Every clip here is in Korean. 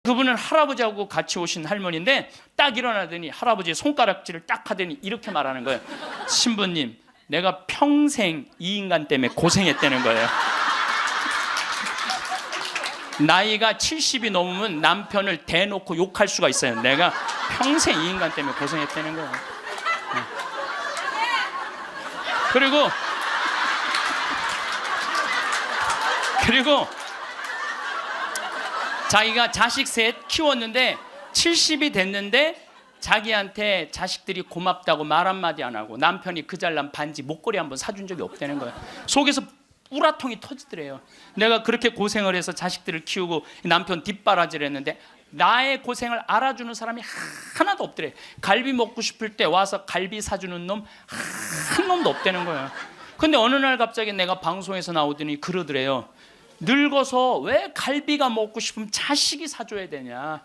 그분은 할아버지하고 같이 오신 할머니인데 딱 일어나더니 할아버지의 손가락질을 딱 하더니 이렇게 말하는 거예요. 신부님, 내가 평생 이 인간 때문에 고생했다는 거예요. 나이가 70이 넘으면 남편을 대놓고 욕할 수가 있어요. 내가 평생 이 인간 때문에 고생했다는 거예요. 그리고 자기가 자식 셋 키웠는데 70이 됐는데 자기한테 자식들이 고맙다고 말 한마디 안 하고 남편이 그 잘난 반지 목걸이 한번 사준 적이 없다는 거예요. 속에서 우라통이 터지더래요. 내가 그렇게 고생을 해서 자식들을 키우고 남편 뒷바라지를 했는데 나의 고생을 알아주는 사람이 하나도 없더래. 갈비 먹고 싶을 때 와서 갈비 사주는 놈 한 놈도 없다는 거예요. 근데 어느 날 갑자기 내가 방송에서 나오더니 그러더래요. 늙어서 왜 갈비가 먹고 싶으면 자식이 사줘야 되냐.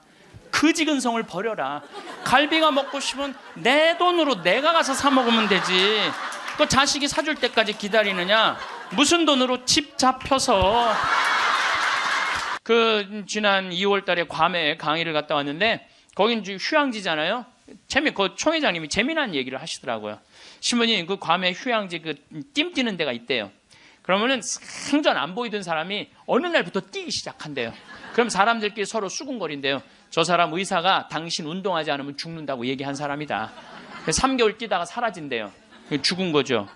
그지근성을 버려라. 갈비가 먹고 싶으면 내 돈으로 내가 가서 사 먹으면 되지. 그 자식이 사줄 때까지 기다리느냐. 무슨 돈으로 집 잡혀서. 지난 2월 달에 괌에 강의를 갔다 왔는데 거긴 휴양지잖아요. 그 총회장님이 재미난 얘기를 하시더라고요. 신부님, 그 괌에 휴양지 띠 뛰는 데가 있대요. 그러면은 생전 안 보이던 사람이 어느 날부터 뛰기 시작한대요. 그럼 사람들끼리 서로 수군거린대요. 저 사람 의사가 당신 운동하지 않으면 죽는다고 얘기한 사람이다. 3개월 뛰다가 사라진대요. 죽은 거죠.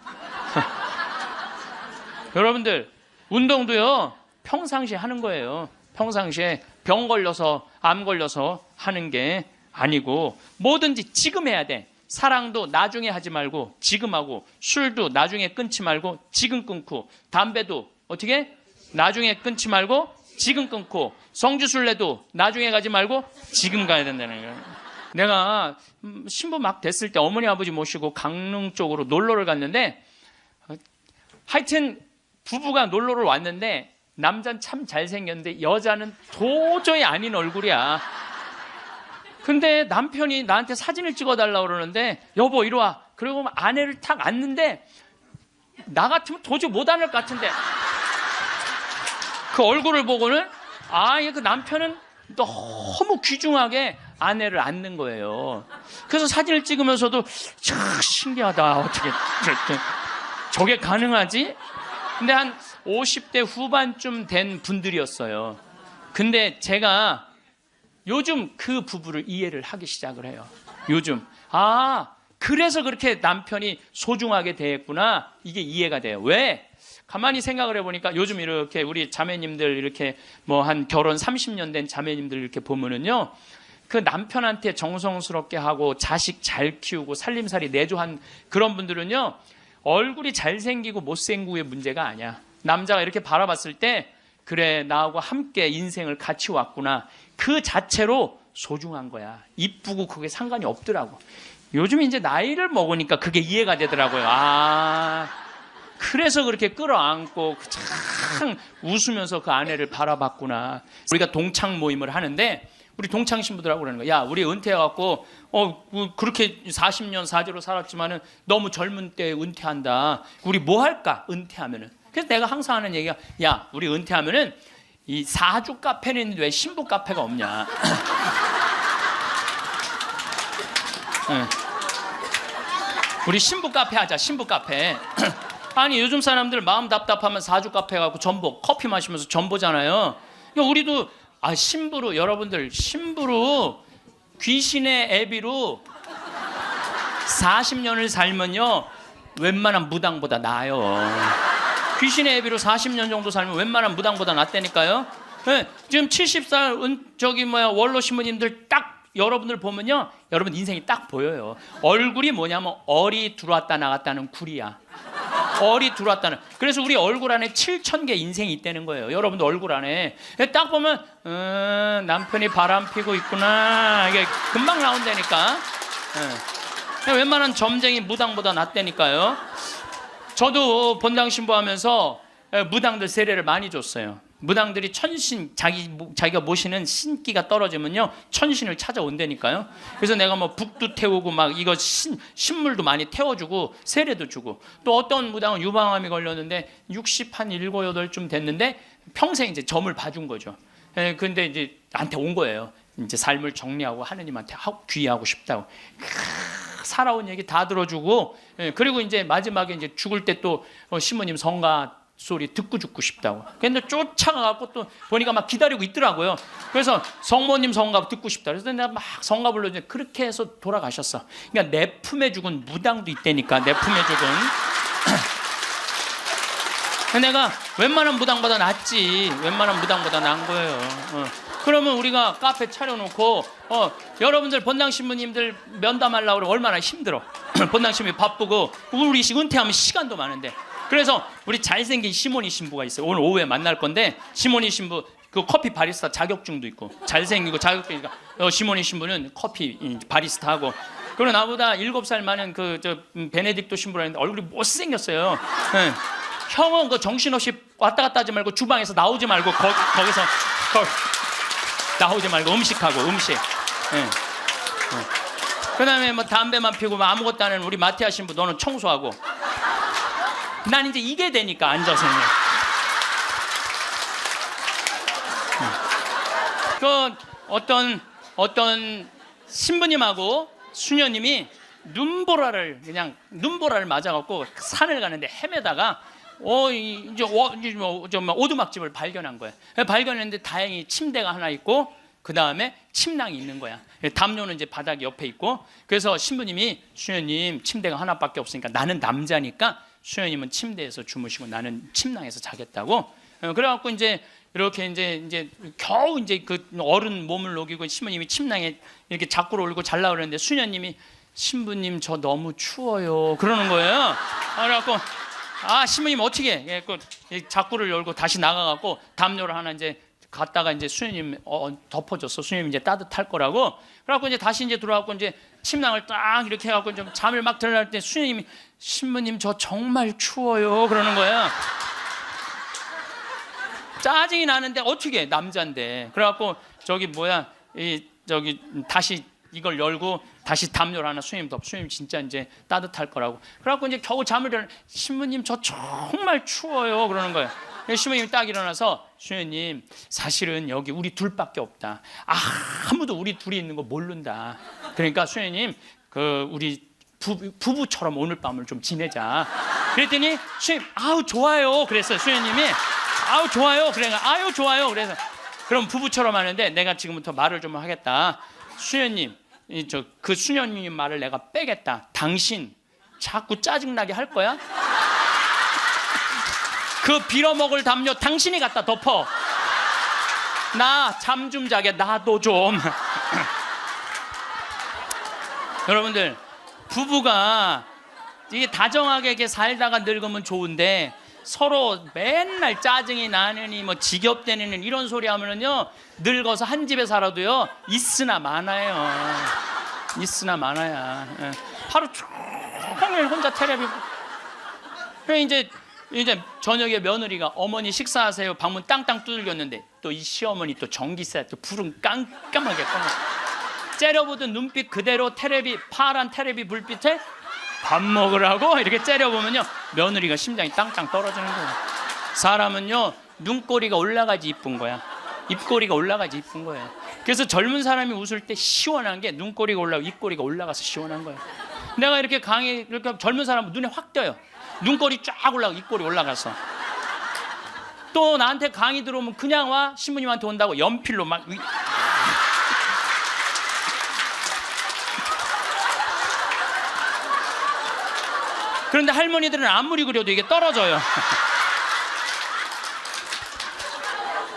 여러분들, 운동도요 평상시에 하는 거예요. 평상시에 병 걸려서 암 걸려서 하는 게 아니고 뭐든지 지금 해야 돼. 사랑도 나중에 하지 말고 지금 하고, 술도 나중에 끊지 말고 지금 끊고, 담배도 어떻게 나중에 끊지 말고 지금 끊고, 성주순례도 나중에 가지 말고 지금 가야 된다는 거예요. 내가 신부 막 됐을 때 어머니 아버지 모시고 강릉 쪽으로 놀러를 갔는데, 하여튼 부부가 놀러를 왔는데 남자는 참 잘생겼는데 여자는 도저히 아닌 얼굴이야. 근데 남편이 나한테 사진을 찍어달라고 그러는데, 여보 이리 와. 그리고 아내를 탁 앉는데 나 같으면 도저히 못 앉을 것 같은데 그 얼굴을 보고는 그 남편은 너무 귀중하게 아내를 앉는 거예요. 그래서 사진을 찍으면서도 참 신기하다. 어떻게 저게 가능하지? 근데 한 50대 후반쯤 된 분들이었어요. 근데 제가 요즘 그 부부를 이해를 하기 시작을 해요. 요즘 그래서 그렇게 남편이 소중하게 대했구나. 이게 이해가 돼요. 왜? 가만히 생각을 해보니까 요즘 이렇게 우리 자매님들 이렇게 한 결혼 30년 된 자매님들 이렇게 보면은요, 그 남편한테 정성스럽게 하고 자식 잘 키우고 살림살이 내조한 그런 분들은요, 얼굴이 잘생기고 못생기고의 문제가 아니야. 남자가 이렇게 바라봤을 때 그래, 나하고 함께 인생을 같이 왔구나. 그 자체로 소중한 거야. 이쁘고 그게 상관이 없더라고. 요즘 이제 나이를 먹으니까 그게 이해가 되더라고요. 그래서 그렇게 끌어안고 참 웃으면서 그 아내를 바라봤구나. 우리가 동창 모임을 하는데 우리 동창 신부들하고 그러는 거야. 야, 우리 은퇴해갖고 그렇게 40년 사제로 살았지만은 너무 젊은 때 은퇴한다. 우리 뭐 할까? 은퇴하면은. 그래서 내가 항상 하는 얘기가, 야, 우리 은퇴하면은 이 사주 카페는 있는데 왜 신부 카페가 없냐. 우리 신부 카페 하자. 신부 카페. 아니 요즘 사람들 마음 답답하면 사주 카페 가고 전보 커피 마시면서 전보잖아요. 그러니까 우리도 신부로, 여러분들 신부로 귀신의 애비로 40년을 살면요 웬만한 무당보다 나아요. 귀신의 애비로 40년 정도 살면 웬만한 무당보다 낫다니까요. 네, 지금 70살 원로 신부님들 딱 여러분들 보면요, 여러분 인생이 딱 보여요. 얼굴이 뭐냐면 얼이 들어왔다 나갔다는 굴이야. 얼이 들어왔다는. 그래서 우리 얼굴 안에 7,000개 인생이 있다는 거예요. 여러분들 얼굴 안에 딱 보면 남편이 바람 피고 있구나. 이게 금방 나온다니까. 웬만한 점쟁이 무당보다 낫다니까요. 저도 본당 신부하면서 무당들 세례를 많이 줬어요. 무당들이 천신, 자기가 모시는 신기가 떨어지면요 천신을 찾아온다니까요. 그래서 내가 북도 태우고 이거 신물도 많이 태워주고 세례도 주고, 또 어떤 무당은 유방암이 걸렸는데 67, 8쯤 됐는데 평생 이제 점을 봐준 거죠. 근데 이제 나한테 온 거예요. 이제 삶을 정리하고 하느님한테 귀의하고 싶다고. 살아온 얘기 다 들어주고, 그리고 이제 마지막에 이제 죽을 때 또 시모님 성가 소리 듣고 죽고 싶다고. 근데 쫓아가갖고 또 보니까 막 기다리고 있더라고요. 그래서 성모님 성가 듣고 싶다. 그래서 내가 막 성가 불러주는데 그렇게 해서 돌아가셨어. 그러니까 내 품에 죽은 무당도 있다니까. 내 품에 죽은. 내가 웬만한 무당보다 낫지. 웬만한 무당보다 나은 거예요. 그러면 우리가 카페 차려놓고 여러분들 본당 신부님들 면담하려고 그러면 얼마나 힘들어. 본당 신부님 바쁘고 우리 은퇴하면 시간도 많은데. 그래서 우리 잘생긴 시모니 신부가 있어요. 오늘 오후에 만날 건데 시모니 신부 그 커피 바리스타 자격증도 있고 잘생기고 자격증이니까 시모니 신부는 커피 바리스타 하고. 그리고 나보다 7살 많은 베네딕토 신부라는데 얼굴이 못생겼어요. 네. 형은 그 정신없이 왔다 갔다 하지 말고 주방에서 나오지 말고 거기서 나오지 말고 음식하고 음식. 네. 그다음에 뭐 담배만 피우고 뭐 아무것도 안 하는 우리 마티아 신부 너는 청소하고. 난 이제 이게 되니까 앉아서는. 그 어떤 신부님하고 수녀님이 눈보라를 맞아갖고 산을 가는데 헤매다가 이제 오두막집을 발견한 거예요. 발견했는데 다행히 침대가 하나 있고 그 다음에 침낭이 있는 거야. 담요는 이제 바닥 옆에 있고. 그래서 신부님이 수녀님 침대가 하나밖에 없으니까 나는 남자니까 수녀님은 침대에서 주무시고 나는 침낭에서 자겠다고. 그래갖고 이제 이렇게 이제 겨우 이제 그 어른 몸을 녹이고 신부님이 침낭에 이렇게 자꾸로 올리고 잘라 그러는데 수녀님이 신부님 저 너무 추워요 그러는 거예요. 그래갖고 신부님 어떻게 해? 자꾸를 열고 다시 나가갖고 담요를 하나 이제 갔다가 이제 수녀님 덮어줬어. 수녀님 이제 따뜻할 거라고. 그래갖고 이제 다시 이제 들어와갖고 이제 침낭을 딱 이렇게 해갖고 좀 잠을 막 들어갈 때 수녀님이 신부님 저 정말 추워요 그러는 거야. 짜증이 나는데 어떻게 해? 남자인데. 그래갖고 다시 이걸 열고 다시 담요를 하나 수녀님 수녀님 진짜 이제 따뜻할 거라고. 그래갖고 이제 겨우 잠을 일어나 신부님 저 정말 추워요 그러는 거예요. 신부님이 딱 일어나서 수녀님 사실은 여기 우리 둘밖에 없다. 아무도 우리 둘이 있는 거 모른다. 그러니까 수녀님 우리 부부처럼 오늘 밤을 좀 지내자. 그랬더니 수녀님 아우 좋아요 그랬어요. 수녀님이 아우 좋아요. 그러니까 아유 좋아요. 그래서 그럼 부부처럼 하는데 내가 지금부터 말을 좀 하겠다. 수녀님 그 수녀님 말을 내가 빼겠다. 당신 자꾸 짜증나게 할 거야? 그 빌어먹을 담요 당신이 갖다 덮어. 나 잠 좀 자게 나도 좀. 여러분들 부부가 이게 다정하게 이렇게 살다가 늙으면 좋은데 서로 맨날 짜증이 나느니 뭐 지겹대느니 이런 소리 하면은요 늙어서 한 집에 살아도요 있으나 많아요. 있으나 많아야. 하루 종일 혼자 텔레비. 이제 저녁에 며느리가 어머니 식사하세요 방문 땅땅 두들겼는데 또 이 시어머니 또 전기세 또 불은 깜깜하게 꺼. 째려보던 눈빛 그대로 파란 텔레비 불빛에 밥 먹으라고 이렇게 째려보면요 며느리가 심장이 땅땅 떨어지는 거예요. 사람은요 눈꼬리가 올라가지 이쁜 거야. 입꼬리가 올라가지 이쁜 거예요. 그래서 젊은 사람이 웃을 때 시원한 게 눈꼬리가 올라가고 입꼬리가 올라가서 시원한 거예요. 내가 이렇게 이렇게 젊은 사람은 눈에 확 띄어요. 눈꼬리 쫙 올라가고 입꼬리 올라가서. 또 나한테 강의 들어오면 그냥 와. 신부님한테 온다고 연필로 막. 그런데 할머니들은 아무리 그려도 이게 떨어져요.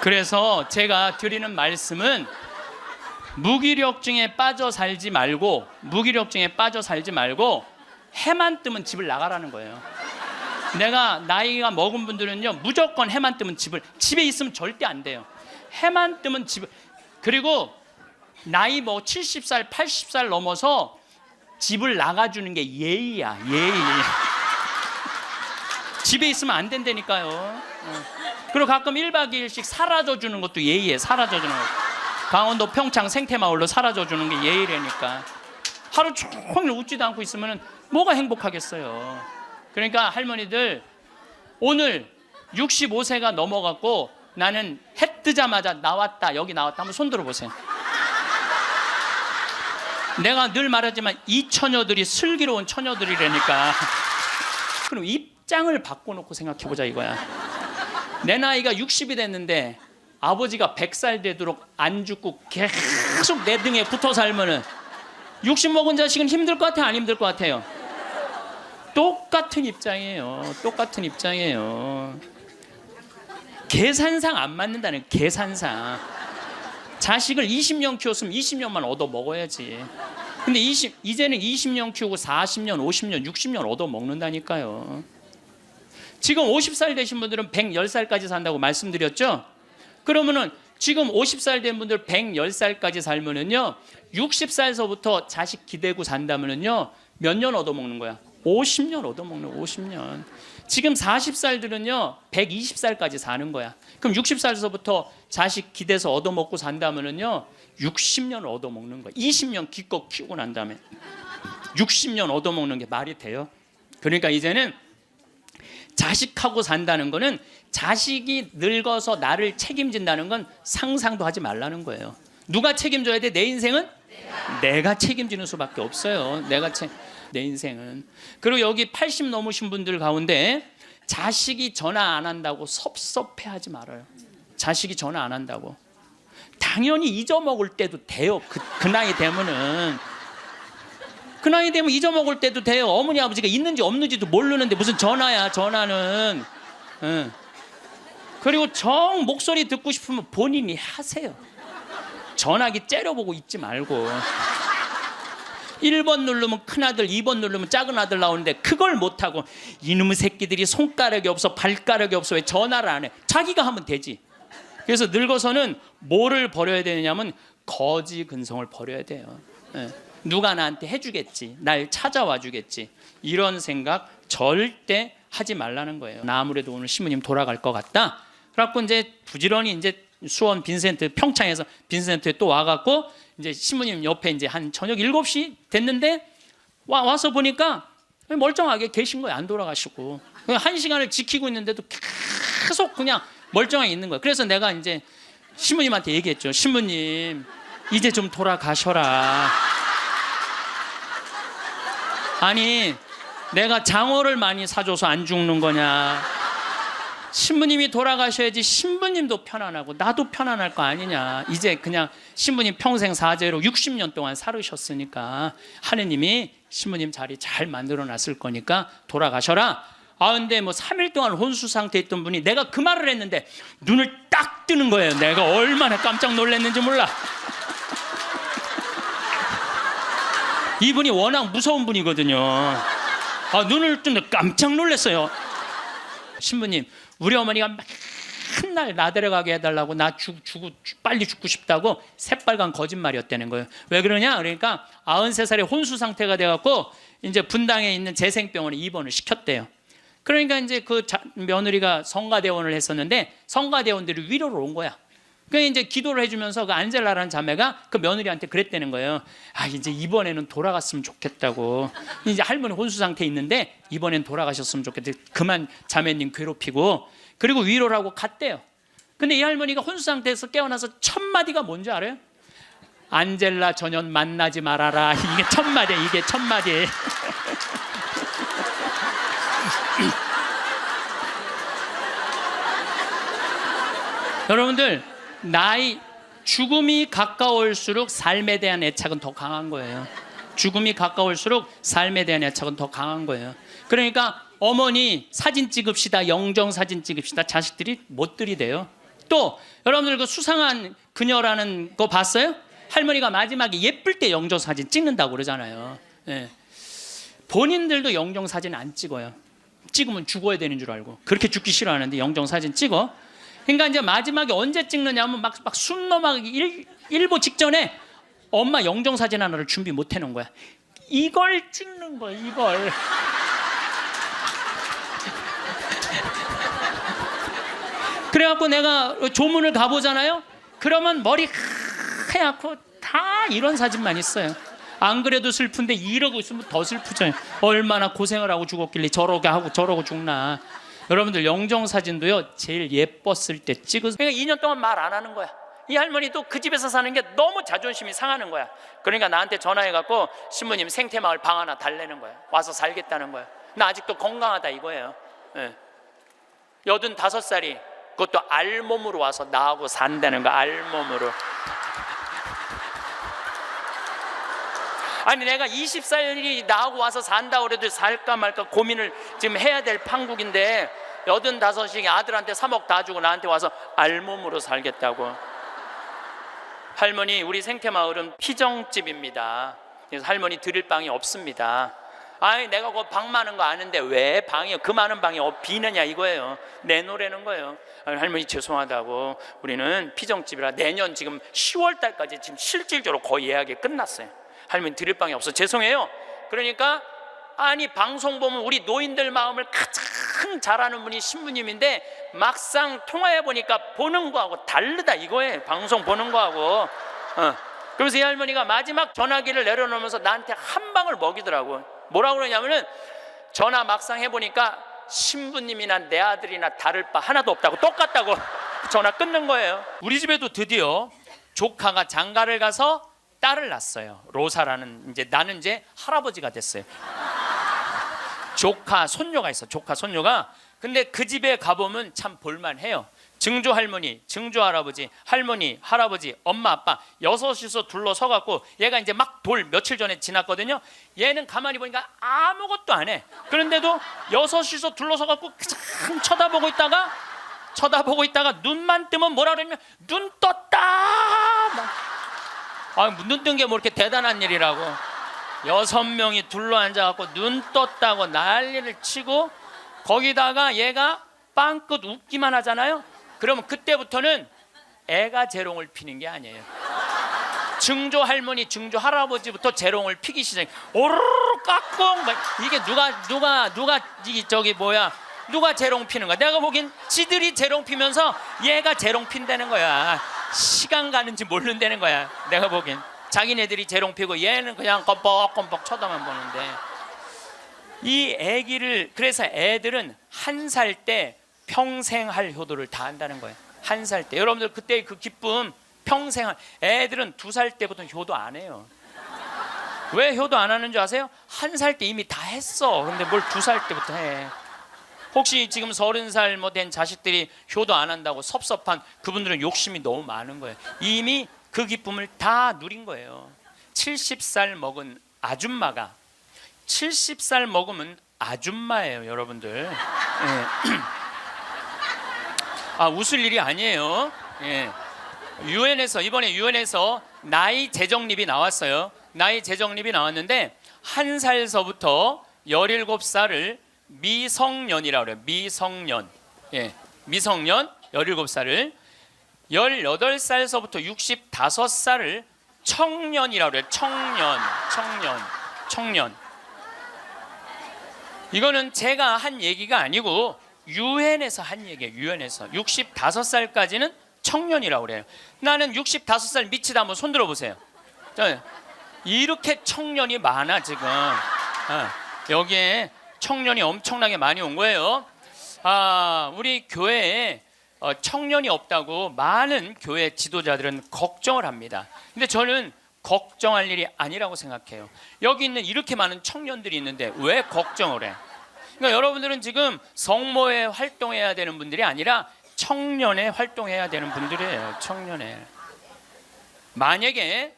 그래서 제가 드리는 말씀은 무기력증에 빠져 살지 말고 해만 뜨면 집을 나가라는 거예요. 내가 나이가 먹은 분들은요 무조건 해만 뜨면 집에 있으면 절대 안 돼요. 해만 뜨면 그리고 나이 70살 80살 넘어서 집을 나가주는 게 예의야. 예의. 집에 있으면 안 된다니까요. 그리고 가끔 1박 2일씩 사라져주는 것도 예의에. 사라져주는 거. 강원도 평창 생태마을로 사라져주는 게 예의라니까. 하루 종일 웃지도 않고 있으면 뭐가 행복하겠어요. 그러니까 할머니들 오늘 65세가 넘어갔고 나는 해 뜨자마자 나왔다, 여기 나왔다. 한번 손 들어보세요. 내가 늘 말하지만 이 처녀들이 슬기로운 처녀들이라니까. 그럼 입장을 바꿔놓고 생각해보자 이거야. 내 나이가 60이 됐는데 아버지가 100살 되도록 안 죽고 계속 내 등에 붙어 살면은 60 먹은 자식은 힘들 것 같아요, 안 힘들 것 같아요? 똑같은 입장이에요. 똑같은 입장이에요. 계산상 안 맞는다는, 계산상. 자식을 20년 키웠으면 20년만 얻어 먹어야지. 근데 이제는 20년 키우고 40년, 50년, 60년 얻어 먹는다니까요. 지금 50살 되신 분들은 110살까지 산다고 말씀드렸죠? 그러면은 지금 50살 된 분들 110살까지 살면은요, 60살서부터 자식 기대고 산다면은요, 몇 년 얻어 먹는 거야? 50년 얻어 먹는, 50년. 지금 40살들은요 120살까지 사는 거야. 그럼 60살서부터 자식 기대서 얻어먹고 산다면은요 60년 얻어먹는 거야. 20년 기껏 키우고 난 다음에 60년 얻어먹는 게 말이 돼요? 그러니까 이제는 자식하고 산다는 거는, 자식이 늙어서 나를 책임진다는 건 상상도 하지 말라는 거예요. 누가 책임져야 돼? 내 인생은? 내가 책임지는 수밖에 없어요. 내 인생은. 그리고 여기 80 넘으신 분들 가운데 자식이 전화 안 한다고 섭섭해하지 말아요. 자식이 전화 안 한다고. 당연히 잊어먹을 때도 돼요. 그 나이 되면은. 그 나이 되면 잊어먹을 때도 돼요. 어머니 아버지가 있는지 없는지도 모르는데 무슨 전화야, 전화는. 그리고 정 목소리 듣고 싶으면 본인이 하세요. 전화기 째려보고 있지 말고. 1번 누르면 큰아들, 2번 누르면 작은 아들 나오는데 그걸 못하고 이놈의 새끼들이 손가락이 없어, 발가락이 없어, 왜 전화를 안 해? 자기가 하면 되지. 그래서 늙어서는 뭐를 버려야 되느냐면 거지 근성을 버려야 돼요. 누가 나한테 해주겠지, 날 찾아와 주겠지, 이런 생각 절대 하지 말라는 거예요. 나 아무래도 오늘 신부님 돌아갈 것 같다. 그래갖고 이제 부지런히 이제 수원 빈센트, 평창에서 빈센트에 또 와갖고 이제 신부님 옆에 이제 한 저녁 7시 됐는데 와서 보니까 멀쩡하게 계신 거예요. 안 돌아가시고. 1시간을 지키고 있는데도 계속 그냥 멀쩡하게 있는 거예요. 그래서 내가 이제 신부님한테 얘기했죠. 신부님, 이제 좀 돌아가셔라. 아니, 내가 장어를 많이 사줘서 안 죽는 거냐? 신부님이 돌아가셔야지 신부님도 편안하고 나도 편안할 거 아니냐. 이제 그냥 신부님 평생 사죄로 60년 동안 살으셨으니까 하느님이 신부님 자리 잘 만들어 놨을 거니까 돌아가셔라. 아, 근데 뭐 3일 동안 혼수 상태에 있던 분이 내가 그 말을 했는데 눈을 딱 뜨는 거예요. 내가 얼마나 깜짝 놀랐는지 몰라. 이분이 워낙 무서운 분이거든요. 눈을 뜨는데 깜짝 놀랐어요. 신부님, 우리 어머니가 맨날 나 데려가게 해달라고, 나 빨리 죽고 싶다고 새빨간 거짓말이었다는 거예요. 왜 그러냐? 그러니까 93살에 혼수 상태가 돼갖고 이제 분당에 있는 재생병원에 입원을 시켰대요. 그러니까 이제 그 며느리가 성가대원을 했었는데 성가대원들이 위로를 온 거야. 그러니까 이제 기도를 해주면서 그 안젤라라는 자매가 그 며느리한테 그랬다는 거예요. 아, 이제 이번에는 돌아갔으면 좋겠다고. 이제 할머니 혼수 상태에 있는데 이번엔 돌아가셨으면 좋겠다. 그만 자매님 괴롭히고. 그리고 위로를 하고 갔대요. 근데 이 할머니가 혼수 상태에서 깨어나서 첫 마디가 뭔지 알아요? 안젤라 전현 만나지 말아라. 이게 첫 마디야. 이게 첫 마디. 여러분들, 죽음이 가까울수록 삶에 대한 애착은 더 강한 거예요. 죽음이 가까울수록 삶에 대한 애착은 더 강한 거예요. 그러니까 어머니 사진 찍읍시다, 영정 사진 찍읍시다, 자식들이 못 들이대요. 또 여러분들 그 수상한 그녀라는 거 봤어요? 할머니가 마지막에 예쁠 때 영정 사진 찍는다고 그러잖아요. 본인들도 영정 사진 안 찍어요. 찍으면 죽어야 되는 줄 알고. 그렇게 죽기 싫어하는데 영정 사진 찍어. 그러니까 이제 마지막에 언제 찍느냐면 막 숨 넘어가기 일보 직전에 엄마 영정 사진 하나를 준비 못 해놓은 거야. 이걸 찍는 거야, 이걸. 그래갖고 내가 조문을 가보잖아요. 그러면 머리 하얗고 다 이런 사진만 있어요. 안 그래도 슬픈데 이러고 있으면 더 슬프죠. 얼마나 고생을 하고 죽었길래 저러게 하고 저러고 죽나. 여러분들 영정 사진도요 제일 예뻤을 때 찍으세요. 그러니까 2년 동안 말 안 하는 거야. 이 할머니도 그 집에서 사는 게 너무 자존심이 상하는 거야. 그러니까 나한테 전화해갖고 신부님 생태마을 방 하나 달래는 거야. 와서 살겠다는 거야. 나 아직도 건강하다 이거예요. 85살이 그것도 알몸으로 와서 나하고 산다는 거야. 알몸으로. 아니 내가 20살이 나하고 와서 산다고 그래도 살까 말까 고민을 지금 해야 될 판국인데 85이 아들한테 3억 다 주고 나한테 와서 알몸으로 살겠다고. 할머니 우리 생태마을은 피정집입니다. 그래서 할머니 드릴 방이 없습니다. 아니 내가 그 방 많은 거 아는데 왜 방이 그 많은 방이 비느냐 이거예요. 내놓으라는 거예요. 할머니 죄송하다고 우리는 피정집이라 내년 지금 10월 달까지 지금 실질적으로 거의 예약이 끝났어요. 할머니 드릴 방이 없어 죄송해요. 그러니까 아니 방송 보면 우리 노인들 마음을 가장 잘하는 분이 신부님인데 막상 통화해 보니까 보는 거하고 다르다 이거예요. 방송 보는 거하고. 그래서 이 할머니가 마지막 전화기를 내려놓으면서 나한테 한 방을 먹이더라고. 뭐라고 그러냐면은 전화 막상 해보니까 신부님이나 내 아들이나 다를 바 하나도 없다고 똑같다고 전화 끊는 거예요. 우리 집에도 드디어 조카가 장가를 가서 딸을 낳았어요. 로사라는 나는 이제 할아버지가 됐어요. 조카 손녀가 있어. 조카 손녀가. 근데 그 집에 가보면 참 볼만해요. 증조 할머니, 증조 할아버지, 할머니, 할아버지, 엄마, 아빠 여섯이서 둘러서갖고 얘가 이제 막 돌 며칠 전에 지났거든요. 얘는 가만히 보니까 아무것도 안 해. 그런데도 여섯이서 둘러서갖고 참 쳐다보고 있다가 눈만 뜨면 뭐라 그러냐면 눈 떴다. 눈 뜬 게 뭐 이렇게 대단한 일이라고. 6명이 둘러앉아갖고 눈 떴다고 난리를 치고 거기다가 얘가 빵긋 웃기만 하잖아요. 그러면 그때부터는 애가 재롱을 피는 게 아니에요. 증조 할머니, 증조 할아버지부터 재롱을 피기 시작해. 오르르 깍꿍. 이게 누가 재롱 피는 거야. 내가 보기엔 지들이 재롱 피면서 얘가 재롱 핀다는 거야. 시간 가는지 모른다는 거야. 내가 보기엔 자기네들이 재롱 피고 얘는 그냥 껌뻑껌뻑 쳐다만 보는데 이 애기를 그래서 애들은 1살 때 평생 할 효도를 다 한다는 거예요. 1살 때 여러분들 그때의 그 기쁨 평생 애들은 2살 때부터 효도 안 해요. 왜 효도 안 하는 줄 아세요? 1살 때 이미 다 했어. 근데 뭘 2살 때부터 해. 혹시 지금 30살 된 자식들이 효도 안 한다고 섭섭한 그분들은 욕심이 너무 많은 거예요. 이미 그 기쁨을 다 누린 거예요. 70살 먹은 아줌마가 70살 먹으면 아줌마예요, 여러분들. 웃을 일이 아니에요. 이번에 유엔에서 나이 재정립이 나왔어요. 나이 재정립이 나왔는데 1살서부터 17살을 미성년이라고 그래요. 미성년. 미성년 17살을 18살서부터 65살을 청년이라고 그래요. 청년. 이거는 제가 한 얘기가 아니고 유엔에서 한 얘기예요. 유엔에서 65살까지는 청년이라고 그래요. 나는 65살 미치다 한번 손 들어보세요. 이렇게 청년이 많아 지금. 여기에 청년이 엄청나게 많이 온 거예요. 우리 교회에 청년이 없다고 많은 교회 지도자들은 걱정을 합니다. 근데 저는 걱정할 일이 아니라고 생각해요. 여기 있는 이렇게 많은 청년들이 있는데 왜 걱정을 해? 그러니까 여러분들은 지금 성모에 활동해야 되는 분들이 아니라 청년에 활동해야 되는 분들이에요. 청년에. 만약에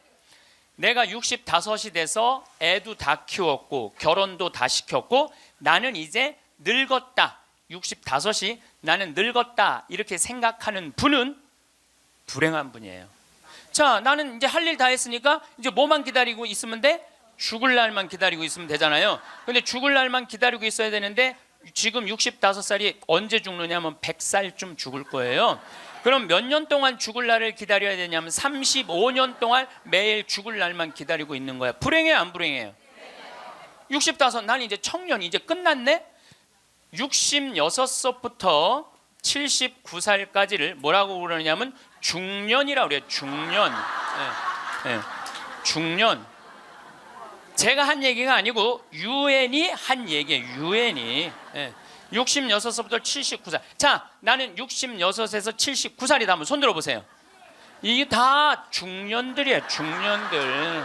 내가 65이 돼서 애도 다 키웠고 결혼도 다 시켰고 나는 이제 늙었다. 65이 나는 늙었다. 이렇게 생각하는 분은 불행한 분이에요. 자, 나는 이제 할 일 다 했으니까 이제 뭐만 기다리고 있으면 돼? 죽을 날만 기다리고 있으면 되잖아요. 근데 죽을 날만 기다리고 있어야 되는데 지금 65살이 언제 죽느냐면 100살쯤 죽을 거예요. 그럼 몇 년 동안 죽을 날을 기다려야 되냐면 35년 동안 매일 죽을 날만 기다리고 있는 거야. 불행해요, 안 불행해요? 65, 난 이제 청년, 이제 끝났네? 66살부터 79살까지를 뭐라고 그러냐면 중년이라고 그래요. 중년. 중년. 제가 한 얘기가 아니고 유엔이 한 얘기예요. 66부터 79살. 자, 나는 66에서 79살이다 하면 손 들어보세요. 이게 다 중년들이에요. 중년들.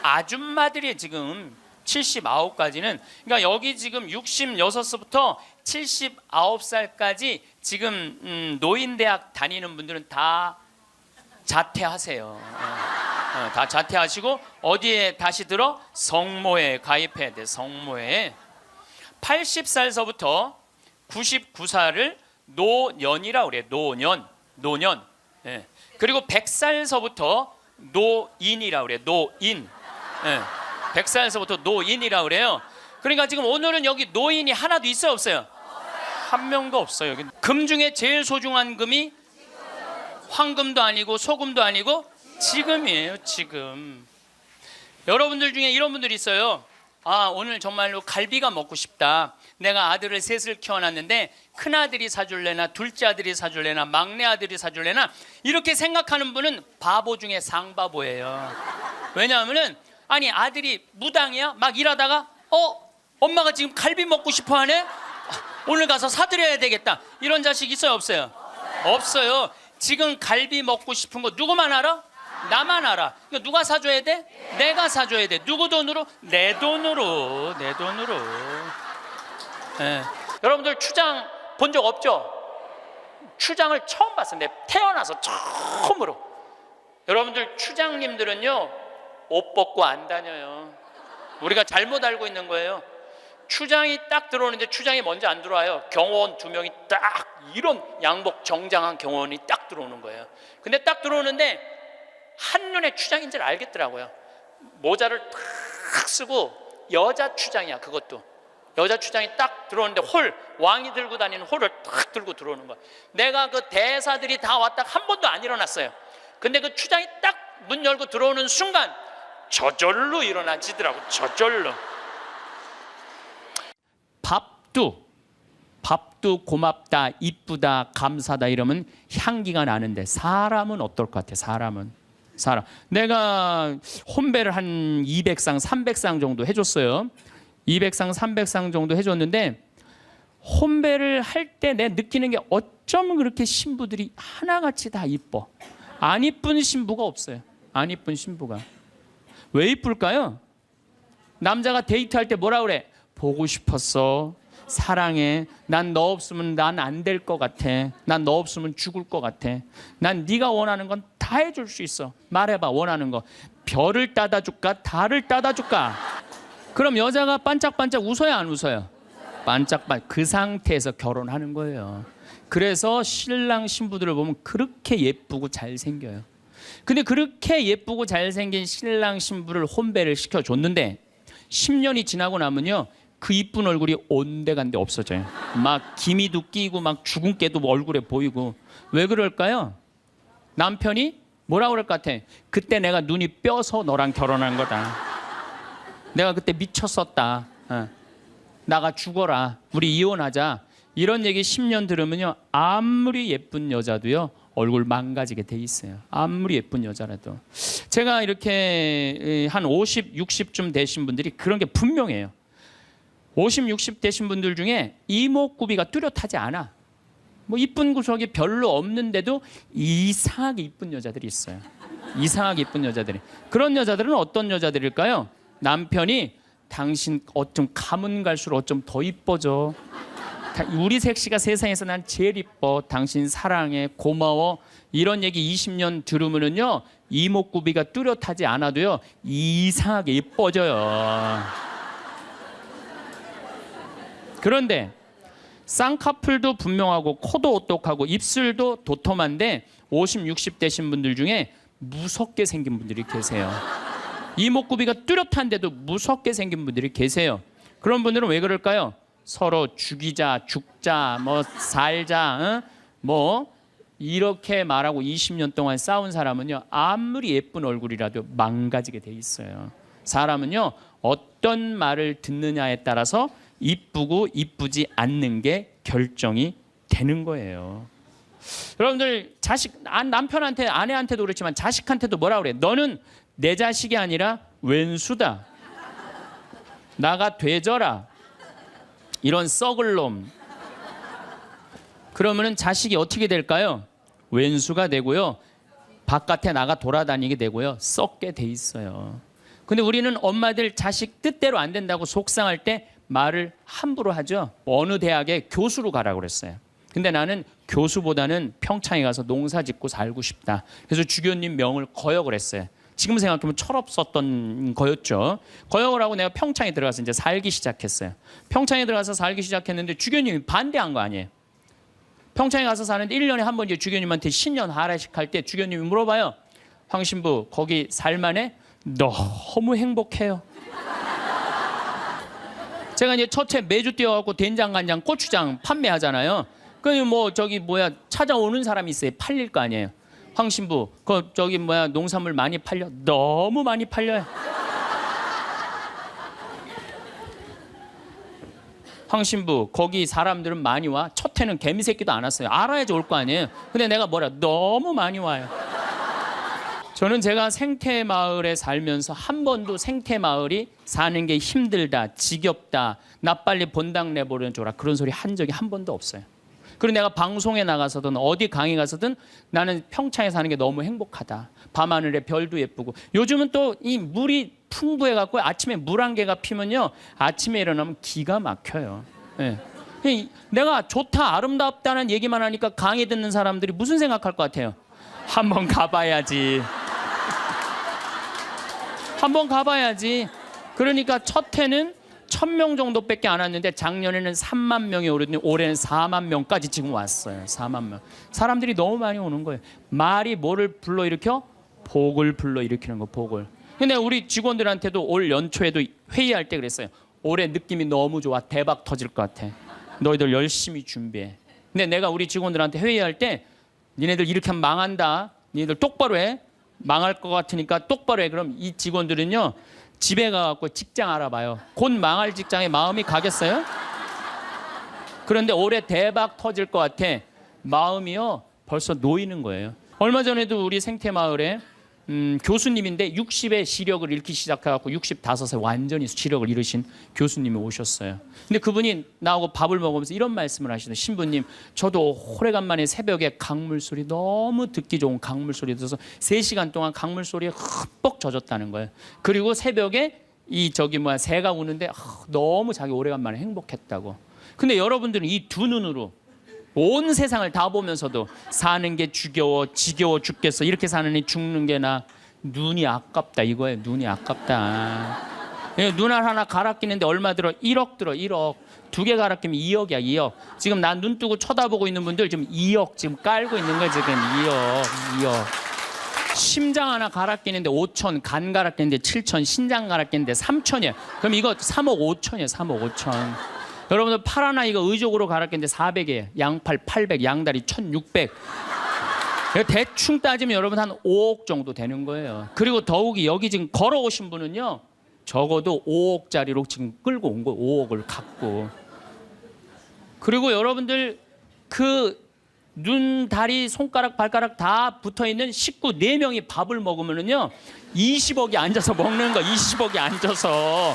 아줌마들이 지금 79까지는, 그러니까 여기 지금 66부터 79살까지 지금 노인대학 다니는 분들은 다 자퇴하세요. 다 자퇴하시고 어디에 다시 들어? 성모에 가입해야 돼. 성모에. 80살서부터 99살을 노년이라고 그래. 노년. 예. 그리고 100살서부터 노인이라고 그래. 노인. 예. 100살서부터 노인이라고 그래요. 그러니까 지금 오늘은 여기 노인이 하나도 있어요, 없어요? 한 명도 없어요. 여기. 금 중에 제일 소중한 금이 황금도 아니고 소금도 아니고 지금이에요. 지금. 여러분들 중에 이런 분들이 있어요. 아, 오늘 정말로 갈비가 먹고 싶다. 내가 아들을 셋을 키워놨는데 큰아들이 사줄래나 둘째 아들이 사줄래나 막내 아들이 사줄래나 이렇게 생각하는 분은 바보 중에 상바보예요. 왜냐하면은 아니 아들이 무당이야? 막 일하다가 엄마가 지금 갈비 먹고 싶어 하네? 오늘 가서 사드려야 되겠다. 이런 자식 있어요, 없어요? 없어요. 지금 갈비 먹고 싶은 거 누구만 알아? 나만 알아. 이거 누가 사줘야 돼? 내가 사줘야 돼. 누구 돈으로? 내 돈으로. 예. 여러분들 추장 본 적 없죠? 추장을 처음 봤어요. 내 태어나서 처음으로. 여러분들 추장님들은요 옷 벗고 안 다녀요. 우리가 잘못 알고 있는 거예요. 추장이 딱 들어오는데 추장이 먼저 안 들어와요. 경호원 2명이 딱 이런 양복 정장한 경호원이 딱 들어오는 거예요. 근데 딱 들어오는데 한눈에 추장인 줄 알겠더라고요. 모자를 탁 쓰고 여자 추장이야. 그것도 여자 추장이 딱 들어오는데 왕이 들고 다니는 홀을 딱 들고 들어오는 거야. 내가 그 대사들이 다 왔다 한 번도 안 일어났어요. 근데 그 추장이 딱 문 열고 들어오는 순간 저절로 일어나지더라고. 저절로. 밥도 고맙다, 이쁘다, 감사다 이러면 향기가 나는데 사람은 어떨 것 같아? 사람. 내가 혼배를 한 200상, 300상 정도 해줬어요. 200상, 300상 정도 해줬는데 혼배를 할 때 내 느끼는 게 어쩜 그렇게 신부들이 하나같이 다 이뻐. 안 이쁜 신부가 없어요. 안 이쁜 신부가. 왜 이쁠까요? 남자가 데이트할 때 뭐라 그래? 보고 싶었어. 사랑해. 난 너 없으면 난 안 될 것 같아. 난 너 없으면 죽을 것 같아. 난 네가 원하는 건 다 해줄 수 있어. 말해봐. 원하는 거. 별을 따다 줄까? 달을 따다 줄까? 그럼 여자가 반짝반짝 웃어요, 안 웃어요? 반짝반짝. 그 상태에서 결혼하는 거예요. 그래서 신랑 신부들을 보면 그렇게 예쁘고 잘생겨요. 근데 그렇게 예쁘고 잘생긴 신랑 신부를 혼배를 시켜줬는데 10년이 지나고 나면요 그 이쁜 얼굴이 온데간데 없어져요. 막 기미도 끼고 막 주근깨도 얼굴에 보이고. 왜 그럴까요? 남편이 뭐라 그럴 것 같아? 그때 내가 눈이 뼈서 너랑 결혼한 거다. 내가 그때 미쳤었다. 나가 죽어라. 우리 이혼하자. 이런 얘기 10년 들으면요 아무리 예쁜 여자도요 얼굴 망가지게 돼 있어요. 아무리 예쁜 여자라도. 제가 이렇게 한 50, 60쯤 되신 분들이 그런 게 분명해요. 50, 60 되신 분들 중에 이목구비가 뚜렷하지 않아. 뭐 이쁜 구석이 별로 없는데도 이상하게 이쁜 여자들이 있어요. 이상하게 이쁜 여자들이. 그런 여자들은 어떤 여자들일까요? 남편이 당신 어쩜 가면 갈수록 어쩜 더 이뻐져. 우리 색시가 세상에서 난 제일 이뻐. 당신 사랑해. 고마워. 이런 얘기 20년 들으면은요 이목구비가 뚜렷하지 않아도요 이상하게 이뻐져요. 그런데 쌍꺼풀도 분명하고 코도 오똑하고 입술도 도톰한데 50, 60 되신 분들 중에 무섭게 생긴 분들이 계세요. 이목구비가 뚜렷한데도 무섭게 생긴 분들이 계세요. 그런 분들은 왜 그럴까요? 서로 죽이자, 죽자, 뭐 살자, 뭐 이렇게 말하고 20년 동안 싸운 사람은요 아무리 예쁜 얼굴이라도 망가지게 돼 있어요. 사람은요 어떤 말을 듣느냐에 따라서 이쁘고 이쁘지 않는 게 결정이 되는 거예요. 여러분들 남편한테 아내한테도 그렇지만 자식한테도 뭐라 그래? 너는 내 자식이 아니라 왼수다. 나가 되져라. 이런 썩을 놈. 그러면은 자식이 어떻게 될까요? 왼수가 되고요. 바깥에 나가 돌아다니게 되고요. 썩게 돼 있어요. 근데 우리는 엄마들 자식 뜻대로 안 된다고 속상할 때 말을 함부로 하죠. 어느 대학에 교수로 가라고 그랬어요. 근데 나는 교수보다는 평창에 가서 농사 짓고 살고 싶다. 그래서 주교님 명을 거역을 했어요. 지금 생각하면 철없었던 거였죠. 거역을 하고 내가 평창에 들어가서 이제 살기 시작했어요. 평창에 들어가서 살기 시작했는데 주교님이 반대한 거 아니에요. 평창에 가서 사는데 1년에 한 번 이제 주교님한테 신년 하례식 할 때 주교님이 물어봐요. 황 신부 거기 살만해? 너무 행복해요. 제가 이제 첫째 매주 뛰어갖고 된장, 간장, 고추장 판매하잖아요. 그 뭐 저기 뭐야 찾아오는 사람이 있어요. 팔릴 거 아니에요. 황 신부, 그 저기 뭐야 농산물 많이 팔려? 너무 많이 팔려요. 황 신부, 거기 사람들은 많이 와? 첫 해는 개미 새끼도 안 왔어요. 알아야지 올 거 아니에요. 근데 내가 뭐라? 너무 많이 와요. 저는 제가 생태마을에 살면서 한 번도 생태마을이 사는 게 힘들다, 지겹다, 나 빨리 본당 내보내줘라 그런 소리 한 적이 한 번도 없어요. 그리고 내가 방송에 나가서든 어디 강의 가서든 나는 평창에 사는 게 너무 행복하다. 밤하늘에 별도 예쁘고 요즘은 또 이 물이 풍부해갖고 아침에 물 한 개가 피면요 아침에 일어나면 기가 막혀요. 네. 내가 좋다 아름답다는 얘기만 하니까 강의 듣는 사람들이 무슨 생각할 것 같아요? 한번 가봐야지. 한번 가봐야지. 그러니까 첫 해는 1000명 정도밖에 안 왔는데 작년에는 3만 명이 오르더니 올해는 4만 명까지 지금 왔어요. 4만 명. 사람들이 너무 많이 오는 거예요. 말이 뭐를 불러일으켜? 복을 불러일으키는 거, 복을. 근데 우리 직원들한테도 올 연초에도 회의할 때 그랬어요. 올해 느낌이 너무 좋아. 대박 터질 것 같아. 너희들 열심히 준비해. 근데 내가 우리 직원들한테 회의할 때 니네들 이렇게 하면 망한다. 니네들 똑바로 해. 망할 것 같으니까 똑바로 해. 그럼 이 직원들은요. 집에 가갖고 직장 알아봐요. 곧 망할 직장에 마음이 가겠어요? 그런데 올해 대박 터질 것 같아. 마음이요. 벌써 놓이는 거예요. 얼마 전에도 우리 생태마을에 교수님인데 60에 시력을 잃기 시작해갖고 65세 완전히 시력을 잃으신 교수님이 오셨어요. 근데 그분이 나하고 밥을 먹으면서 이런 말씀을 하시더라고요. 신부님, 저도 오래간만에 새벽에 강물 소리 너무 듣기 좋은 강물 소리 들어서 3시간 동안 강물 소리에 흠뻑 젖었다는 거예요. 그리고 새벽에 이 저기 뭐야 새가 우는데 너무 자기 오래간만에 행복했다고. 근데 여러분들은 이 두 눈으로 온 세상을 다 보면서도 사는 게 지겨워 죽겠어. 이렇게 사느니 죽는 게 나. 눈이 아깝다 이거예요. 눈이 아깝다. 눈알 하나 갈아 끼는데 얼마 들어? 1억 들어. 1억. 2개 갈아 끼면 2억이야. 2억. 지금 난 눈 뜨고 쳐다보고 있는 분들 지금 2억 지금 깔고 있는 거야. 지금 2억. 심장 하나 갈아 끼는데 5천, 간 갈아 끼는데 7천, 신장 갈아 끼는데 3천이야. 그럼 이거 3억 5천이야. 3억 5천. 여러분들 팔 하나 이거 의족으로 갈았겠는데 400이에요. 양팔 800, 양다리 1600. 대충 따지면 여러분 한 5억 정도 되는 거예요. 그리고 더욱이 여기 지금 걸어오신 분은요. 적어도 5억짜리로 지금 끌고 온 거예요. 5억을 갖고. 그리고 여러분들 그 눈, 다리, 손가락, 발가락 다 붙어있는 식구 4명이 밥을 먹으면은요. 20억이 앉아서 먹는 거. 20억이 앉아서.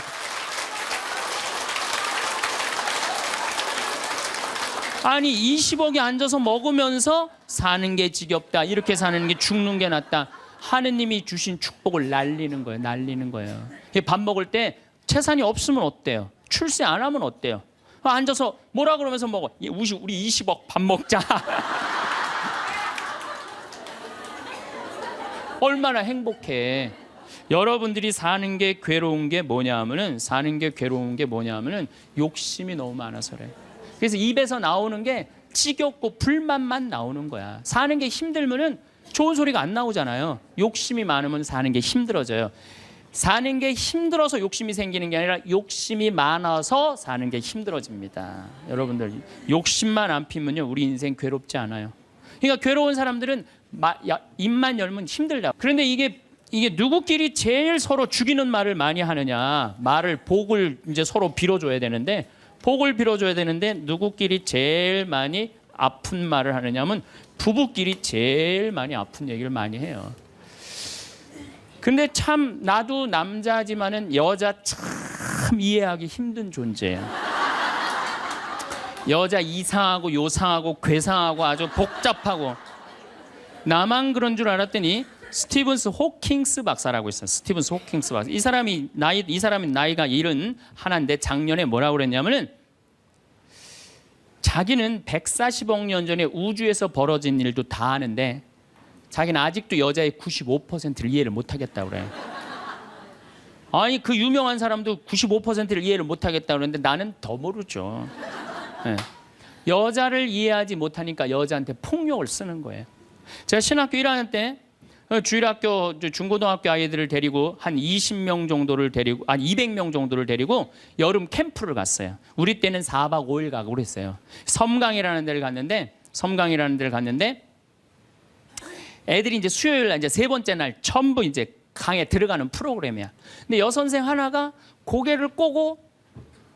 아니 20억이 앉아서 먹으면서 사는 게 지겹다. 이렇게 사는 게 죽는 게 낫다. 하느님이 주신 축복을 날리는 거예요. 날리는 거예요. 밥 먹을 때 재산이 없으면 어때요? 출세 안 하면 어때요? 앉아서 뭐라 그러면서 먹어. 우리 20억 밥 먹자. 얼마나 행복해. 여러분들이 사는 게 괴로운 게 뭐냐면은 욕심이 너무 많아서 그래. 그래서 입에서 나오는 게 지겹고 불만만 나오는 거야. 사는 게 힘들면은 좋은 소리가 안 나오잖아요. 욕심이 많으면 사는 게 힘들어져요. 사는 게 힘들어서 욕심이 생기는 게 아니라 욕심이 많아서 사는 게 힘들어집니다. 여러분들 욕심만 안 피면요 우리 인생 괴롭지 않아요. 그러니까 괴로운 사람들은 입만 열면 힘들다. 그런데 이게 누구끼리 제일 서로 죽이는 말을 많이 하느냐. 복을 이제 서로 빌어줘야 되는데 복을 빌어줘야 되는데 누구끼리 제일 많이 아픈 말을 하느냐면 부부끼리 제일 많이 아픈 얘기를 많이 해요. 근데 참 나도 남자지만은 여자 참 이해하기 힘든 존재예요. 여자 이상하고 요상하고 괴상하고 아주 복잡하고. 나만 그런 줄 알았더니 스티븐스 호킹스 박사라고 있어요. 스티븐스 호킹스 박사. 이 사람이 나이가 71인데 작년에 뭐라고 그랬냐면은 자기는 140억 년 전에 우주에서 벌어진 일도 다 아는데 자기는 아직도 여자의 95%를 이해를 못 하겠다고 그래요. 아니 그 유명한 사람도 95%를 이해를 못 하겠다고 그러는데 나는 더 모르죠. 네. 여자를 이해하지 못하니까 여자한테 폭력을 쓰는 거예요. 제가 신학교 1학년 때 주일학교 중고등학교 아이들을 데리고 한 20명 정도를 데리고 한 200명 정도를 데리고 여름 캠프를 갔어요. 우리 때는 4박 5일 가고 그랬어요. 섬강이라는 데를 갔는데 애들이 이제 수요일 날 이제 세 번째 날 전부 이제 강에 들어가는 프로그램이야. 근데 여선생 하나가 고개를 꼬고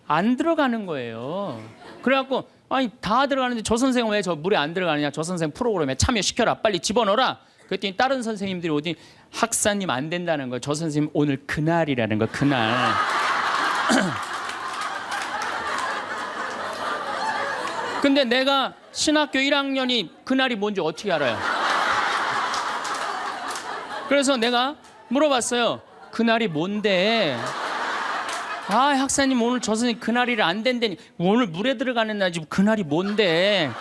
안 들어가는 거예요. 그래갖고 아니 다 들어가는데 저 선생은 왜 저 물에 안 들어가느냐? 저 선생 프로그램에 참여시켜라. 빨리 집어넣어라. 그랬더니 다른 선생님들이 오더니 학사님 안 된다는 거예요. 저 선생님 오늘 그날이라는 거 그날. 근데 내가 신학교 1학년이 그날이 뭔지 어떻게 알아요? 그래서 내가 물어봤어요. 그날이 뭔데? 아 학사님 오늘 저 선생님 그날이 안 된다니. 오늘 물에 들어가는 날이지 그날이 뭔데?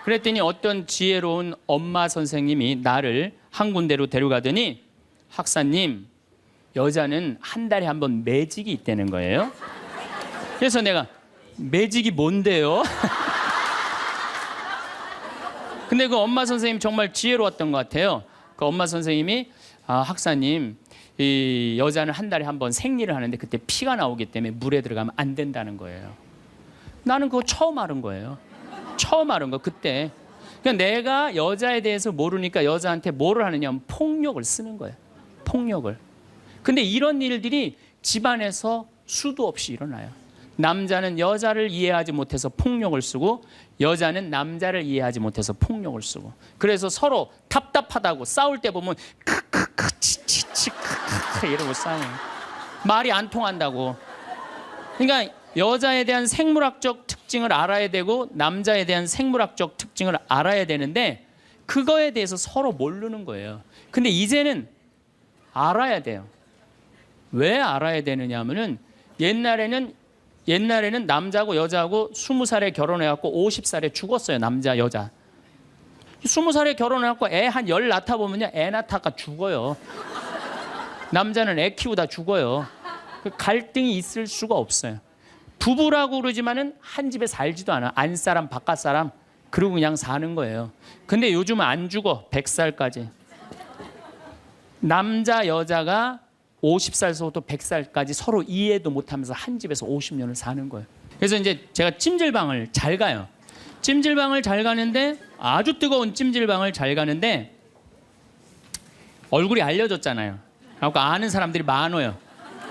그랬더니 어떤 지혜로운 엄마 선생님이 나를 한 군데로 데려가더니 학사님 여자는 한 달에 한 번 매직이 있다는 거예요. 그래서 내가 매직이 뭔데요? 근데 그 엄마 선생님 정말 지혜로웠던 것 같아요. 그 엄마 선생님이 학사님 이 여자는 한 달에 한 번 생리를 하는데 그때 피가 나오기 때문에 물에 들어가면 안 된다는 거예요. 나는 그거 처음 알은 거예요. 처음 알은 거 그때. 그러니까 내가 여자에 대해서 모르니까 여자한테 뭐를 하느냐 폭력을 쓰는 거예요. 폭력을. 근데 이런 일들이 집안에서 수도 없이 일어나요. 남자는 여자를 이해하지 못해서 폭력을 쓰고 여자는 남자를 이해하지 못해서 폭력을 쓰고 그래서 서로 답답하다고 싸울 때 보면 크크크 치치치 크크크 이러고 싸워요. 말이 안 통한다고. 그러니까 여자에 대한 생물학적 특징을 알아야 되고 남자에 대한 생물학적 특징을 알아야 되는데 그거에 대해서 서로 모르는 거예요. 근데 이제는 알아야 돼요. 왜 알아야 되느냐 하면은 옛날에는 남자하고 여자하고 20살에 결혼해갖고 50살에 죽었어요. 남자 여자 20살에 결혼해갖고 애 한 열 낳다 보면요 애 낳다가 죽어요. 남자는 애 키우다 죽어요. 갈등이 있을 수가 없어요. 부부라고 그러지만은 한 집에 살지도 않아. 안사람 바깥사람 그러고 그냥 사는 거예요. 근데 요즘은 안 죽어. 100살까지. 남자 여자가 50살서부터 100살까지 서로 이해도 못하면서 한 집에서 50년을 사는 거예요. 그래서 이제 제가 찜질방을 잘 가요. 찜질방을 잘 가는데 아주 뜨거운 찜질방을 잘 가는데 얼굴이 알려졌잖아요. 그래갖고 아는 사람들이 많아요.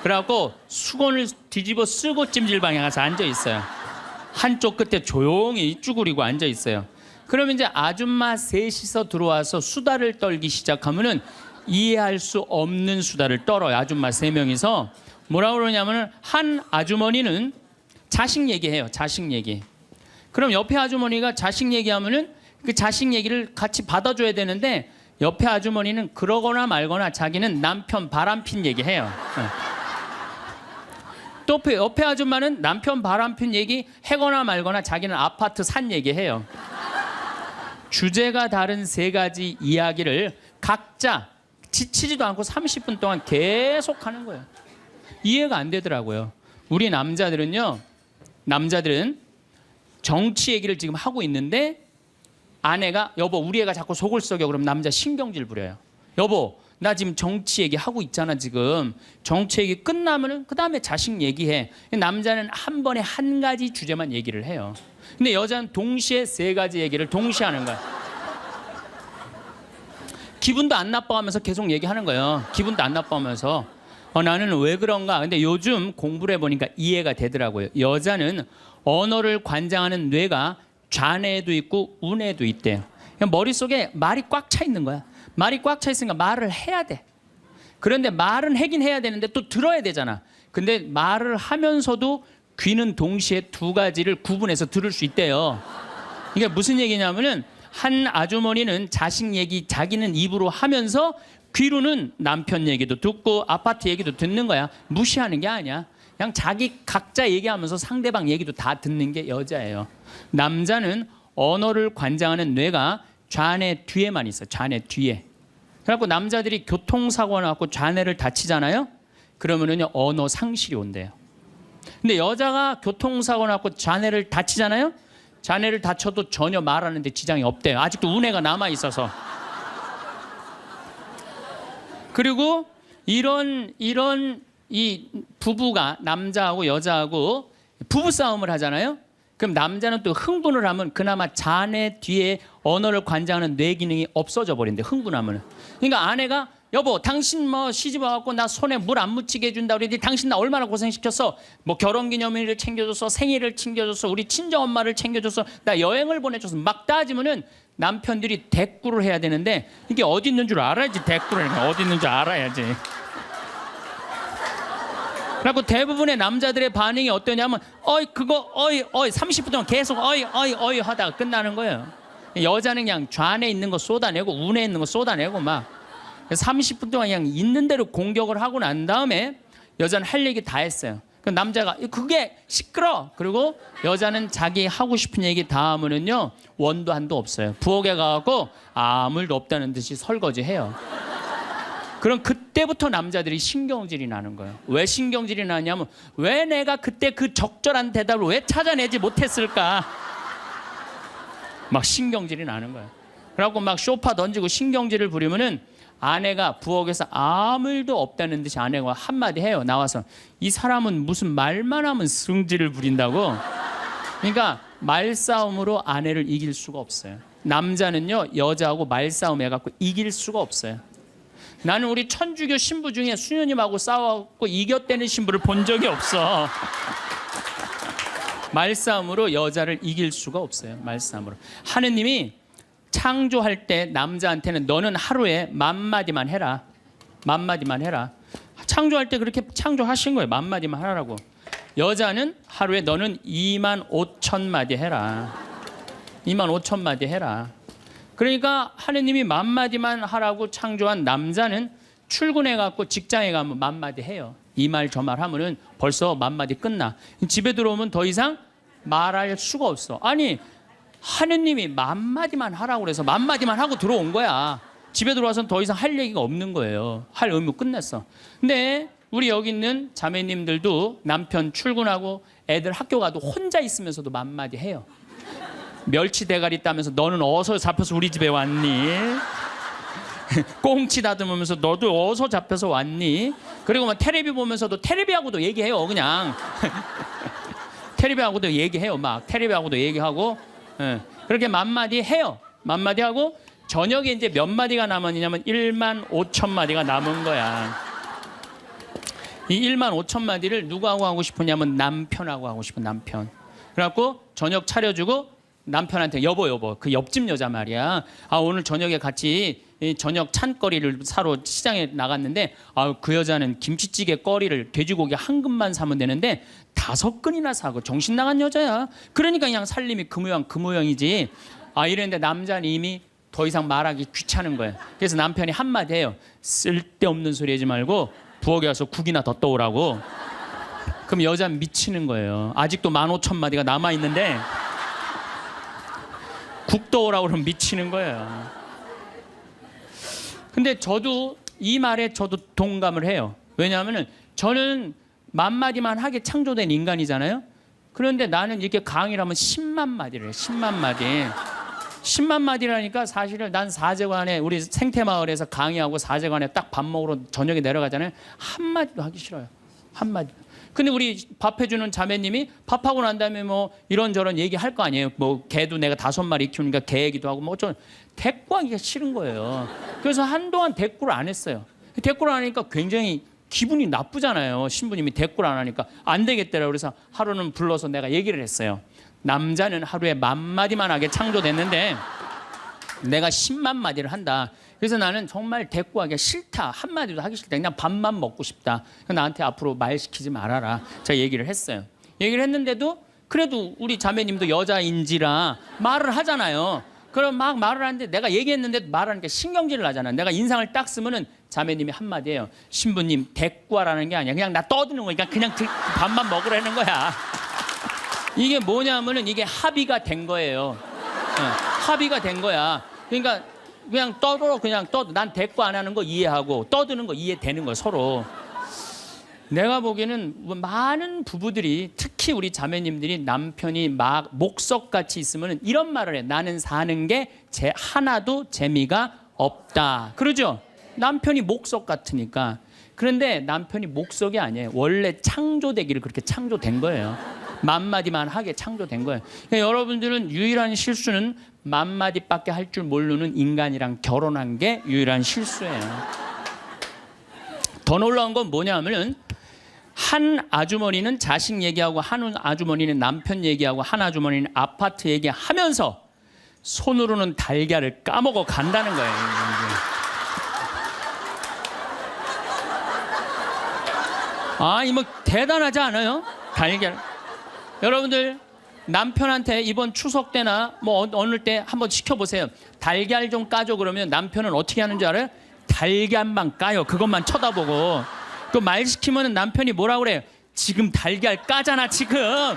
그래갖고 수건을 뒤집어 쓰고 찜질방에 가서 앉아 있어요. 한쪽 끝에 조용히 쭈그리고 앉아 있어요. 그러면 이제 아줌마 셋이서 들어와서 수다를 떨기 시작하면은 이해할 수 없는 수다를 떨어요. 아줌마 3명이서 뭐라고 그러냐면은 한 아주머니는 자식 얘기해요. 자식 얘기. 그럼 옆에 아주머니가 자식 얘기하면은 그 자식 얘기를 같이 받아줘야 되는데 옆에 아주머니는 그러거나 말거나 자기는 남편 바람핀 얘기해요. 또 옆에 아줌마는 남편 바람핀 얘기 해거나 말거나 자기는 아파트 산 얘기해요. 주제가 다른 3가지 이야기를 각자 지치지도 않고 30분 동안 계속 하는 거예요. 이해가 안 되더라고요. 우리 남자들은 정치 얘기를 지금 하고 있는데 아내가 여보 우리 애가 자꾸 속을 썩여 그러면 남자 신경질 부려요. 여보 나 지금 정치 얘기 하고 있잖아 지금. 정치 얘기 끝나면은 그 다음에 자식 얘기해. 남자는 한 번에 한 가지 주제만 얘기를 해요. 근데 여자는 동시에 3가지 얘기를 동시에 하는 거야. 기분도 안 나빠하면서 계속 얘기하는 거예요. 기분도 안 나빠하면서 나는 왜 그런가. 근데 요즘 공부를 해보니까 이해가 되더라고요. 여자는 언어를 관장하는 뇌가 좌뇌에도 있고 우뇌에도 있대요. 머릿속에 말이 꽉 차 있는 거야. 말이 꽉 차 있으니까 말을 해야 돼. 그런데 말은 하긴 해야 되는데 또 들어야 되잖아. 근데 말을 하면서도 귀는 동시에 두 가지를 구분해서 들을 수 있대요. 이게 무슨 얘기냐면은 한 아주머니는 자식 얘기 자기는 입으로 하면서 귀로는 남편 얘기도 듣고 아파트 얘기도 듣는 거야. 무시하는 게 아니야. 그냥 자기 각자 얘기하면서 상대방 얘기도 다 듣는 게 여자예요. 남자는 언어를 관장하는 뇌가 좌뇌 뒤에만 있어요. 좌뇌 뒤에. 그래갖고 남자들이 교통사고 나고 좌뇌를 다치잖아요. 그러면은요 언어 상실이 온대요. 근데 여자가 교통사고 나고 좌뇌를 다치잖아요. 좌뇌를 다쳐도 전혀 말하는데 지장이 없대요. 아직도 우뇌가 남아 있어서. 그리고 이런 이 부부가 남자하고 여자하고 부부 싸움을 하잖아요. 그럼 남자는 또 흥분을 하면 그나마 좌뇌 뒤에 언어를 관장하는 뇌 기능이 없어져 버린대. 흥분하면. 그러니까 아내가 여보 당신 뭐 시집 와갖고 나 손에 물 안 묻히게 해준다 그러더니 당신 나 얼마나 고생시켰어. 뭐 결혼기념일을 챙겨줬어. 생일을 챙겨줬어. 우리 친정엄마를 챙겨줬어. 나 여행을 보내줘서 막 따지면은 남편들이 대꾸를 해야 되는데 이게 어디 있는 줄 알아야지. 대꾸를 어디 있는 줄 알아야지. 그리고 대부분의 남자들의 반응이 어떠냐면 그거 30분 동안 계속 어이 하다가 끝나는 거예요. 여자는 그냥 좌뇌에 있는 거 쏟아내고 우뇌에 있는 거 쏟아내고 막 30분 동안 그냥 있는 대로 공격을 하고 난 다음에 여자는 할 얘기 다 했어요. 그 남자가 그게 시끄러. 그리고 여자는 자기 하고 싶은 얘기 다 하면은요 원도 한도 없어요. 부엌에 가갖고 아무 일도 없다는 듯이 설거지해요. 그럼 그때부터 남자들이 신경질이 나는 거예요. 왜 신경질이 나냐면 왜 내가 그때 그 적절한 대답을 왜 찾아내지 못했을까? 막 신경질이 나는 거예요. 그래갖고 막 쇼파 던지고 신경질을 부리면은 아내가 부엌에서 아무 일도 없다는 듯이 아내가 한마디 해요. 나와서 이 사람은 무슨 말만 하면 승질을 부린다고. 그러니까 말싸움으로 아내를 이길 수가 없어요. 남자는요 여자하고 말싸움 해갖고 이길 수가 없어요. 나는 우리 천주교 신부 중에 수녀님하고 싸워갖고 이겼다는 신부를 본 적이 없어. 말싸움으로 여자를 이길 수가 없어요. 말싸움으로. 하느님이 창조할 때 남자한테는 너는 하루에 10,000마디만 해라. 10,000마디만 해라. 창조할 때 그렇게 창조하신 거예요. 10,000마디만 하라고. 여자는 하루에 너는 25,000마디 해라. 25,000마디 해라. 그러니까 하느님이 10,000마디만 하라고 창조한 남자는 출근해갖고 직장에 가면 10,000마디 해요. 이 말 저 말 하면은 벌써 10,000마디 끝나. 집에 들어오면 더 이상 말할 수가 없어. 아니 하느님이 10,000마디만 하라고 그래서 10,000마디만 하고 들어온 거야. 집에 들어와서는 더 이상 할 얘기가 없는 거예요. 할 의무 끝냈어. 근데 우리 여기 있는 자매님들도 남편 출근하고 애들 학교 가도 혼자 있으면서도 10,000마디 해요. 멸치 대가리 따면서 너는 어디서 잡혀서 우리 집에 왔니? 꽁치 다듬으면서 너도 어디서 잡혀서 왔니? 그리고 막 텔레비 보면서도 텔레비하고도 얘기해요. 그냥 텔레비하고도 얘기해요. 막 텔레비하고도 얘기하고 그렇게 10,000마디 해요. 10,000마디 하고 저녁에 이제 몇 마디가 남았냐면 15,000마디가 남은 거야. 이 15,000마디를 누구하고 하고 싶으냐면 남편하고 하고 싶은 남편. 그래갖고 저녁 차려주고 남편한테 여보 그 옆집 여자 말이야. 오늘 저녁에 같이 저녁 찬거리를 사러 시장에 나갔는데 그 여자는 김치찌개 거리를 돼지고기 한 근만 사면 되는데 5근이나 사고 정신 나간 여자야. 그러니까 그냥 살림이 그 모양이지. 이랬는데 남자는 이미 더 이상 말하기 귀찮은 거예요. 그래서 남편이 한마디 해요. 쓸데없는 소리 하지 말고 부엌에 가서 국이나 더 떠오라고. 그럼 여자는 미치는 거예요. 아직도 15,000마디가 남아있는데 국 떠오라고 그러면 미치는 거예요. 근데 저도 이 말에 저도 동감을 해요. 왜냐하면 저는 10,000마디만 하게 창조된 인간이잖아요. 그런데 나는 이렇게 강의를 하면 10만 마디를 해요. 10만 마디. 10만 마디라니까 사실은 난 사제관에 우리 생태마을에서 강의하고 사제관에 딱 밥 먹으러 저녁에 내려가잖아요. 한마디도 하기 싫어요. 한마디. 근데 우리 밥 해주는 자매님이 밥하고 난 다음에 뭐 이런저런 얘기할 거 아니에요. 뭐 개도 내가 5마리 키우니까 개 얘기도 하고 뭐 어쩌면 대꾸하기가 싫은 거예요. 그래서 한동안 대꾸를 안 했어요. 대꾸를 안 하니까 굉장히 기분이 나쁘잖아요. 신부님이 대꾸를 안 하니까 안 되겠더라고요. 그래서 하루는 불러서 내가 얘기를 했어요. 남자는 하루에 10,000마디만 하게 창조됐는데 내가 10만 마디를 한다. 그래서 나는 정말 대꾸하기가 싫다. 한마디도 하기 싫다. 그냥 밥만 먹고 싶다. 나한테 앞으로 말 시키지 말아라. 제가 얘기를 했어요. 얘기를 했는데도 그래도 우리 자매님도 여자인지라 말을 하잖아요. 그럼 막 말을 하는데 내가 얘기했는데 말하니까 신경질을 하잖아. 내가 인상을 딱 쓰면은 자매님이 한마디예요. 신부님 대꾸하라는 게 아니야. 그냥 나 떠드는 거니까 그냥 밥만 먹으라는 거야. 이게 뭐냐면은 이게 합의가 된 거예요. 합의가 된 거야. 그러니까 그냥 떠들어 그냥 떠도 난 대꾸 안 하는 거 이해하고 떠드는 거 이해되는 거야 서로. 내가 보기에는 많은 부부들이 특히 우리 자매님들이 남편이 막 목석같이 있으면 이런 말을 해. 나는 사는 게 하나도 재미가 없다. 그러죠? 남편이 목석 같으니까. 그런데 남편이 목석이 아니에요. 원래 창조되기를 그렇게 창조된 거예요. 만마디만 하게 창조된 거예요. 그러니까 여러분들은 유일한 실수는 만마디밖에 할 줄 모르는 인간이랑 결혼한 게 유일한 실수예요. 더 놀라운 건 뭐냐면은 한 아주머니는 자식 얘기하고 한 아주머니는 남편 얘기하고 한 아주머니는 아파트 얘기하면서 손으로는 달걀을 까먹어 간다는 거예요. 아, 이거 대단하지 않아요? 달걀. 여러분들 남편한테 이번 추석 때나 뭐 어느 때 한번 시켜보세요. 달걀 좀 까줘 그러면 남편은 어떻게 하는 줄 알아요? 달걀만 까요. 그것만 쳐다보고. 그 말 시키면 남편이 뭐라 그래요? 지금 달걀 까잖아 지금.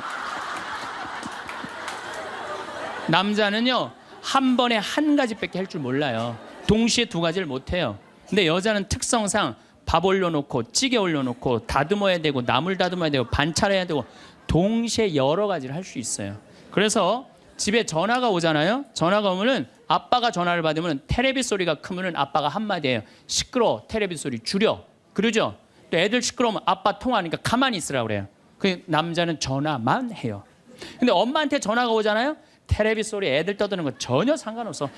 남자는요 한 번에 한 가지밖에 할 줄 몰라요. 동시에 두 가지를 못해요. 근데 여자는 특성상 밥 올려놓고 찌개 올려놓고 다듬어야 되고 나물 다듬어야 되고 반찬해야 되고 동시에 여러 가지를 할 수 있어요. 그래서 집에 전화가 오잖아요. 전화가 오면은 아빠가 전화를 받으면 테레비 소리가 크면은 아빠가 한마디 해요. 시끄러워, 테레비 소리 줄여. 그러죠? 또 애들 시끄러우면 아빠 통화하니까 가만히 있으라고 그래요. 그 남자는 전화만 해요. 근데 엄마한테 전화가 오잖아요. 테레비 소리 애들 떠드는 거 전혀 상관없어.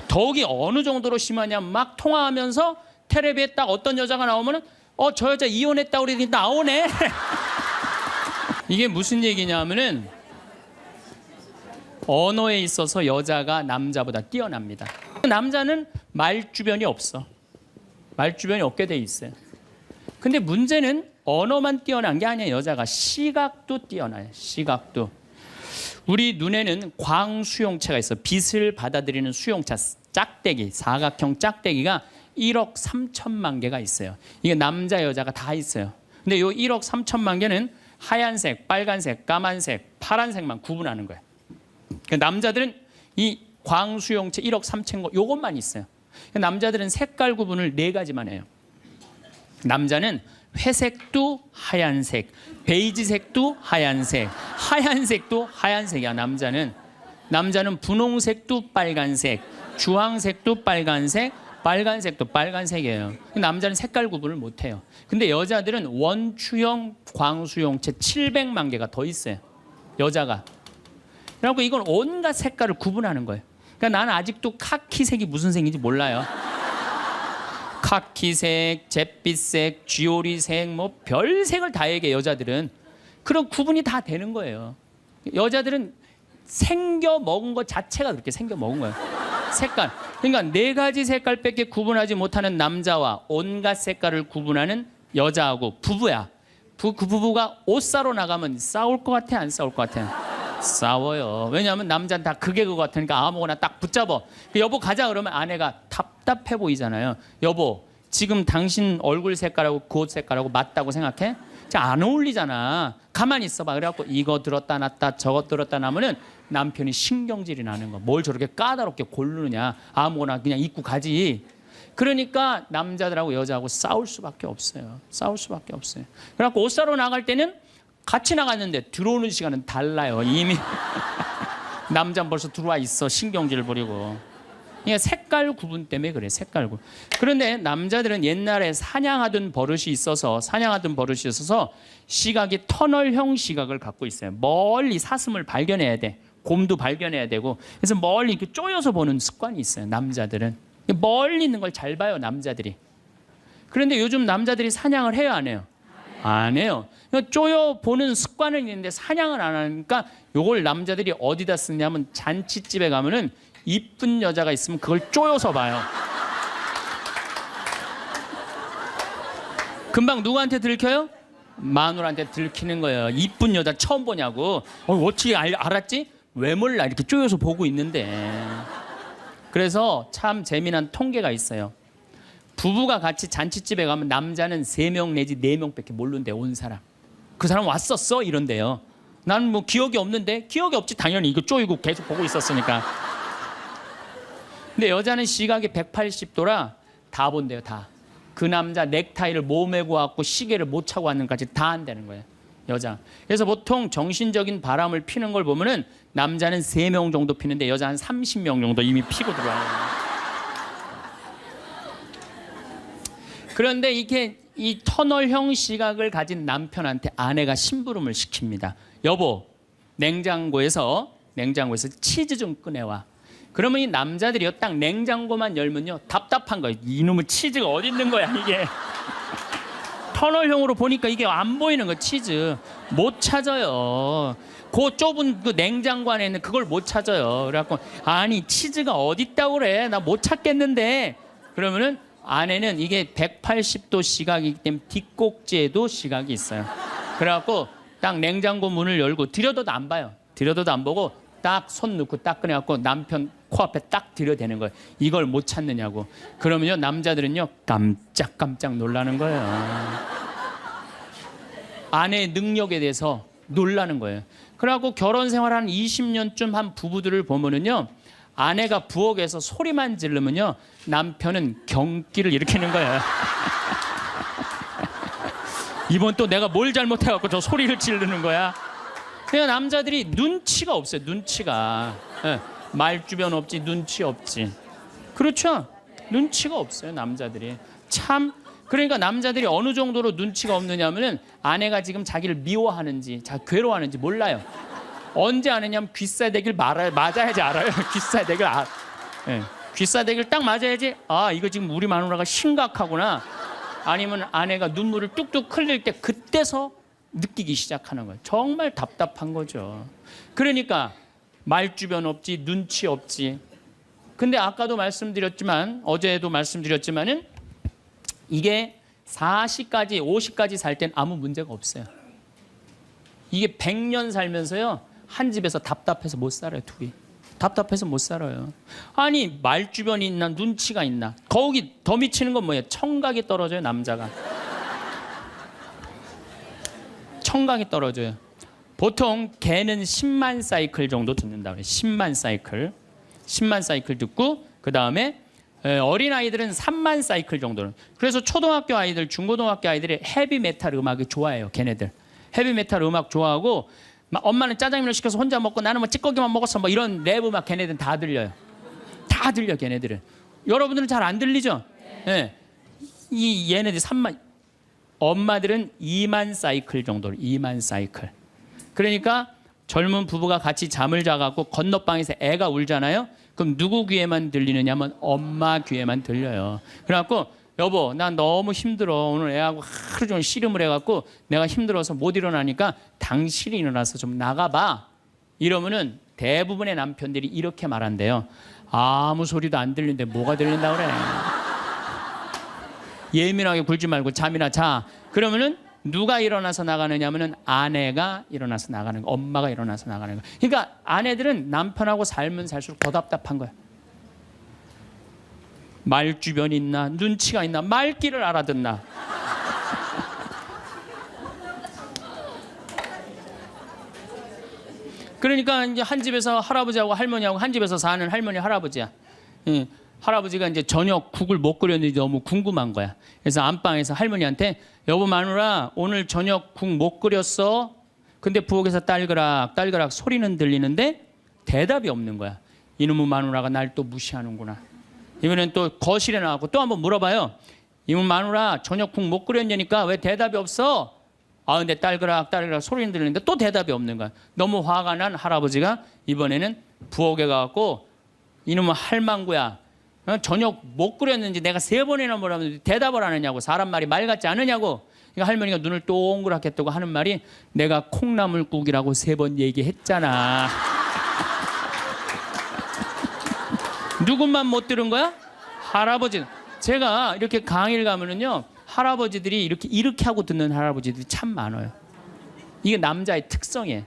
더욱이 어느 정도로 심하냐면 막 통화하면서 테레비에 딱 어떤 여자가 나오면은 저 여자 이혼했다고 그러더니 나오네. 이게 무슨 얘기냐면은 언어에 있어서 여자가 남자보다 뛰어납니다. 남자는 말주변이 없어. 말주변이 없게 돼 있어요. 근데 문제는 언어만 뛰어난 게 아니에요. 여자가 시각도 뛰어나요. 시각도. 우리 눈에는 광수용체가 있어. 빛을 받아들이는 수용차 짝대기, 사각형 짝대기가 1억 3천만 개가 있어요. 이게 남자 여자가 다 있어요. 근데 요 1억 3천만 개는 하얀색, 빨간색, 까만색, 파란색만 구분하는 거예요. 그러니까 남자들은 이 광수용체 1억 3천 거 요것만 있어요. 남자들은 색깔 구분을 4가지만 해요. 남자는 회색도 하얀색, 베이지색도 하얀색, 하얀색도 하얀색이야. 남자는 분홍색도 빨간색, 주황색도 빨간색, 빨간색도 빨간색이에요. 남자는 색깔 구분을 못해요. 근데 여자들은 원추형 광수용체 700만 개가 더 있어요. 여자가. 그래갖고 이건 온갖 색깔을 구분하는 거예요. 그러니까 나는 아직도 카키색이 무슨 색인지 몰라요. 카키색, 잿빛색, 쥐오리색, 뭐 별색을 다 얘기해. 여자들은 그런 구분이 다 되는 거예요. 여자들은 생겨 먹은 것 자체가 그렇게 생겨 먹은 거예요. 색깔. 그러니까 4가지 색깔밖에 구분하지 못하는 남자와 온갖 색깔을 구분하는 여자하고 부부야. 그 부부가 옷 사러 나가면 싸울 것 같아, 안 싸울 것 같아? 싸워요. 왜냐하면 남자는 다 그게 그거 같으니까 아무거나 딱 붙잡아. 여보 가자 그러면 아내가 답답해 보이잖아요. 여보 지금 당신 얼굴 색깔하고 그 옷 색깔하고 맞다고 생각해? 안 어울리잖아. 가만히 있어봐. 그래갖고 이거 들었다 놨다 저것 들었다 놔면은 남편이 신경질이 나는 거. 뭘 저렇게 까다롭게 고르느냐. 아무거나 그냥 입고 가지. 그러니까 남자들하고 여자하고 싸울 수밖에 없어요. 싸울 수밖에 없어요. 그래갖고 옷 사러 나갈 때는 같이 나갔는데 들어오는 시간은 달라요. 이미 남자는 벌써 들어와 있어. 신경질 부리고. 그러니까 색깔 구분 때문에 그래. 색깔 구분. 그런데 남자들은 옛날에 사냥하던 버릇이 있어서 시각이 터널형 시각을 갖고 있어요. 멀리 사슴을 발견해야 돼. 곰도 발견해야 되고. 그래서 멀리 이렇게 쪼여서 보는 습관이 있어요. 남자들은. 멀리 있는 걸 잘 봐요. 남자들이. 그런데 요즘 남자들이 사냥을 해요, 안 해요? 안 해요. 쪼여 보는 습관은 있는데 사냥을 안 하니까 요걸 남자들이 어디다 쓰냐면 잔치집에 가면은 이쁜 여자가 있으면 그걸 쪼여서 봐요. 금방 누구한테 들켜요? 마누라한테 들키는 거예요. 이쁜 여자 처음 보냐고. 어떻게 알았지? 왜 몰라? 이렇게 쪼여서 보고 있는데. 그래서 참 재미난 통계가 있어요. 부부가 같이 잔치집에 가면 남자는 3명 내지 4명밖에 모른대. 온 사람. 그 사람 왔었어? 이런데요. 나는 뭐 기억이 없는데. 기억이 없지. 당연히 이거 쪼이고 계속 보고 있었으니까. 근데 여자는 시각이 180도라 다 본대요. 다. 그 남자 넥타이를 못 메고 왔고 시계를 못 차고 왔는까지 다 한다는 거예요. 여자. 그래서 보통 정신적인 바람을 피는 걸 보면은 남자는 3명 정도 피는데 여자는 30명 정도 이미 피고 들어와요. 그런데 이게 이 터널형 시각을 가진 남편한테 아내가 심부름을 시킵니다. 여보, 냉장고에서 치즈 좀 꺼내와. 그러면 이 남자들이요, 딱 냉장고만 열면요 답답한 거예요. 이놈의 치즈가 어디 있는 거야 이게. 터널형으로 보니까 이게 안 보이는 거. 치즈 못 찾아요. 그 좁은 그 냉장고 안에 있는 그걸 못 찾아요. 그래갖고 아니 치즈가 어디 있다고 그래, 나 못 찾겠는데. 그러면은 아내는 이게 180도 시각이기 때문에 뒷꼭지에도 시각이 있어요. 그래갖고 딱 냉장고 문을 열고 들여다도 안 봐요. 들여다도 안 보고 딱 손 넣고 딱 꺼내갖고 남편 코앞에 딱 들여대는 거예요. 이걸 못 찾느냐고. 그러면요 남자들은요 깜짝깜짝 놀라는 거예요. 아내의 능력에 대해서 놀라는 거예요. 그래갖고 결혼 생활 한 20년쯤 한 부부들을 보면은요, 아내가 부엌에서 소리만 지르면요 남편은 경기를 일으키는 거예요. 이번 또 내가 뭘 잘못해갖고 저 소리를 지르는 거야. 그냥 남자들이 눈치가 없어요. 눈치가. 말주변 없지, 눈치 없지. 그렇죠? 눈치가 없어요 남자들이. 참. 그러니까 남자들이 어느 정도로 눈치가 없느냐면은 아내가 지금 자기를 미워하는지 괴로워하는지 몰라요. 언제 아느냐면 귀싸대기를 맞아야지 알아요. 귀싸대기를 귀싸대기를 딱 맞아야지, 아 이거 지금 우리 마누라가 심각하구나. 아니면 아내가 눈물을 뚝뚝 흘릴 때 그때서 느끼기 시작하는 거예요. 정말 답답한 거죠. 그러니까 말주변 없지, 눈치 없지. 근데 아까도 말씀드렸지만, 어제도 말씀드렸지만은 이게 40까지 50까지 살 땐 아무 문제가 없어요. 이게 100년 살면서요 한 집에서 답답해서 못 살아요. 둘이 답답해서 못 살아요. 아니 말주변이 있나 눈치가 있나. 거기 더 미치는 건 뭐예요? 청각이 떨어져요. 남자가 청각이 떨어져요. 보통 개는 10만 사이클 정도 듣는다고 해요. 10만 사이클 듣고, 그 다음에 어린아이들은 3만 사이클 정도는. 그래서 초등학교 아이들, 중고등학교 아이들이 헤비메탈 음악이 좋아해요. 걔네들 헤비메탈 음악 좋아하고, 엄마는 짜장면을 시켜서 혼자 먹고 나는 뭐 찌꺼기만 먹었어 뭐 이런 랩 음악 걔네들은 다 들려요. 다 들려 걔네들은. 여러분들은 잘 안 들리죠? 네. 이 얘네들 3만, 엄마들은 2만 사이클 정도로. 2만 사이클. 그러니까 젊은 부부가 같이 잠을 자갖고 건너방에서 애가 울잖아요. 그럼 누구 귀에만 들리느냐면 엄마 귀에만 들려요. 그래갖고 여보 난 너무 힘들어, 오늘 애하고 하루 종일 씨름을 해갖고 내가 힘들어서 못 일어나니까 당신이 일어나서 좀 나가봐. 이러면은 대부분의 남편들이 이렇게 말한대요. 아무 소리도 안 들리는데 뭐가 들린다 그래. 예민하게 굴지 말고 잠이나 자. 그러면은 누가 일어나서 나가느냐면은 아내가 일어나서 나가는 거, 엄마가 일어나서 나가는 거. 그러니까 아내들은 남편하고 살면 살수록 더 답답한 거야. 말주변이 있나, 눈치가 있나, 말귀를 알아듣나. 그러니까 이제 한 집에서 할아버지하고 할머니하고 한 집에서 사는 할머니 할아버지야. 할아버지가 이제 저녁 국을 못 끓였는지 너무 궁금한 거야. 그래서 안방에서 할머니한테 여보 마누라 오늘 저녁 국 못 끓였어? 근데 부엌에서 딸그락 소리는 들리는데 대답이 없는 거야. 이놈의 마누라가 날 또 무시하는구나. 이번엔 또 거실에 나가고 또 한번 물어봐요. 이놈의 마누라 저녁 국 못 끓였냐니까 왜 대답이 없어? 아 근데 딸그락 소리는 들리는데 또 대답이 없는 거야. 너무 화가 난 할아버지가 이번에는 부엌에 가갖고 이놈의 할망구야, 저녁 못 끓였는지 내가 3번이나 물었는데 대답을 안 하냐고. 사람 말이 말 같지 않으냐고. 그러니까 할머니가 눈을 동그랗게 뜨고 하는 말이 내가 콩나물국이라고 3번 얘기했잖아. 누구만 못 들은 거야? 할아버지. 제가 이렇게 강의를 가면은요 할아버지들이 이렇게 하고 듣는 할아버지들이 참 많아요. 이게 남자의 특성이에요.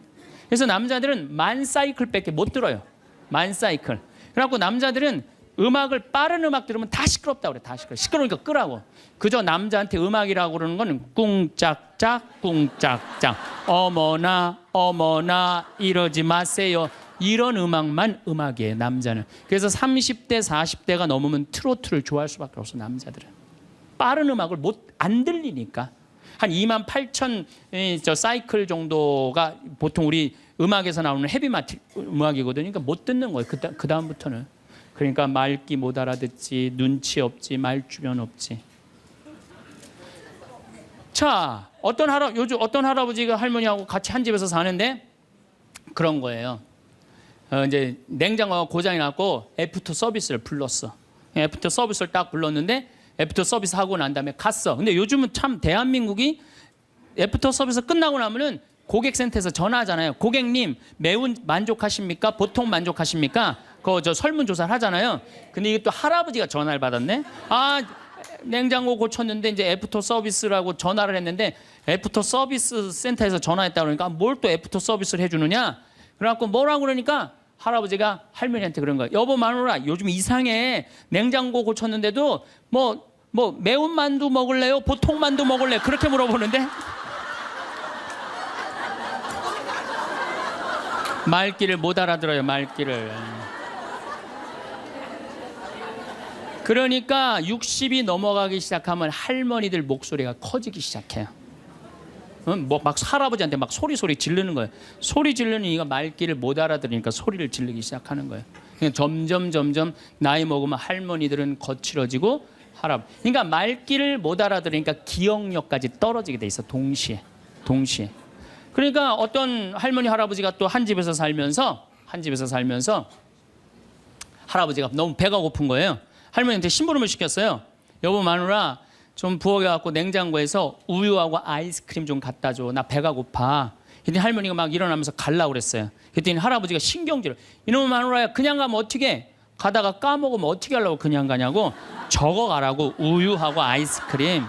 그래서 남자들은 만 사이클밖에 못 들어요. 만 사이클. 그래갖고 남자들은 음악을 빠른 음악 들으면 다 시끄럽다고 그래. 다 시끄러우니까 끄라고. 그저 남자한테 음악이라고 그러는 거는 꿍짝짝 꿍짝짝 어머나 어머나 이러지 마세요. 이런 음악만 음악이에요. 남자는. 그래서 30대 40대가 넘으면 트로트를 좋아할 수밖에 없어. 남자들은. 빠른 음악을 안 들리니까. 한 28,000 사이클 정도가 보통 우리 음악에서 나오는 헤비메탈 음악이거든요. 그러니까 못 듣는 거예요. 그 다음부터는. 그러니까 말귀 못 알아듣지, 눈치 없지, 말주변 없지. 자, 요즘 어떤 할아버지가 할머니하고 같이 한 집에서 사는데 그런 거예요. 이제 냉장고가 고장이 났고 애프터 서비스를 불렀어. 애프터 서비스를 딱 불렀는데 애프터 서비스 하고 난 다음에 갔어. 근데 요즘은 참 대한민국이 애프터 서비스 끝나고 나면은 고객센터에서 전화하잖아요. 고객님 매운 만족하십니까? 보통 만족하십니까? 저 설문조사를 하잖아요. 근데 이게 또 할아버지가 전화를 받았네. 아, 냉장고 고쳤는데 이제 애프터 서비스라고 전화를 했는데 애프터 서비스 센터에서 전화했다 그러니까 뭘 또 애프터 서비스를 해주느냐? 그래갖고 뭐라고 그러니까 할아버지가 할머니한테 그런 거야. 여보 마누라 요즘 이상해. 냉장고 고쳤는데도 뭐 매운 만두 먹을래요? 보통 만두 먹을래요? 그렇게 물어보는데 말귀를 못 알아들어요. 말귀를. 그러니까 60이 넘어가기 시작하면 할머니들 목소리가 커지기 시작해요. 막 할아버지한테 막 소리 지르는 거예요. 소리 지르는 이가 말귀를 못 알아들으니까 소리를 지르기 시작하는 거예요. 점점 나이 먹으면 할머니들은 거칠어지고 그러니까 말귀를 못 알아들으니까 기억력까지 떨어지게 돼 있어. 동시에. 그러니까 어떤 할머니 할아버지가 또 한 집에서 살면서 할아버지가 너무 배가 고픈 거예요. 할머니한테 심부름을 시켰어요. 여보 마누라 좀 부엌에 냉장고에서 우유하고 아이스크림 좀 갖다 줘. 나 배가 고파. 그랬더니 할머니가 막 일어나면서 가려고 그랬어요. 그랬더니 할아버지가 신경질을. 이놈의 마누라야 그냥 가면 어떻게 가다가 까먹으면 어떻게 하려고 그냥 가냐고. 적어가라고. 우유하고 아이스크림.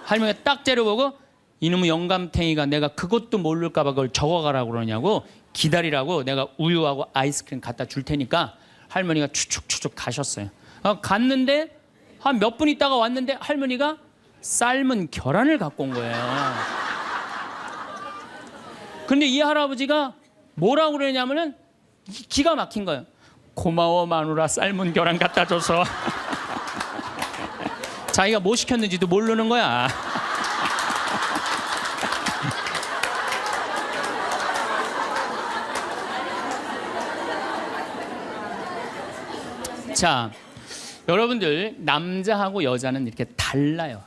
할머니가 딱 째려보고 이놈의 영감탱이가 내가 그것도 모를까 봐 그걸 적어가라고 그러냐고. 기다리라고 내가 우유하고 아이스크림 갖다 줄 테니까. 할머니가 추측 가셨어요. 갔는데 한 몇 분 있다가 왔는데 할머니가 삶은 계란을 갖고 온 거예요. 근데 이 할아버지가 뭐라고 그러냐면은 기가 막힌 거예요. 고마워 마누라 삶은 계란 갖다 줘서. 자기가 뭐 시켰는지도 모르는 거야. 자, 여러분들 남자하고 여자는 이렇게 달라요.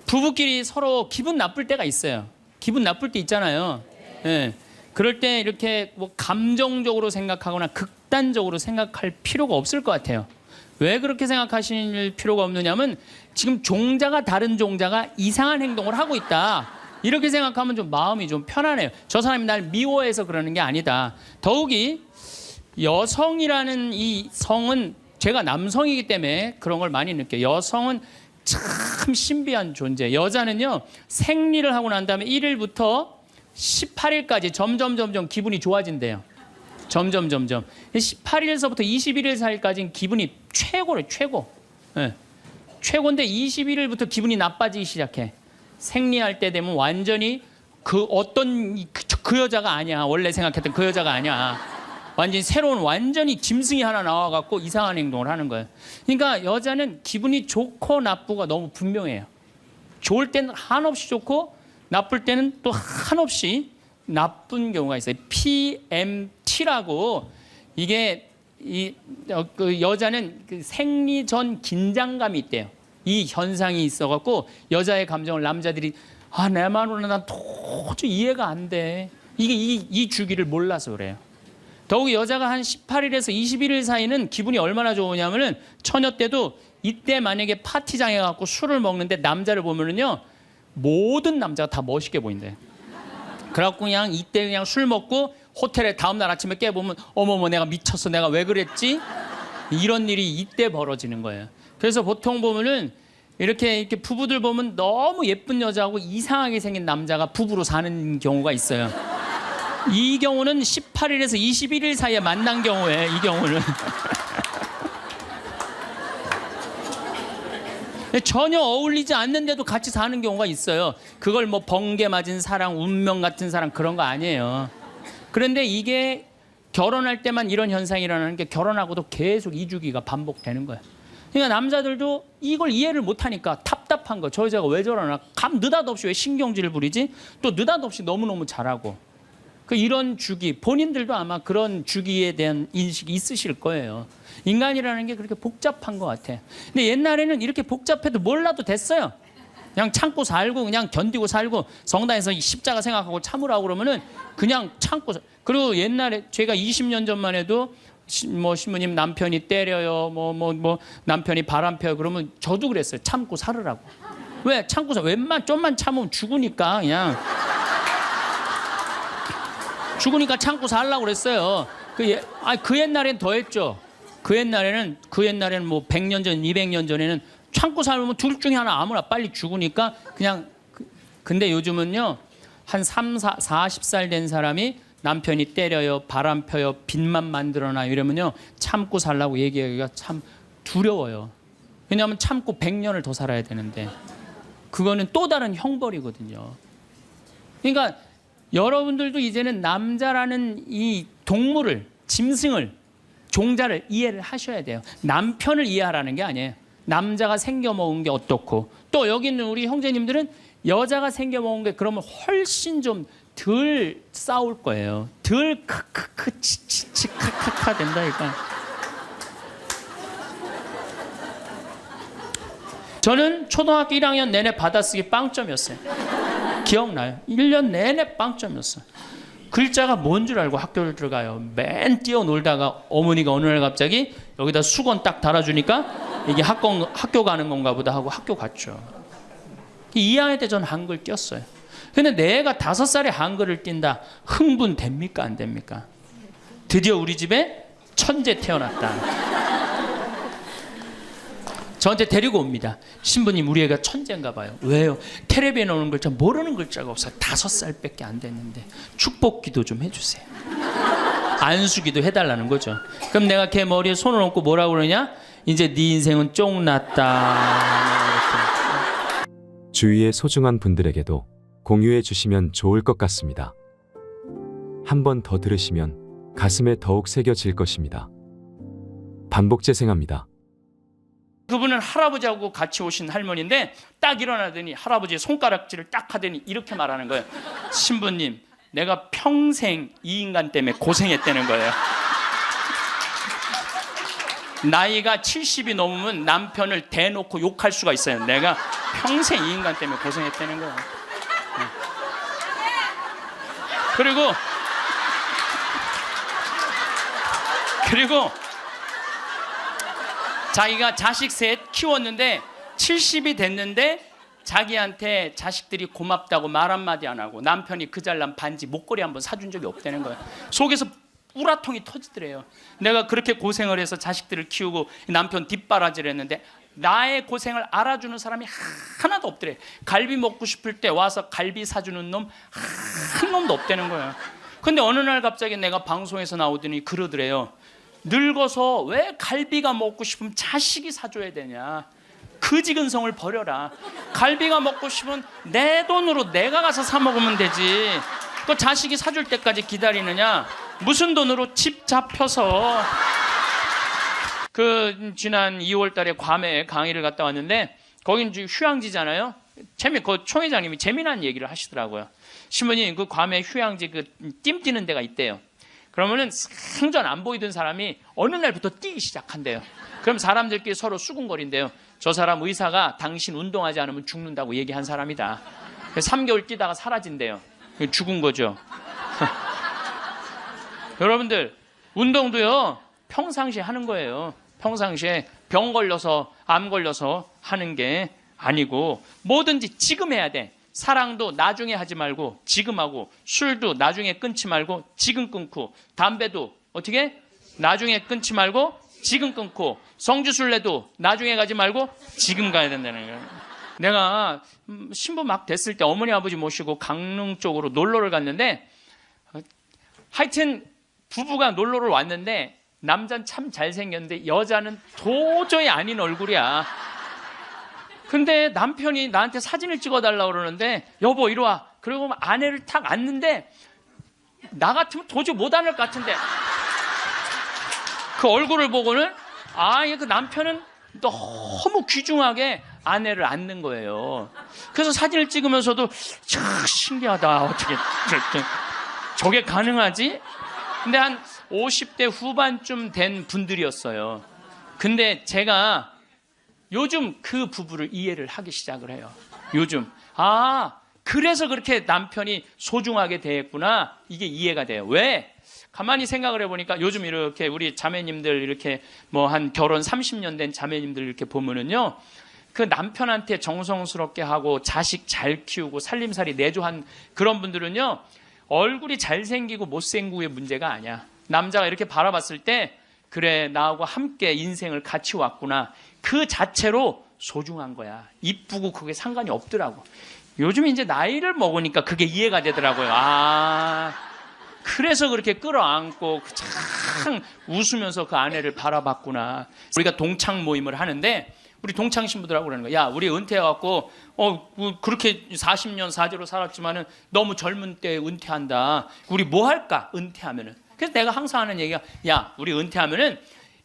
부부끼리 서로 기분 나쁠 때가 있어요. 기분 나쁠 때 있잖아요. 예. 그럴 때 이렇게 뭐 감정적으로 생각하거나 극단적으로 생각할 필요가 없을 것 같아요. 왜 그렇게 생각하실 필요가 없느냐면 지금 종자가 다른 종자가 이상한 행동을 하고 있다. 이렇게 생각하면 좀 마음이 좀 편안해요. 저 사람이 날 미워해서 그러는 게 아니다. 더욱이 여성이라는 이 성은 제가 남성이기 때문에 그런 걸 많이 느껴요. 여성은 참 신비한 존재. 여자는요 생리를 하고 난 다음에 1일부터 18일까지 점점 기분이 좋아진대요. 점점 18일서부터 21일 사이까지는 기분이 최고래. 최고. 네. 최고인데 21일부터 기분이 나빠지기 시작해. 생리할 때 되면 완전히 그 여자가 아니야. 원래 생각했던 그 여자가 아니야. 완전히 새로운 완전히 짐승이 하나 나와갖고 이상한 행동을 하는 거예요. 그러니까 여자는 기분이 좋고 나쁘고 너무 분명해요. 좋을 때는 한없이 좋고 나쁠 때는 또 한없이 나쁜 경우가 있어요. PMT라고 이게 그 여자는 그 생리 전 긴장감이 있대요. 이 현상이 있어갖고 여자의 감정을 남자들이 내 마누라 난 도저히 이해가 안 돼. 이 주기를 몰라서 그래요. 더욱이 여자가 한 18일에서 21일 사이는 기분이 얼마나 좋으냐면은 처녀 때도 이때 만약에 파티장에 가고 술을 먹는데 남자를 보면은요 모든 남자가 다 멋있게 보인대. 그래갖고 그냥 이때 그냥 술 먹고 호텔에 다음날 아침에 깨보면 어머머 내가 미쳤어. 내가 왜 그랬지? 이런 일이 이때 벌어지는 거예요. 그래서 보통 보면은 이렇게 부부들 보면 너무 예쁜 여자하고 이상하게 생긴 남자가 부부로 사는 경우가 있어요. 이 경우는 18일에서 21일 사이에 만난 경우에 이 경우는 전혀 어울리지 않는데도 같이 사는 경우가 있어요. 그걸 뭐 번개 맞은 사랑, 운명 같은 사랑 그런 거 아니에요. 그런데 이게 결혼할 때만 이런 현상이 일어나는 게 결혼하고도 계속 이 주기가 반복되는 거예요. 그러니까 남자들도 이걸 이해를 못하니까 답답한 거. 저 여자가 왜 저러나. 느닷없이 왜 신경질을 부리지? 또 느닷없이 너무너무 잘하고. 이런 주기, 본인들도 아마 그런 주기에 대한 인식이 있으실 거예요. 인간이라는 게 그렇게 복잡한 것 같아. 근데 옛날에는 이렇게 복잡해도 몰라도 됐어요. 그냥 참고 살고 그냥 견디고 살고 성당에서 십자가 생각하고 참으라고 그러면은 그냥 참고. 그리고 옛날에 제가 20년 전만 해도 뭐 신부님 남편이 때려요, 뭐 남편이 바람 펴요 그러면 저도 그랬어요. 참고 살으라고. 왜 참고 살? 좀만 참으면 죽으니까 그냥. 죽으니까 참고 살라고 그랬어요. 그 옛날엔 더 했죠. 그 옛날에는 뭐 100년 전, 200년 전에는 참고 살면 둘 중에 하나 아무나 빨리 죽으니까 그냥. 근데 요즘은요, 한 40살 된 사람이 남편이 때려요, 바람 펴요, 빚만 만들어놔요 이러면요, 참고 살라고 얘기하기가 참 두려워요. 왜냐하면 참고 100년을 더 살아야 되는데 그거는 또 다른 형벌이거든요. 그러니까 여러분들도 이제는 남자라는 이 동물을, 짐승을, 종자를 이해를 하셔야 돼요. 남편을 이해하라는 게 아니에요. 남자가 생겨먹은 게 어떻고, 또 여기 있는 우리 형제님들은 여자가 생겨먹은 게 그러면 훨씬 좀 덜 싸울 거예요. 덜 크크크 치치치 카카카 된다니까. 저는 초등학교 1학년 내내 받아쓰기 빵점이었어요. 기억나요? 1년 내내 빵점이었어요. 글자가 뭔 줄 알고 학교를 들어가요. 맨 뛰어놀다가 어머니가 어느 날 갑자기 여기다 수건 딱 달아주니까 이게 학교 가는 건가 보다 하고 학교 갔죠. 2학년 때 전 한글 띄었어요. 근데 내가 5살에 한글을 띈다. 흥분됩니까? 안 됩니까? 드디어 우리 집에 천재 태어났다. 저한테 데리고 옵니다. 신부님, 우리 애가 천재인가 봐요. 왜요? 텔레비에 나오는 글자 모르는 글자가 없어요. 5살밖에 안 됐는데 축복기도 좀 해주세요. 안수기도 해달라는 거죠. 그럼 내가 걔 머리에 손을 얹고 뭐라고 그러냐? 이제 네 인생은 쫑났다. 주위의 소중한 분들에게도 공유해 주시면 좋을 것 같습니다. 한 번 더 들으시면 가슴에 더욱 새겨질 것입니다. 반복 재생합니다. 그분은 할아버지하고 같이 오신 할머니인데 딱 일어나더니 할아버지의 손가락질을 딱 하더니 이렇게 말하는 거예요. 신부님, 내가 평생 이 인간 때문에 고생했다는 거예요. 나이가 70이 넘으면 남편을 대놓고 욕할 수가 있어요. 내가 평생 이 인간 때문에 고생했다는 거예요. 그리고 자기가 자식 셋 키웠는데 70이 됐는데 자기한테 자식들이 고맙다고 말 한마디 안 하고 남편이 그 잘난 반지 목걸이 한번 사준 적이 없다는 거예요. 속에서 우라통이 터지더래요. 내가 그렇게 고생을 해서 자식들을 키우고 남편 뒷바라지를 했는데 나의 고생을 알아주는 사람이 하나도 없더래. 갈비 먹고 싶을 때 와서 갈비 사주는 놈 한 놈도 없다는 거예요. 근데 어느 날 갑자기 내가 방송에서 나오더니 그러더래요. 늙어서 왜 갈비가 먹고 싶으면 자식이 사줘야 되냐. 그지근성을 버려라. 갈비가 먹고 싶으면 내 돈으로 내가 가서 사 먹으면 되지. 그 자식이 사줄 때까지 기다리느냐. 무슨 돈으로 집 잡혀서. 지난 2월 달에 괌에 강의를 갔다 왔는데 거긴 휴양지잖아요. 그 총회장님이 재미난 얘기를 하시더라고요. 신부님, 그 괌에 휴양지 띠 뛰는 데가 있대요. 그러면은 생전 안 보이던 사람이 어느 날부터 뛰기 시작한대요. 그럼 사람들끼리 서로 수군거린대요. 저 사람 의사가 당신 운동하지 않으면 죽는다고 얘기한 사람이다. 3개월 뛰다가 사라진대요. 죽은 거죠. 여러분들, 운동도요 평상시에 하는 거예요. 평상시에 병 걸려서 암 걸려서 하는 게 아니고 뭐든지 지금 해야 돼. 사랑도 나중에 하지 말고 지금 하고, 술도 나중에 끊지 말고 지금 끊고, 담배도 어떻게 나중에 끊지 말고 지금 끊고 성지순례도 나중에 가지 말고 지금 가야 된다는 거예요. 내가 신부 막 됐을 때 어머니 아버지 모시고 강릉 쪽으로 놀러를 갔는데 하여튼 부부가 놀러를 왔는데 남자는 참 잘생겼는데 여자는 도저히 아닌 얼굴이야. 근데 남편이 나한테 사진을 찍어달라고 그러는데 여보 이리 와. 그리고 아내를 탁 앉는데 나 같으면 도저히 못 앉을 것 같은데 그 얼굴을 보고는 그 남편은 너무 귀중하게 아내를 앉는 거예요. 그래서 사진을 찍으면서도 참 신기하다. 어떻게 저게 가능하지? 근데 한 50대 후반쯤 된 분들이었어요. 근데 제가 요즘 그 부부를 이해를 하기 시작을 해요. 요즘 그래서 그렇게 남편이 소중하게 대했구나. 이게 이해가 돼요. 왜? 가만히 생각을 해보니까 요즘 이렇게 우리 자매님들 이렇게 뭐 한 결혼 30년 된 자매님들 이렇게 보면은요, 그 남편한테 정성스럽게 하고 자식 잘 키우고 살림살이 내조한 그런 분들은요, 얼굴이 잘생기고 못생기고의 문제가 아니야. 남자가 이렇게 바라봤을 때 그래 나하고 함께 인생을 같이 왔구나. 그 자체로 소중한 거야. 이쁘고 그게 상관이 없더라고. 요즘 이제 나이를 먹으니까 그게 이해가 되더라고요. 그래서 그렇게 끌어안고 참 웃으면서 그 아내를 바라봤구나. 우리가 동창 모임을 하는데 우리 동창 신부들하고 그러는 거야. 야, 우리 은퇴해갖고 그렇게 40년 사제로 살았지만은 너무 젊은 때 은퇴한다. 우리 뭐 할까? 은퇴하면은. 그래서 내가 항상 하는 얘기가 야, 우리 은퇴하면은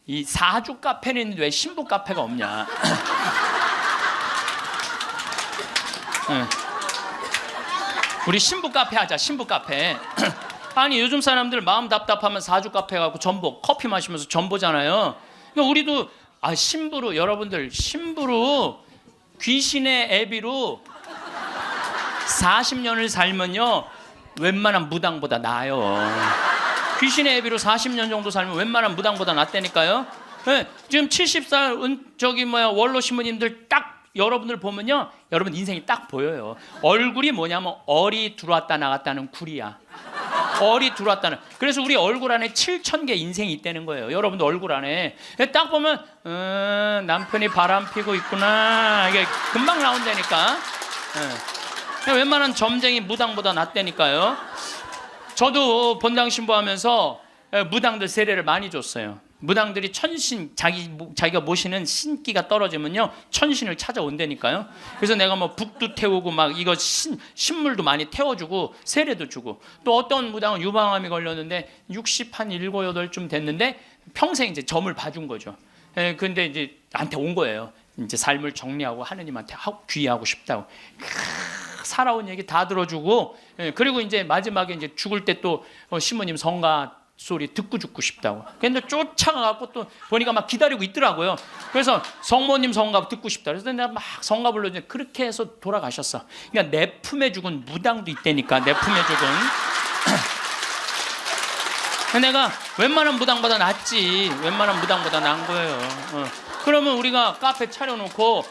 이 사주 카페는 있는데 왜 신부 카페가 없냐? 우리 신부 카페 하자. 신부 카페. 아니 요즘 사람들 마음 답답하면 사주 카페 가고 전보 커피 마시면서 전보잖아요. 그러니까 우리도 신부로 여러분들 신부로 귀신의 애비로 40년을 살면요 웬만한 무당보다 나아요. 귀신의 애비로 40년 정도 살면 웬만한 무당보다 낫다니까요. 네, 지금 70살 원로 신부님들 딱 여러분들 보면요 여러분 인생이 딱 보여요. 얼굴이 뭐냐면 얼이 들어왔다 나갔다는 굴이야. 얼이 들어왔다는. 그래서 우리 얼굴 안에 7,000개 인생이 있다는 거예요. 여러분도 얼굴 안에 딱 보면 남편이 바람 피고 있구나. 이게 금방 나온다니까. 웬만한 점쟁이 무당보다 낫다니까요. 저도 본당 신부하면서 무당들 세례를 많이 줬어요. 무당들이 천신 자기가 모시는 신기가 떨어지면요 천신을 찾아온다니까요. 그래서 내가 뭐 북도 태우고 막 이거 신물도 많이 태워주고 세례도 주고, 또 어떤 무당은 유방암이 걸렸는데 60 한 7, 8쯤 됐는데 평생 이제 점을 봐준 거죠. 근데 이제 나한테 온 거예요. 이제 삶을 정리하고 하느님한테 귀의하고 싶다고. 살아온 얘기 다 들어주고, 그리고 이제 마지막에 이제 죽을 때 또 신부님 성가 소리 듣고 죽고 싶다고. 근데 쫓아가갖고 또 보니까 막 기다리고 있더라고요. 그래서 성모님 성가 듣고 싶다. 그래서 내가 막 성가 불러주는데 그렇게 해서 돌아가셨어. 그러니까 내 품에 죽은 무당도 있다니까. 내 품에 죽은. 내가 웬만한 무당보다 낫지. 웬만한 무당보다 나은 거예요. 그러면 우리가 카페 차려놓고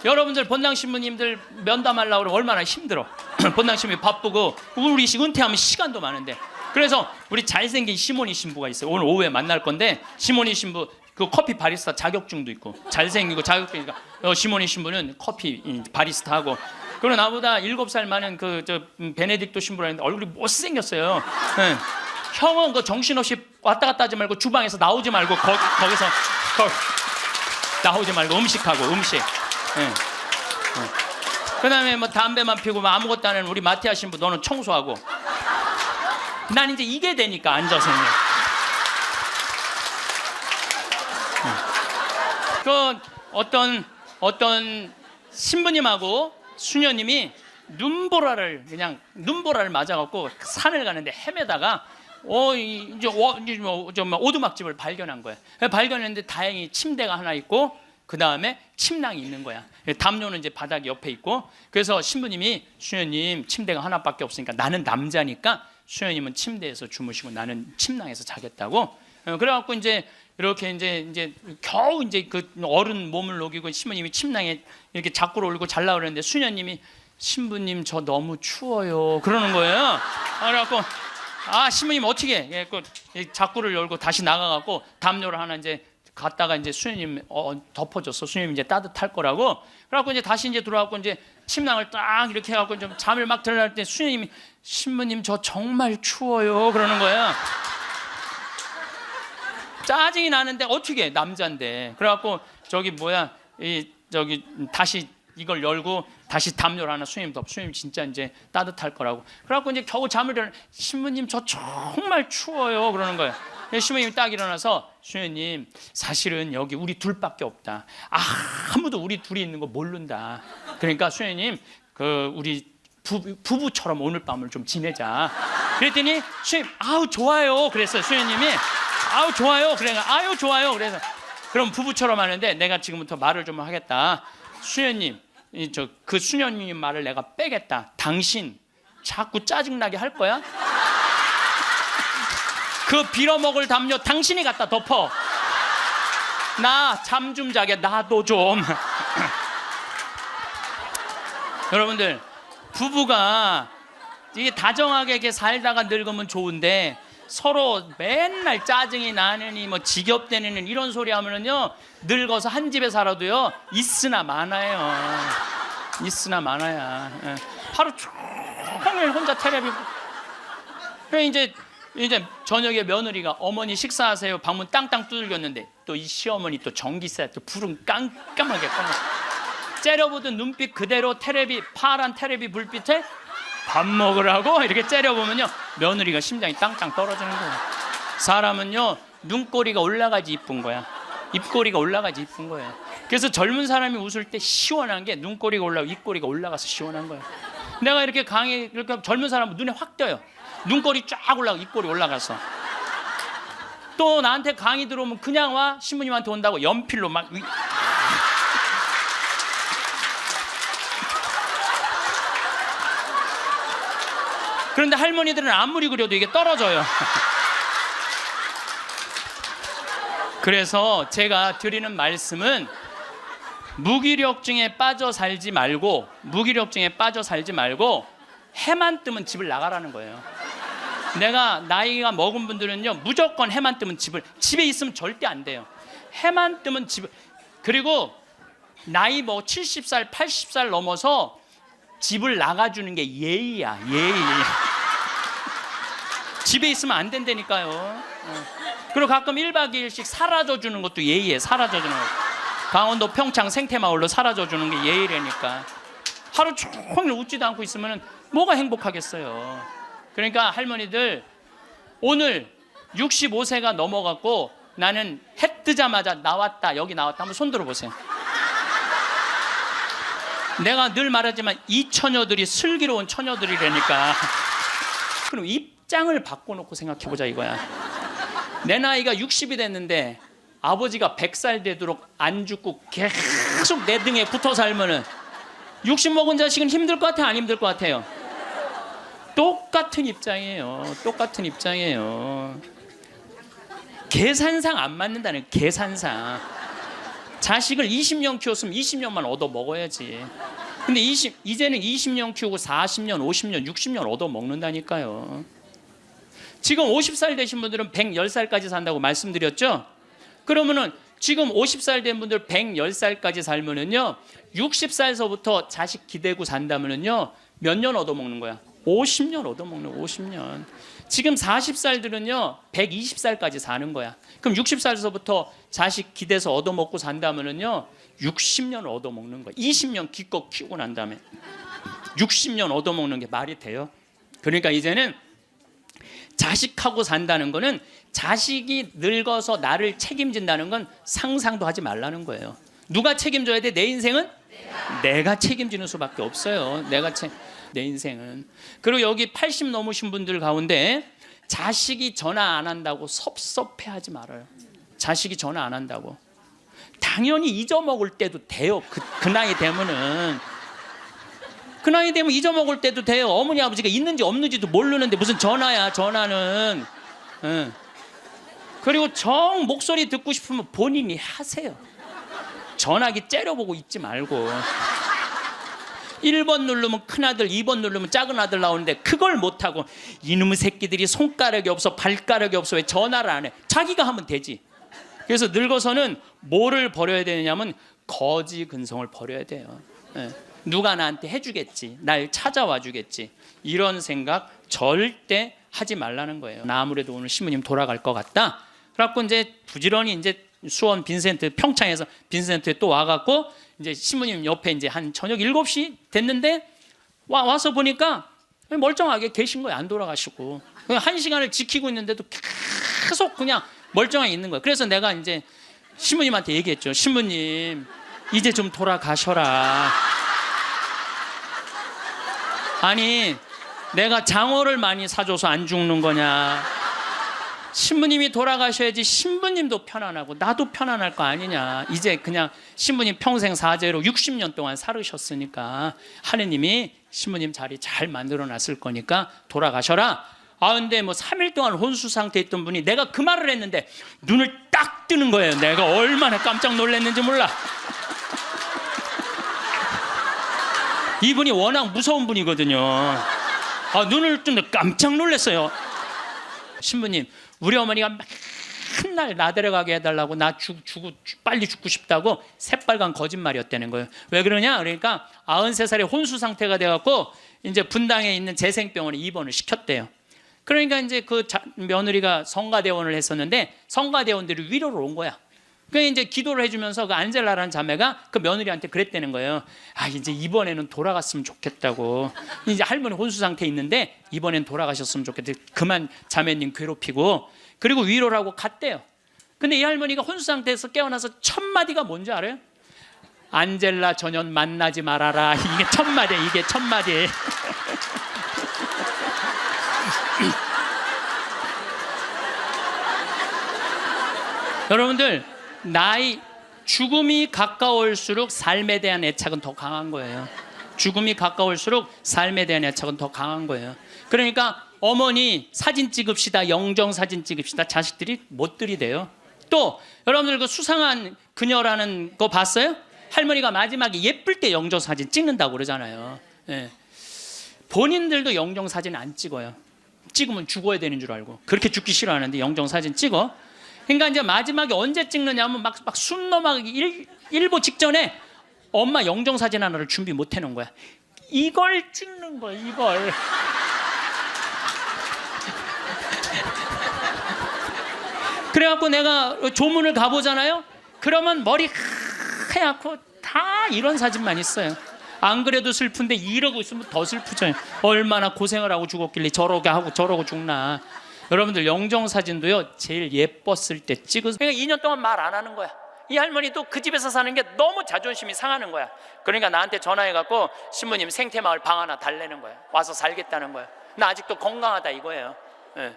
여러분들 본당 신부님들 면담하려고 그러면 얼마나 힘들어. 본당 신부님 바쁘고 우리 은퇴하면 시간도 많은데. 그래서 우리 잘생긴 시모니 신부가 있어요. 오늘 오후에 만날 건데 시모니 신부 그 커피 바리스타 자격증도 있고 잘생기고 자격증이니까 시모니 신부는 커피 바리스타 하고, 그리고 나보다 7살 많은 베네딕토 신부라는데 얼굴이 못생겼어요. 네. 형은 그 정신없이 왔다 갔다 하지 말고 주방에서 나오지 말고 거기서 나오지 말고 음식하고 음식. 네. 그다음에 뭐 담배만 피우고 뭐 아무것도 안 하는 우리 마티아 신부 너는 청소하고. 난 이제 이게 되니까 앉아서는. 그 어떤 신부님하고 수녀님이 눈보라를 맞아갖고 산을 가는데 헤매다가 오두막집을 발견한 거야. 발견했는데 다행히 침대가 하나 있고 그 다음에 침낭이 있는 거야. 담요는 이제 바닥 옆에 있고. 그래서 신부님이 수녀님 침대가 하나밖에 없으니까 나는 남자니까 수녀님은 침대에서 주무시고 나는 침낭에서 자겠다고. 그래갖고 이제 이렇게 이제 겨우 이제 그 어른 몸을 녹이고 신부님이 침낭에 이렇게 자꾸로 올리고 잘라 그러는데 수녀님이 신부님 저 너무 추워요 그러는 거예요. 그래갖고 신부님 어떻게 해? 자꾸를 열고 다시 나가갖고 담요를 하나 이제 갔다가 이제 수녀님 덮어줬어. 수녀님 이제 따뜻할 거라고. 그래갖고 이제 다시 이제 들어와갖고 이제 침낭을 딱 이렇게 해갖고 좀 잠을 막 들어갈 때 수녀님이 신부님 저 정말 추워요 그러는 거야. 짜증이 나는데 어떻게 남자인데. 그래갖고 저기 다시 이걸 열고 다시 담요를 하나 수녀님 덮. 수녀님 진짜 이제 따뜻할 거라고. 그래갖고 이제 겨우 잠을 일어나. 신부님 저 정말 추워요 그러는 거야. 신부님이 딱 일어나서 수녀님 사실은 여기 우리 둘밖에 없다. 아무도 우리 둘이 있는 거 모른다. 그러니까 수녀님 우리 부부처럼 오늘 밤을 좀 지내자. 그랬더니 수녀님 아우 좋아요 그랬어요. 수녀님이 아우 좋아요. 그래 아유 좋아요. 그래서 그럼 부부처럼 하는데 내가 지금부터 말을 좀 하겠다. 수녀님 그 수녀님 말을 내가 빼겠다. 당신 자꾸 짜증나게 할 거야? 그 빌어먹을 담요 당신이 갖다 덮어. 나 잠 좀 자게 나도 좀. 여러분들 부부가 이게 다정하게 이렇게 살다가 늙으면 좋은데 서로 맨날 짜증이 나느니 뭐 지겹대느니 이런 소리 하면은요 늙어서 한 집에 살아도요 있으나 마나요. 있으나 마나야. 하루 종일 혼자 텔레비. 그래 이제 저녁에 며느리가 어머니 식사하세요. 방문 땅땅 두들겼는데 또 이 시어머니 또 전기세 또 불은 깜깜하게 꺼내. 째려보던 눈빛 그대로 파란 테레비 불빛에 밥 먹으라고 이렇게 째려보면요 며느리가 심장이 땅땅 떨어지는 거예요. 사람은요 눈꼬리가 올라가지 이쁜 거야. 입꼬리가 올라가지 이쁜 거예요. 그래서 젊은 사람이 웃을 때 시원한 게 눈꼬리가 올라가고 입꼬리가 올라가서 시원한 거예요. 내가 이렇게 이렇게 젊은 사람은 눈에 확 띄어요. 눈꼬리 쫙 올라가고 입꼬리 올라가서. 또 나한테 강의 들어오면 그냥 와. 신부님한테 온다고 연필로 막. 그런데 할머니들은 아무리 그려도 이게 떨어져요. 그래서 제가 드리는 말씀은 무기력증에 빠져 살지 말고 해만 뜨면 집을 나가라는 거예요. 내가 나이가 먹은 분들은요 무조건 해만 뜨면 집에 있으면 절대 안 돼요. 해만 뜨면 그리고 나이 뭐 70살 80살 넘어서 집을 나가주는 게 예의야. 예의. 집에 있으면 안 된다니까요. 그리고 가끔 1박 2일씩 사라져주는 것도 예의에. 사라져주는 거. 강원도 평창 생태마을로 사라져주는 게 예의라니까. 하루 종일 웃지도 않고 있으면 뭐가 행복하겠어요. 그러니까 할머니들 오늘 65세가 넘어갔고 나는 해 뜨자마자 나왔다 여기 나왔다 한번 손 들어보세요. 내가 늘 말하지만 이 처녀들이 슬기로운 처녀들이라니까. 그럼 입장을 바꿔놓고 생각해보자 이거야. 내 나이가 60이 됐는데 아버지가 100살 되도록 안 죽고 계속 내 등에 붙어 살면은 60 먹은 자식은 힘들 것 같아요? 안 힘들 것 같아요? 똑같은 입장이에요. 똑같은 입장이에요. 계산상 안 맞는다는 계산상. 자식을 20년 키웠으면 20년만 얻어 먹어야지. 근데 이제는 20년 키우고 40년, 50년, 60년 얻어 먹는다니까요. 지금 50살 되신 분들은 110살까지 산다고 말씀드렸죠? 그러면은 지금 50살 된 분들 110살까지 살면은요 60살서부터 자식 기대고 산다면은요 몇 년 얻어 먹는 거야? 50년 얻어 먹는 50년. 지금 40살들은요 120살까지 사는 거야. 그럼 60살서부터 자식 기대서 얻어 먹고 산다면은요 60년 얻어 먹는 거야. 20년 기껏 키우고 난 다음에 60년 얻어 먹는 게 말이 돼요? 그러니까 이제는 자식하고 산다는 거는 자식이 늙어서 나를 책임진다는 건 상상도 하지 말라는 거예요. 누가 책임져야 돼? 내 인생은? 내가 책임지는 수밖에 없어요. 내 인생은. 그리고 여기 80 넘으신 분들 가운데 자식이 전화 안 한다고 섭섭해하지 말아요. 자식이 전화 안 한다고. 당연히 잊어먹을 때도 돼요. 그 나이 되면은. 그 나이 되면 잊어먹을 때도 돼요. 어머니 아버지가 있는지 없는지도 모르는데 무슨 전화야. 전화는. 그리고 정 목소리 듣고 싶으면 본인이 하세요. 전화기 째려보고 있지 말고. 1번 누르면 큰아들, 2번 누르면 작은 아들 나오는데 그걸 못하고 이놈의 새끼들이 손가락이 없어 발가락이 없어 왜 전화를 안 해. 자기가 하면 되지. 그래서 늙어서는 뭐를 버려야 되냐면 거지 근성을 버려야 돼요. 예. 누가 나한테 해주겠지, 날 찾아와 주겠지, 이런 생각 절대 하지 말라는 거예요. 나 아무래도 오늘 신부님 돌아갈 것 같다. 그래갖고 이제 부지런히 이제 수원 빈센트, 평창에서 빈센트에 또 와갖고 이제 신부님 옆에 이제 한 저녁 7시 됐는데 와서 보니까 멀쩡하게 계신 거예요. 안 돌아가시고. 그냥 1시간을 지키고 있는데도 계속 그냥 멀쩡하게 있는 거예요. 그래서 내가 이제 신부님한테 얘기했죠. 신부님, 이제 좀 돌아가셔라. 아니, 내가 장어를 많이 사줘서 안 죽는 거냐? 신부님이 돌아가셔야지 신부님도 편안하고 나도 편안할 거 아니냐. 이제 그냥 신부님 평생 사죄로 60년 동안 살으셨으니까 하느님이 신부님 자리 잘 만들어 놨을 거니까 돌아가셔라. 아, 근데 뭐 3일 동안 혼수 상태에 있던 분이 내가 그 말을 했는데 눈을 딱 뜨는 거예요. 내가 얼마나 깜짝 놀랐는지 몰라. 이분이 워낙 무서운 분이거든요. 아, 눈을 뜨는데 깜짝 놀랐어요. 신부님, 우리 어머니가 맨날 나 데려가게 해달라고, 나 빨리 죽고 싶다고 새빨간 거짓말이었다는 거예요. 왜 그러냐? 그러니까 93살에 혼수 상태가 돼갖고 이제 분당에 있는 재생병원에 입원을 시켰대요. 그러니까 이제 그 며느리가 성가대원을 했었는데 성가대원들이 위로를 온 거야. 그러니까 이제 기도를 해주면서 그 안젤라라는 자매가 그 며느리한테 그랬다는 거예요. 아, 이제 이번에는 돌아갔으면 좋겠다고. 이제 할머니 혼수 상태에 있는데 이번엔 돌아가셨으면 좋겠다. 그만 자매님 괴롭히고. 그리고 위로를 하고 갔대요. 근데 이 할머니가 혼수 상태에서 깨어나서 첫 마디가 뭔지 알아요? 안젤라 전현 만나지 말아라. 이게 첫 마디야. 이게 첫 마디. 여러분들, 죽음이 가까울수록 삶에 대한 애착은 더 강한 거예요. 죽음이 가까울수록 삶에 대한 애착은 더 강한 거예요. 그러니까 어머니 사진 찍읍시다, 영정 사진 찍읍시다, 자식들이 못 들이대요. 또 여러분들 그 수상한 그녀라는 거 봤어요? 할머니가 마지막에 예쁠 때 영정 사진 찍는다고 그러잖아요. 예. 본인들도 영정 사진 안 찍어요. 찍으면 죽어야 되는 줄 알고. 그렇게 죽기 싫어하는데 영정 사진 찍어. 그러니까 이제 마지막에 언제 찍느냐면 막 숨 넘어가기 일보 직전에 엄마 영정 사진 하나를 준비 못 해놓은 거야. 이걸 찍는 거야, 이걸. 그래갖고 내가 조문을 가보잖아요. 그러면 머리 하얗고 다 이런 사진만 있어요. 안 그래도 슬픈데 이러고 있으면 더 슬프죠. 얼마나 고생을 하고 죽었길래 저러게 하고 저러고 죽나. 여러분들, 영정 사진도요 제일 예뻤을 때 찍으세요. 그러니까 2년 동안 말 안 하는 거야. 이 할머니도 그 집에서 사는 게 너무 자존심이 상하는 거야. 그러니까 나한테 전화해갖고 신부님 생태마을 방 하나 달래는 거야. 와서 살겠다는 거야. 나 아직도 건강하다 이거예요. 예.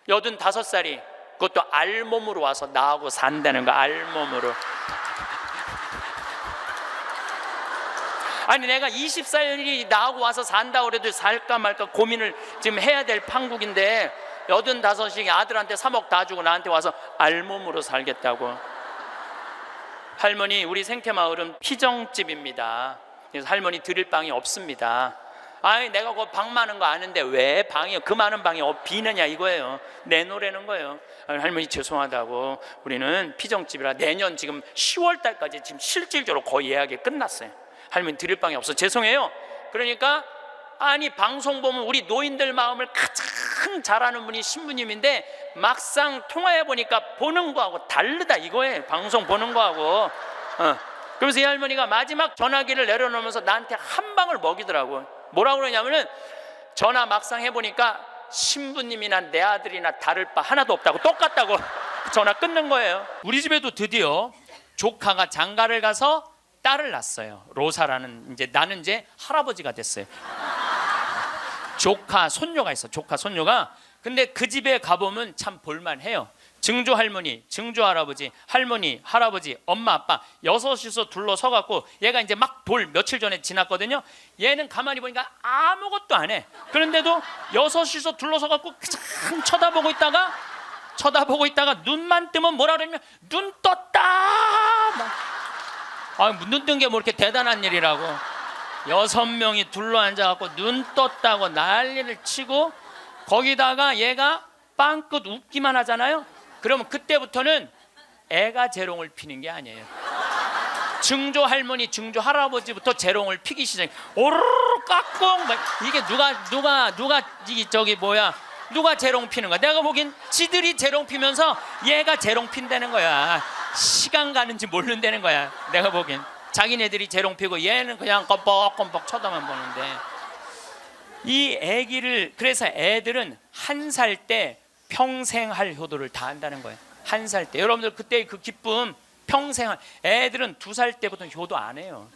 85살이 그것도 알몸으로 와서 나하고 산다는 거야. 알몸으로. 아니, 내가 20살이 나하고 와서 산다고 그래도 살까 말까 고민을 지금 해야 될 판국인데 85이 아들한테 3억 다 주고 나한테 와서 알몸으로 살겠다고. 할머니, 우리 생태마을은 피정집입니다. 그래서 할머니 드릴 방이 없습니다. 아니, 내가 그 방 많은 거 아는데 왜 방이 그 많은 방이 비느냐 이거예요. 내놓으라는 거예요. 아니, 할머니 죄송하다고, 우리는 피정집이라 내년 지금 10월 달까지 지금 실질적으로 거의 예약이 끝났어요. 할머니 드릴 방이 없어. 죄송해요. 그러니까 아니, 방송 보면 우리 노인들 마음을 가장 잘하는 분이 신부님인데 막상 통화해 보니까 보는 거하고 다르다 이거예요. 방송 보는 거하고. 그래서 이 할머니가 마지막 전화기를 내려놓으면서 나한테 한 방을 먹이더라고. 뭐라고 그러냐면은 전화 막상 해보니까 신부님이나 내 아들이나 다를 바 하나도 없다고, 똑같다고 전화 끊는 거예요. 우리 집에도 드디어 조카가 장가를 가서 딸을 낳았어요. 로사라는, 이제 나는 이제 할아버지가 됐어요. 조카 손녀가 있어. 조카 손녀가. 근데 그 집에 가보면 참 볼만해요. 증조 할머니, 증조 할아버지, 할머니, 할아버지, 엄마, 아빠 여섯이서 둘러서갖고 얘가 이제 막 돌 며칠 전에 지났거든요. 얘는 가만히 보니까 아무것도 안 해. 그런데도 여섯이서 둘러서갖고 그냥 쳐다보고 있다가 눈만 뜨면 뭐라 그러냐면 눈 떴다. 눈 뜬 게 뭐 이렇게 대단한 일이라고. 6명이 둘러앉아갖고 눈 떴다고 난리를 치고, 거기다가 얘가 빵긋 웃기만 하잖아요. 그러면 그때부터는 애가 재롱을 피는 게 아니에요. 증조 할머니, 증조 할아버지부터 재롱을 피기 시작해. 오르르 깍꿍 이게 누가 재롱 피는 거야? 내가 보기엔 지들이 재롱 피면서 얘가 재롱 핀다는 거야. 시간 가는지 모른다는 거야. 내가 보기엔 자기네들이 재롱 피고 얘는 그냥 껌뻑껌뻑 쳐다만 보는데, 이 애기를, 그래서 애들은 1살 때 평생 할 효도를 다 한다는 거예요. 1살 때. 여러분들 그때 그 기쁨 평생 애들은 2살 때부터 효도 안 해요.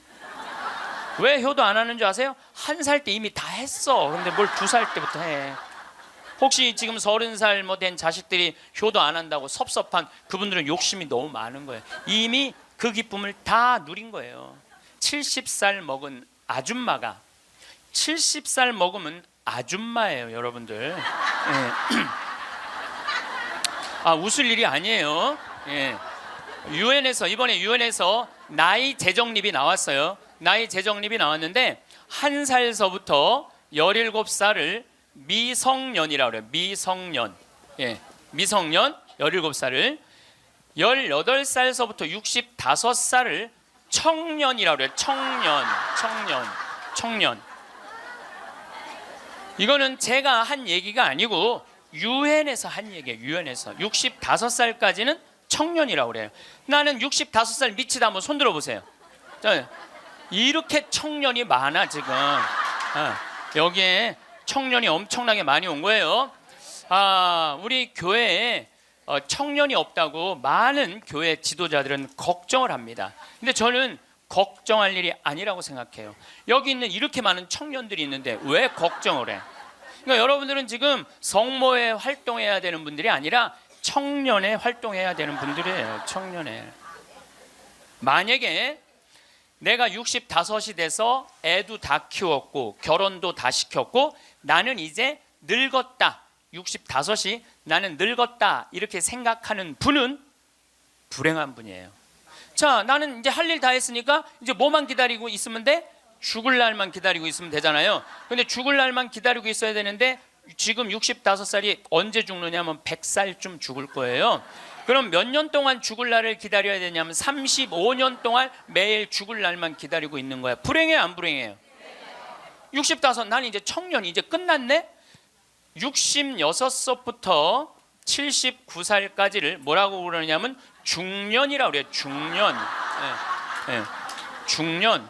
왜 효도 안 하는 줄 아세요? 1살 때 이미 다 했어. 근데 뭘 2살 때부터 해? 혹시 지금 30살 뭐 된 자식들이 효도 안 한다고 섭섭한 그분들은 욕심이 너무 많은 거예요. 이미 그 기쁨을 다 누린 거예요. 70살 먹은 아줌마가 70살 먹으면 아줌마예요, 여러분들. 예. 아, 웃을 일이 아니에요. 예. 이번에 유엔에서 나이 재정립이 나왔어요. 나이 재정립이 나왔는데 1살서부터 17살을 미성년이라고 그래요. 미성년. 예. 미성년 17살을 18살서부터 65살을 청년이라고 그래요. 청년. 이거는 제가 한 얘기가 아니고 유엔에서 한 얘기예요. 유엔에서 65살까지는 청년이라고 그래요. 나는 65살 미치다 한번 손 들어보세요. 이렇게 청년이 많아 지금. 여기에 청년이 엄청나게 많이 온 거예요. 우리 교회에 청년이 없다고 많은 교회 지도자들은 걱정을 합니다. 근데 저는 걱정할 일이 아니라고 생각해요. 여기 있는 이렇게 많은 청년들이 있는데 왜 걱정을 해? 그러니까 여러분들은 지금 성모에 활동해야 되는 분들이 아니라 청년에 활동해야 되는 분들이에요. 청년에. 만약에 내가 65이 돼서 애도 다 키웠고 결혼도 다 시켰고 나는 이제 늙었다. 65이 나는 늙었다. 이렇게 생각하는 분은 불행한 분이에요. 자, 나는 이제 할 일 다 했으니까 이제 뭐만 기다리고 있으면 돼? 죽을 날만 기다리고 있으면 되잖아요. 근데 죽을 날만 기다리고 있어야 되는데 지금 65살이 언제 죽느냐면 100살쯤 죽을 거예요. 그럼 몇 년 동안 죽을 날을 기다려야 되냐면 35년 동안 매일 죽을 날만 기다리고 있는 거야. 불행해요, 안 불행해요? 65, 난 이제 청년, 이제 끝났네? 66세부터 79살까지를 뭐라고 그러냐면 중년이라고 그래요. 중년. 중년.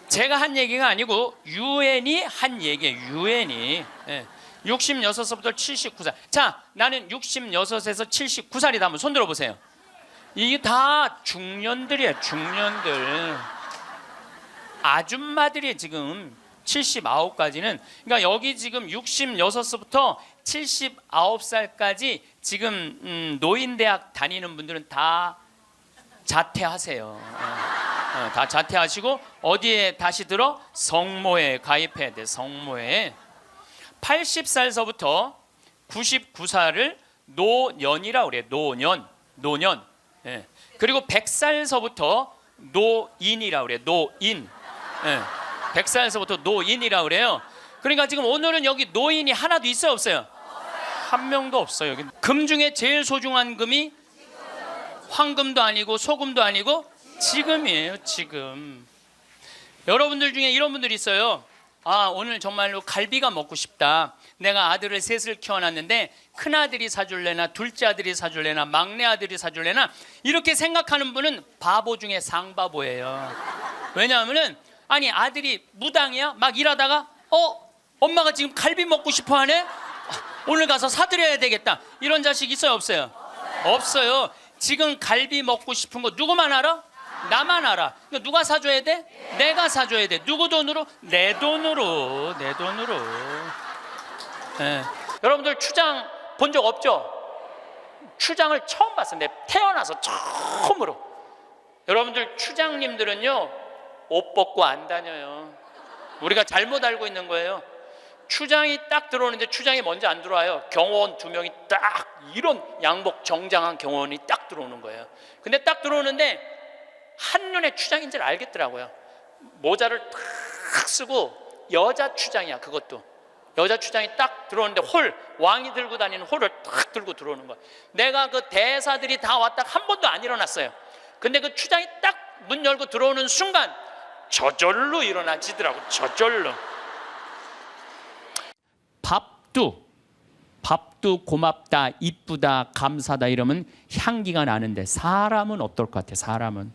제가 한 얘기가 아니고 유엔이 한 얘기예요. 유엔이. 66세부터 79살. 자, 나는 66에서 79살이다. 한번 손 들어보세요. 이게 다 중년들이에요. 중년들. 아줌마들이 지금 79까지는, 그러니까 여기 지금 66세부터 79살까지 지금 노인대학 다니는 분들은 다 자퇴하세요. 다 자퇴하시고 어디에 다시 들어? 성모에 가입해야 돼. 성모에. 80살서부터 99살을 노년이라고 그래요. 노년. 예. 그리고 100살서부터 노인이라고 그래요. 노인. 100살서부터 노인이라고 그래요. 그러니까 지금 오늘은 여기 노인이 하나도 있어요, 없어요? 한 명도 없어요. 금 중에 제일 소중한 금이 황금도 아니고 소금도 아니고 지금이에요. 지금. 여러분들 중에 이런 분들이 있어요. 오늘 정말로 갈비가 먹고 싶다. 내가 아들을 셋을 키워놨는데 큰아들이 사줄래나 둘째 아들이 사줄래나 막내 아들이 사줄래나, 이렇게 생각하는 분은 바보 중에 상바보예요. 왜냐하면은 아들이 무당이야. 막 일하다가 엄마가 지금 갈비 먹고 싶어 하네. 오늘 가서 사드려야 되겠다. 이런 자식 있어요, 없어요? 없어요. 지금 갈비 먹고 싶은 거 누구만 알아? 나만 알아. 그러니까 누가 사줘야 돼? 내가 사줘야 돼. 누구 돈으로? 내 돈으로. 여러분들 추장 본 적 없죠? 추장을 처음 봤어요. 내 태어나서 처음으로. 여러분들 추장님들은요 옷 벗고 안 다녀요. 우리가 잘못 알고 있는 거예요. 추장이 딱 들어오는데 추장이 먼저 안 들어와요. 경호원 2명이 딱 이런 양복 정장한 경호원이 딱 들어오는 거예요. 근데 딱 들어오는데 한눈에 추장인 줄 알겠더라고요. 모자를 탁 쓰고, 여자 추장이야. 그것도 여자 추장이 딱 들어오는데 왕이 들고 다니는 홀을 딱 들고 들어오는 거야. 내가 그 대사들이 다 왔다 한 번도 안 일어났어요. 근데 그 추장이 딱 문 열고 들어오는 순간 저절로 일어나지더라고. 저절로. 밥도 고맙다, 이쁘다, 감사다 이러면 향기가 나는데 사람은 어떨 것 같아? 사람.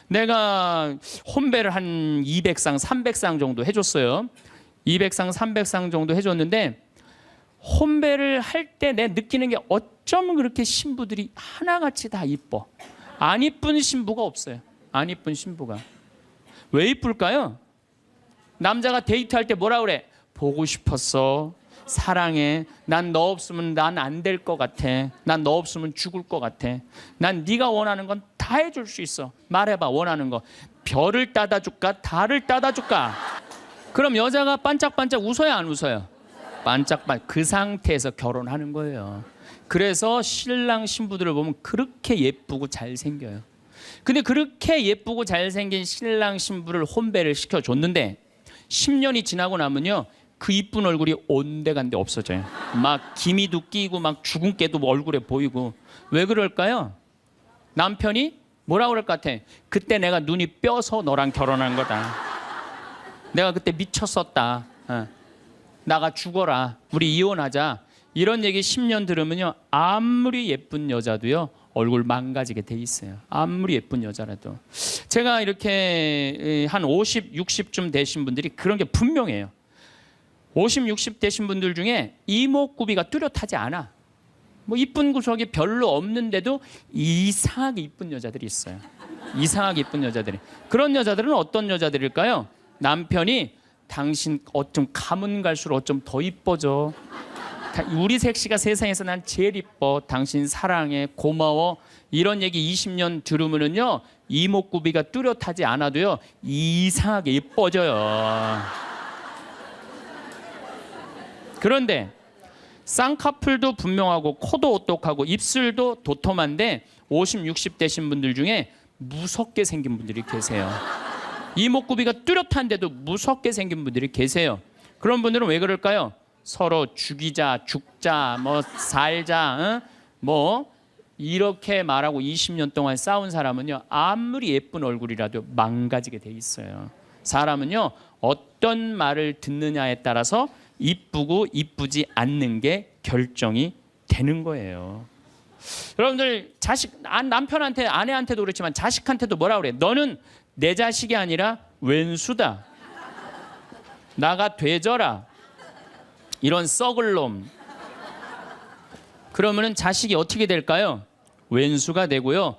내가 혼배를 한 200상, 300상 정도 해줬어요. 200상, 300상 정도 해줬는데 혼배를 할 때 내 느끼는 게 어쩜 그렇게 신부들이 하나같이 다 이뻐. 안 이쁜 신부가 없어요. 안 이쁜 신부가. 왜 이쁠까요? 남자가 데이트할 때 뭐라 그래? 보고 싶었어. 사랑해. 난 너 없으면 난 안 될 것 같아. 난 너 없으면 죽을 것 같아. 난 네가 원하는 건 다 해줄 수 있어. 말해봐, 원하는 거. 별을 따다 줄까? 달을 따다 줄까? 그럼 여자가 반짝반짝 웃어요, 안 웃어요? 반짝반짝. 그 상태에서 결혼하는 거예요. 그래서 신랑 신부들을 보면 그렇게 예쁘고 잘생겨요. 근데 그렇게 예쁘고 잘생긴 신랑 신부를 혼배를 시켜줬는데 10년이 지나고 나면요, 그 이쁜 얼굴이 온데간데 없어져요. 막 기미도 끼고 막 주근깨도 얼굴에 보이고. 왜 그럴까요? 남편이 뭐라 그럴 것 같아? 그때 내가 눈이 뼈서 너랑 결혼한 거다. 내가 그때 미쳤었다. 나가 죽어라. 우리 이혼하자. 이런 얘기 10년 들으면요, 아무리 예쁜 여자도요 얼굴 망가지게 돼 있어요. 아무리 예쁜 여자라도. 제가 이렇게 한 50, 60쯤 되신 분들이 그런 게 분명해요. 50, 60 되신 분들 중에 이목구비가 뚜렷하지 않아. 뭐 이쁜 구석이 별로 없는데도 이상하게 이쁜 여자들이 있어요. 이상하게 이쁜 여자들이. 그런 여자들은 어떤 여자들일까요? 남편이 당신 어쩜 가문 갈수록 어쩜 더 이뻐져. 우리 색시가 세상에서 난 제일 이뻐. 당신 사랑해. 고마워. 이런 얘기 20년 들으면은요, 이목구비가 뚜렷하지 않아도요 이상하게 이뻐져요. 그런데 쌍꺼풀도 분명하고 코도 오똑하고 입술도 도톰한데 50, 60 되신 분들 중에 무섭게 생긴 분들이 계세요. 이목구비가 뚜렷한데도 무섭게 생긴 분들이 계세요. 그런 분들은 왜 그럴까요? 서로 죽이자, 죽자, 뭐 살자, 뭐 이렇게 말하고 20년 동안 싸운 사람은요, 아무리 예쁜 얼굴이라도 망가지게 돼 있어요. 사람은요, 어떤 말을 듣느냐에 따라서 이쁘고 이쁘지 않는 게 결정이 되는 거예요. 여러분들 남편한테, 아내한테도 그렇지만 자식한테도 뭐라 그래? 너는 내 자식이 아니라 왼수다. 나가 되져라. 이런 썩을 놈. 그러면은 자식이 어떻게 될까요? 왼수가 되고요,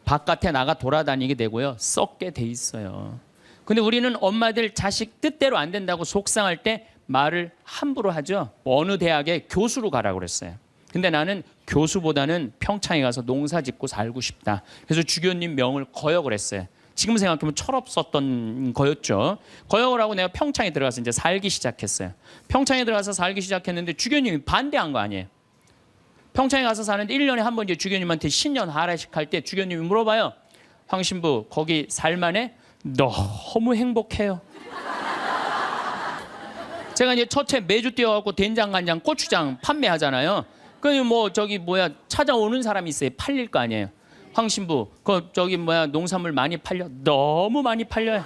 바깥에 나가 돌아다니게 되고요, 썩게 돼 있어요. 근데 우리는 엄마들 자식 뜻대로 안 된다고 속상할 때 말을 함부로 하죠. 어느 대학에 교수로 가라고 그랬어요. 근데 나는 교수보다는 평창에 가서 농사 짓고 살고 싶다. 그래서 주교님 명을 거역을 했어요. 지금 생각하면 철없었던 거였죠. 거역을 하고 내가 평창에 들어가서 이제 살기 시작했어요. 평창에 들어가서 살기 시작했는데 주교님이 반대한 거 아니에요. 평창에 가서 사는데 1년에 한 번 이제 주교님한테 신년 하례식 할 때 주교님이 물어봐요. 황 신부 거기 살만해? 너무 행복해요. 제가 이제 첫째 매주 뛰어갖고 된장, 간장, 고추장 판매하잖아요. 그럼 뭐 찾아오는 사람이 있어요. 팔릴 거 아니에요. 황 신부, 농산물 많이 팔려? 너무 많이 팔려요.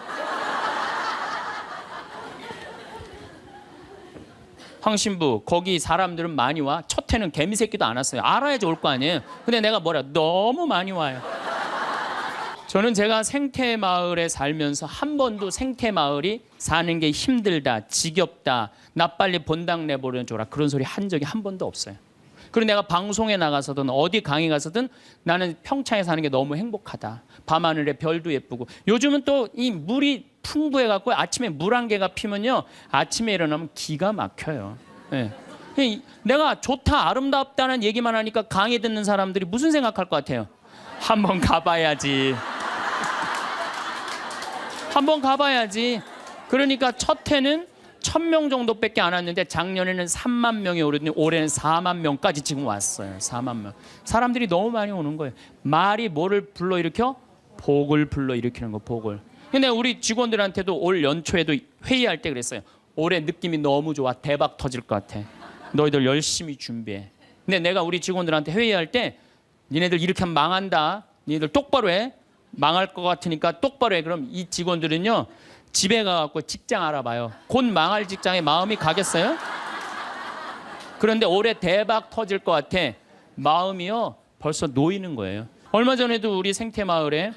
황 신부, 거기 사람들은 많이 와? 첫 해는 개미 새끼도 안 왔어요. 알아야지 올 거 아니에요. 근데 내가 너무 많이 와요. 저는 제가 생태마을에 살면서 한 번도 생태마을이 사는 게 힘들다, 지겹다, 나 빨리 본당 내보내줘라 그런 소리 한 적이 한 번도 없어요. 그리고 내가 방송에 나가서든 어디 강의 가서든 나는 평창에 사는 게 너무 행복하다. 밤하늘에 별도 예쁘고. 요즘은 또 이 물이 풍부해갖고 아침에 물 한 개가 피면요, 아침에 일어나면 기가 막혀요. 네. 내가 좋다, 아름답다는 얘기만 하니까 강의 듣는 사람들이 무슨 생각할 것 같아요? 한번 가봐야지. 한번 가봐야지. 그러니까 첫 해는 1000명 정도밖에 안 왔는데 작년에는 3만 명이 오르더니 올해는 4만 명까지 지금 왔어요. 4만 명. 사람들이 너무 많이 오는 거예요. 말이 뭐를 불러일으켜? 복을 불러일으키는 거, 복을. 근데 우리 직원들한테도 올 연초에도 회의할 때 그랬어요. 올해 느낌이 너무 좋아. 대박 터질 것 같아. 너희들 열심히 준비해. 근데 내가 우리 직원들한테 회의할 때 니네들 이렇게 하면 망한다. 니네들 똑바로 해. 망할 것 같으니까 똑바로 해. 그럼 이 직원들은요, 집에 가갖고 직장 알아봐요. 곧 망할 직장에 마음이 가겠어요? 그런데 올해 대박 터질 것 같아. 마음이요, 벌써 놓이는 거예요. 얼마 전에도 우리 생태마을에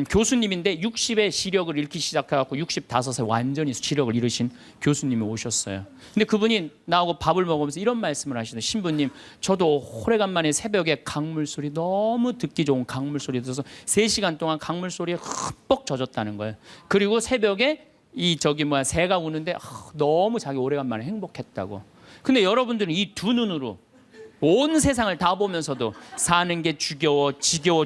교수님인데 60에 시력을 잃기 시작해갖고 65세 완전히 시력을 잃으신 교수님이 오셨어요. 근데 그분이 나하고 밥을 먹으면서 이런 말씀을 하시더라고요. 신부님, 저도 오래간만에 새벽에 강물 소리, 너무 듣기 좋은 강물 소리 들어서 3시간 동안 강물 소리에 흠뻑 젖었다는 거예요. 그리고 새벽에 새가 우는데 너무 자기 오래간만에 행복했다고. 근데 여러분들은 이 두 눈으로 온 세상을 다 보면서도 사는 게 지겨워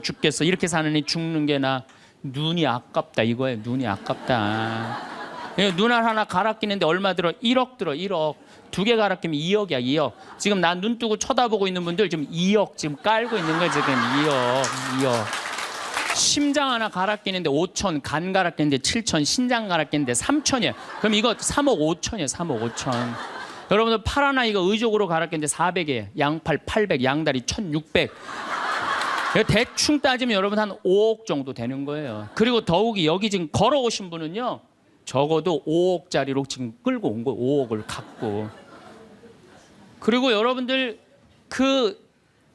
죽겠어. 이렇게 사느니 죽는 게 나. 눈이 아깝다 이거예요. 눈이 아깝다. 눈알 하나 갈아 끼는데 얼마 들어? 1억 들어. 1억. 2개 갈아 끼면 2억이야. 2억. 지금 난 눈 뜨고 쳐다보고 있는 분들 지금 2억 지금 깔고 있는 거예요. 지금 2억. 심장 하나 갈아 끼는데 5천, 간 갈아 끼는데 7천, 신장 갈아 끼는데 3천이야. 그럼 이거 3억 5천이에요. 3억 5천. 여러분들 팔 하나 이거 의족으로 갈아 끼는데 400이에요. 양팔 800, 양다리 1600. 대충 따지면 여러분 한 5억 정도 되는 거예요. 그리고 더욱이 여기 지금 걸어오신 분은요, 적어도 5억짜리로 지금 끌고 온 거예요. 5억을 갖고. 그리고 여러분들 그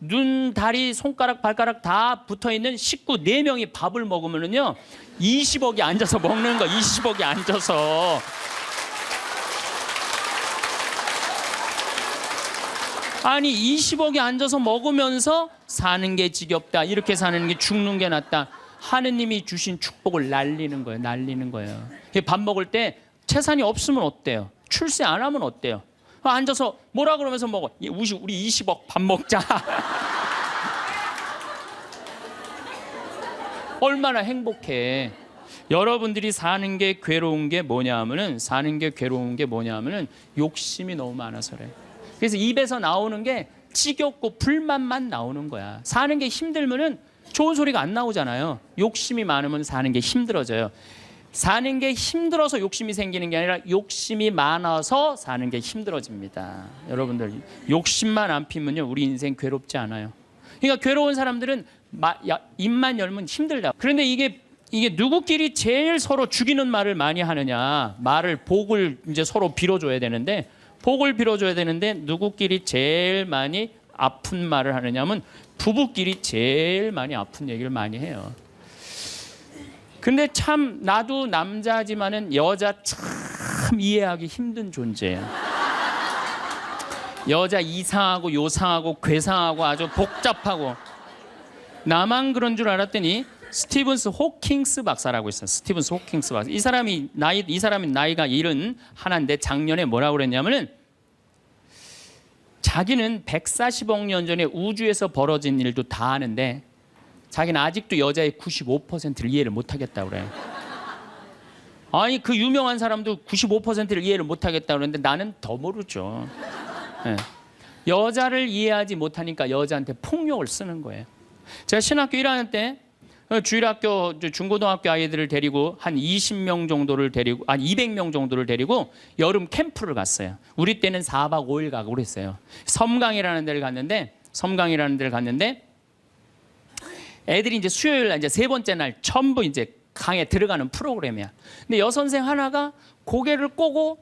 눈, 다리, 손가락, 발가락 다 붙어있는 식구 4명이 밥을 먹으면은요 20억이 앉아서 먹는 거. 20억이 앉아서. 아니 20억이 앉아서 먹으면서 사는 게 지겹다. 이렇게 사는 게 죽는 게 낫다. 하느님이 주신 축복을 날리는 거예요. 날리는 거예요. 밥 먹을 때 재산이 없으면 어때요? 출세 안 하면 어때요? 앉아서 뭐라 그러면서 먹어. 우리 20억 밥 먹자. 얼마나 행복해. 여러분들이 사는 게 괴로운 게 뭐냐면은 욕심이 너무 많아서 그래. 그래서 입에서 나오는 게 지겹고 불만만 나오는 거야. 사는 게 힘들면은 좋은 소리가 안 나오잖아요. 욕심이 많으면 사는 게 힘들어져요. 사는 게 힘들어서 욕심이 생기는 게 아니라 욕심이 많아서 사는 게 힘들어집니다. 여러분들 욕심만 안 피면요 우리 인생 괴롭지 않아요. 그러니까 괴로운 사람들은 입만 열면 힘들다. 그런데 이게 누구끼리 제일 서로 죽이는 말을 많이 하느냐. 복을 이제 서로 빌어줘야 되는데 누구끼리 제일 많이 아픈 말을 하느냐면 부부끼리 제일 많이 아픈 얘기를 많이 해요. 근데 참 나도 남자지만은 여자 참 이해하기 힘든 존재예요. 여자 이상하고 요상하고 괴상하고 아주 복잡하고. 나만 그런 줄 알았더니 스티븐스 호킹스 박사라고 있어요. 스티븐스 호킹스 박사. 이 사람이 나이가 71인데 작년에 뭐라고 그랬냐면은 자기는 140억 년 전에 우주에서 벌어진 일도 다 아는데 자기는 아직도 여자의 95%를 이해를 못하겠다고 그래. 아니 그 유명한 사람도 95%를 이해를 못하겠다고 그러는데 나는 더 모르죠. 네. 여자를 이해하지 못하니까 여자한테 폭력을 쓰는 거예요. 제가 신학교 1학년 때 주일학교 중고등학교 아이들을 데리고 한 20명 정도를 데리고 200명 정도를 데리고 여름 캠프를 갔어요. 우리 때는 4박 5일 가고 그랬어요. 섬강이라는 데를 갔는데 애들이 이제 수요일 날 이제 3번째 날 전부 이제 강에 들어가는 프로그램이야. 근데 여선생 하나가 고개를 꼬고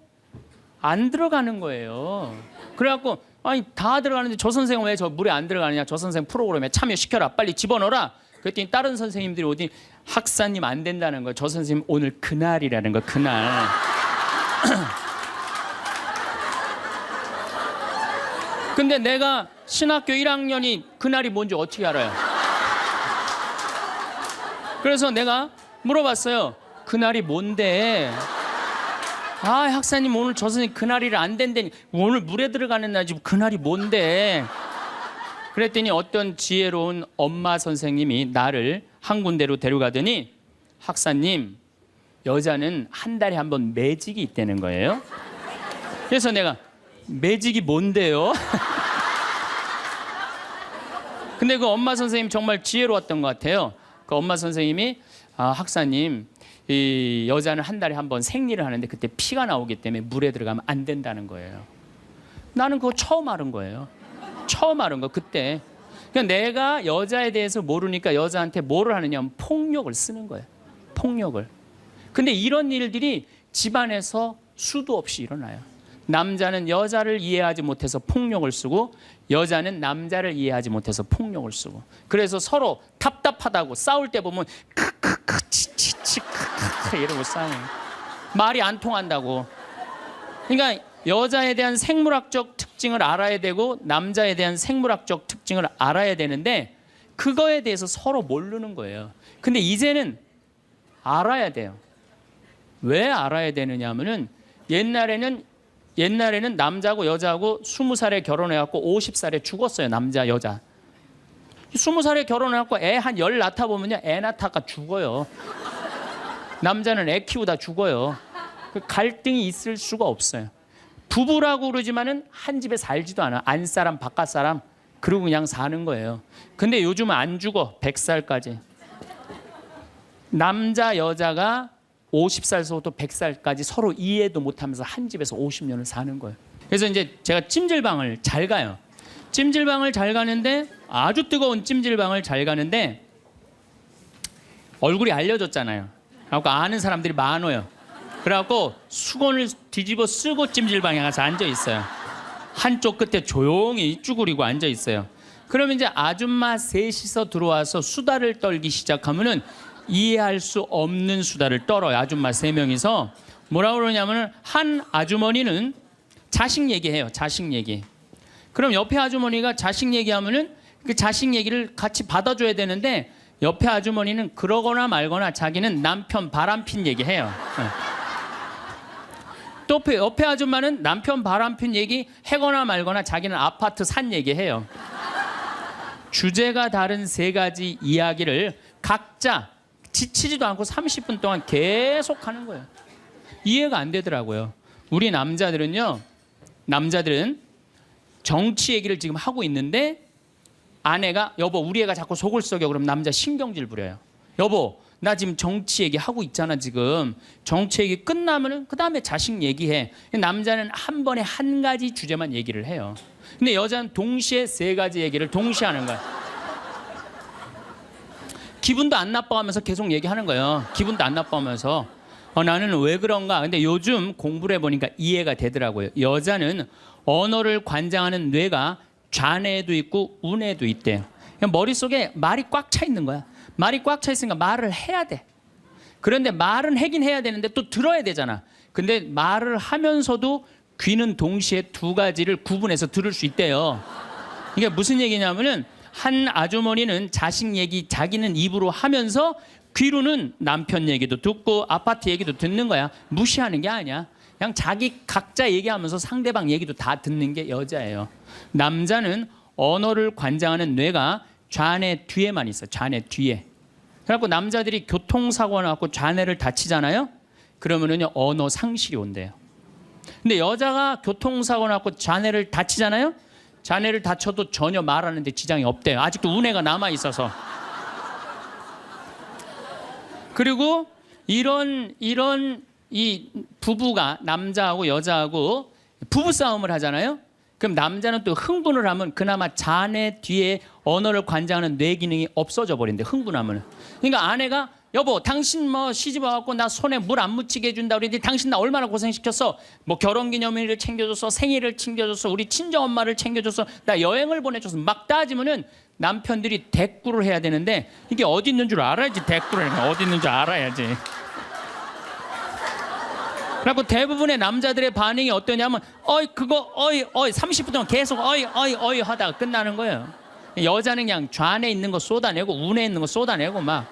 안 들어가는 거예요. 그래갖고 아니 다 들어가는데 저 선생은 왜 저 물에 안 들어가느냐. 저 선생 프로그램에 참여시켜라. 빨리 집어넣어라. 그랬더니 다른 선생님들이 오더니 학사님 안 된다는 거예요. 저 선생님 오늘 그날이라는 거. 그날. 근데 내가 신학교 1학년이 그날이 뭔지 어떻게 알아요? 그래서 내가 물어봤어요. 그날이 뭔데? 학사님 오늘 저 선생님 그날이라 안 된다니. 오늘 물에 들어가는 날이지 그날이 뭔데? 그랬더니 어떤 지혜로운 엄마 선생님이 나를 한 군데로 데려가더니 학사님 여자는 한 달에 한 번 매직이 있다는 거예요. 그래서 내가 매직이 뭔데요? 근데 그 엄마 선생님 정말 지혜로웠던 것 같아요. 그 엄마 선생님이 학사님 이 여자는 한 달에 한 번 생리를 하는데 그때 피가 나오기 때문에 물에 들어가면 안 된다는 거예요. 나는 그거 처음 알은 거예요. 처음 알은 거 그때. 그러니까 내가 여자에 대해서 모르니까 여자한테 뭐를 하느냐 하면 폭력을 쓰는 거예요. 폭력을. 근데 이런 일들이 집안에서 수도 없이 일어나요. 남자는 여자를 이해하지 못해서 폭력을 쓰고 여자는 남자를 이해하지 못해서 폭력을 쓰고 그래서 서로 답답하다고 싸울 때 보면 크크크 치치치 크크크 이러고 싸워요. 말이 안 통한다고. 그러니까 여자에 대한 생물학적 특징을 알아야 되고 남자에 대한 생물학적 특징을 알아야 되는데 그거에 대해서 서로 모르는 거예요. 근데 이제는 알아야 돼요. 왜 알아야 되느냐 하면은 옛날에는 남자하고 여자하고 20살에 결혼해갖고 50살에 죽었어요. 남자 여자 20살에 결혼해갖고 애 한 열 낳다 보면요 애 낳다가 죽어요. 남자는 애 키우다 죽어요. 그 갈등이 있을 수가 없어요. 부부라고 그러지만은 한 집에 살지도 않아. 안사람 바깥사람 그러고 그냥 사는 거예요. 근데 요즘은 안 죽어. 100살까지. 남자 여자가 50살서부터 100살까지 서로 이해도 못하면서 한 집에서 50년을 사는 거예요. 그래서 이제 제가 찜질방을 잘 가요. 찜질방을 잘 가는데 아주 뜨거운 찜질방을 잘 가는데 얼굴이 알려졌잖아요. 그래갖고 아는 사람들이 많아요. 그래갖고 수건을 뒤집어 쓰고 찜질방에 가서 앉아 있어요. 한쪽 끝에 조용히 쭈그리고 앉아 있어요. 그러면 이제 아줌마 셋이서 들어와서 수다를 떨기 시작하면은 이해할 수 없는 수다를 떨어요. 아줌마 3명이서 뭐라고 그러냐면은 한 아주머니는 자식 얘기해요. 자식 얘기. 그럼 옆에 아주머니가 자식 얘기하면은 그 자식 얘기를 같이 받아줘야 되는데 옆에 아주머니는 그러거나 말거나 자기는 남편 바람핀 얘기해요. 또 옆에 아줌마는 남편 바람핀 얘기 해거나 말거나 자기는 아파트 산 얘기해요. 주제가 다른 3가지 이야기를 각자 지치지도 않고 30분 동안 계속 하는 거예요. 이해가 안 되더라고요. 우리 남자들은 정치 얘기를 지금 하고 있는데 아내가 여보 우리 애가 자꾸 속을 썩여 그러면 남자 신경질 부려요. 여보 나 지금 정치 얘기 하고 있잖아 지금. 정치 얘기 끝나면은 그 다음에 자식 얘기해. 남자는 한 번에 한 가지 주제만 얘기를 해요. 근데 여자는 동시에 3가지 얘기를 동시에 하는 거야. 기분도 안 나빠하면서 계속 얘기하는 거예요. 기분도 안 나빠하면서 나는 왜 그런가. 근데 요즘 공부를 해보니까 이해가 되더라고요. 여자는 언어를 관장하는 뇌가 좌뇌에도 있고 우뇌에도 있대요. 머릿속에 말이 꽉 차 있는 거야. 말이 꽉 차 있으니까 말을 해야 돼. 그런데 말은 하긴 해야 되는데 또 들어야 되잖아. 근데 말을 하면서도 귀는 동시에 2가지를 구분해서 들을 수 있대요. 이게 무슨 얘기냐면은 한 아주머니는 자식 얘기 자기는 입으로 하면서 귀로는 남편 얘기도 듣고 아파트 얘기도 듣는 거야. 무시하는 게 아니야. 그냥 자기 각자 얘기하면서 상대방 얘기도 다 듣는 게 여자예요. 남자는 언어를 관장하는 뇌가 좌뇌 뒤에만 있어요. 좌뇌 뒤에. 그래갖고 남자들이 교통사고 나고 좌뇌를 다치잖아요. 그러면은요 언어 상실이 온대요. 근데 여자가 교통사고 나고 좌뇌를 다치잖아요. 자네를 다쳐도 전혀 말하는데 지장이 없대요. 아직도 우뇌가 남아 있어서. 그리고 이런 이 부부가 남자하고 여자하고 부부 싸움을 하잖아요. 그럼 남자는 또 흥분을 하면 그나마 자네 뒤에 언어를 관장하는 뇌 기능이 없어져 버린대. 흥분하면. 그러니까 아내가 여보 당신 뭐 시집 와갖고 나 손에 물 안 묻히게 해준다 그랬는데 당신 나 얼마나 고생시켰어. 뭐 결혼기념일을 챙겨줬어. 생일을 챙겨줬어. 우리 친정엄마를 챙겨줬어. 나 여행을 보내줬어. 막 따지면은 남편들이 대꾸를 해야 되는데 이게 어디 있는 줄 알아야지. 대꾸를 해야 어디 있는 줄 알아야지. 그리고 대부분의 남자들의 반응이 어떠냐면 그거 30분 동안 계속 어이 하다가 끝나는 거예요. 여자는 그냥 좌뇌에 있는 거 쏟아내고 우뇌에 있는 거 쏟아내고 막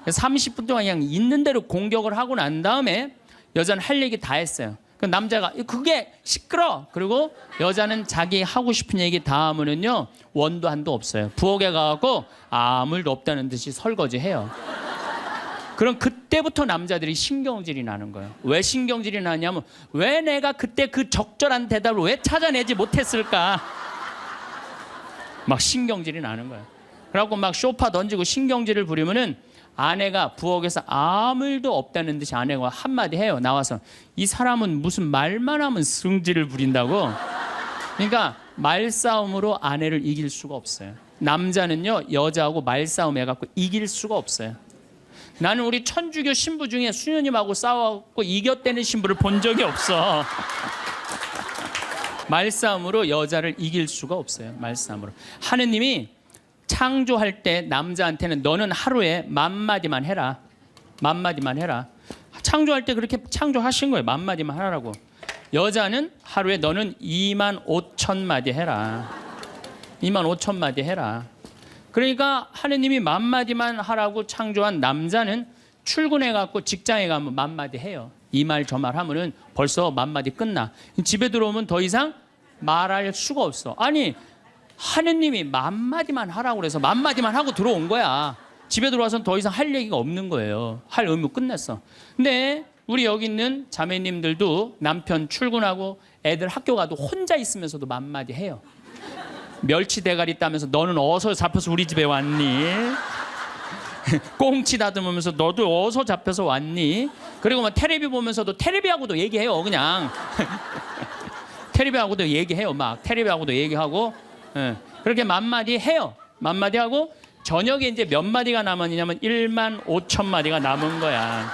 30분 동안 그냥 있는 대로 공격을 하고 난 다음에 여자는 할 얘기 다 했어요. 그 남자가 그게 시끄러. 그리고 여자는 자기 하고 싶은 얘기 다 하면은요 원도 한도 없어요. 부엌에 가갖고 아무 일도 없다는 듯이 설거지해요. 그럼 그때부터 남자들이 신경질이 나는 거예요. 왜 신경질이 나냐면 왜 내가 그때 그 적절한 대답을 왜 찾아내지 못했을까? 막 신경질이 나는 거예요. 그래갖고 막 쇼파 던지고 신경질을 부리면은 아내가 부엌에서 아무 일도 없다는 듯이 아내가 한마디 해요. 나와서 이 사람은 무슨 말만 하면 승질을 부린다고. 그러니까 말싸움으로 아내를 이길 수가 없어요. 남자는요 여자하고 말싸움 해갖고 이길 수가 없어요. 나는 우리 천주교 신부 중에 수녀님하고 싸워갖고 이겼다는 신부를 본 적이 없어. 말싸움으로 여자를 이길 수가 없어요. 말싸움으로. 하느님이 창조할 때 남자한테는 너는 하루에 10,000마디만 해라. 10,000마디만 해라. 창조할 때 그렇게 창조하신 거예요. 10,000마디만 하라고. 여자는 하루에 너는 25,000마디 해라. 25,000마디 해라. 그러니까 하느님이 10,000마디만 하라고 창조한 남자는 출근해갖고 직장에 가면 10,000마디 해요. 이 말 저 말 하면은 벌써 10,000마디 끝나. 집에 들어오면 더 이상 말할 수가 없어. 아니 하느님이 10,000마디만 하라고 그래서 10,000마디만 하고 들어온 거야. 집에 들어와서는 더 이상 할 얘기가 없는 거예요. 할 의무 끝냈어. 근데 우리 여기 있는 자매님들도 남편 출근하고 애들 학교 가도 혼자 있으면서도 10,000마디 해요. 멸치 대가리 따면서 너는 어디서 잡혀서 우리 집에 왔니? 꽁치 다듬으면서 너도 어디서 잡혀서 왔니? 그리고 막 테레비 보면서도 테레비하고도 얘기해요. 그냥 테레비하고도 얘기해요. 막 테레비하고도 얘기하고 그렇게 10,000마디 해요. 10,000마디 하고 저녁에 이제 몇 마디가 남았냐면 15,000마디가 남은 거야.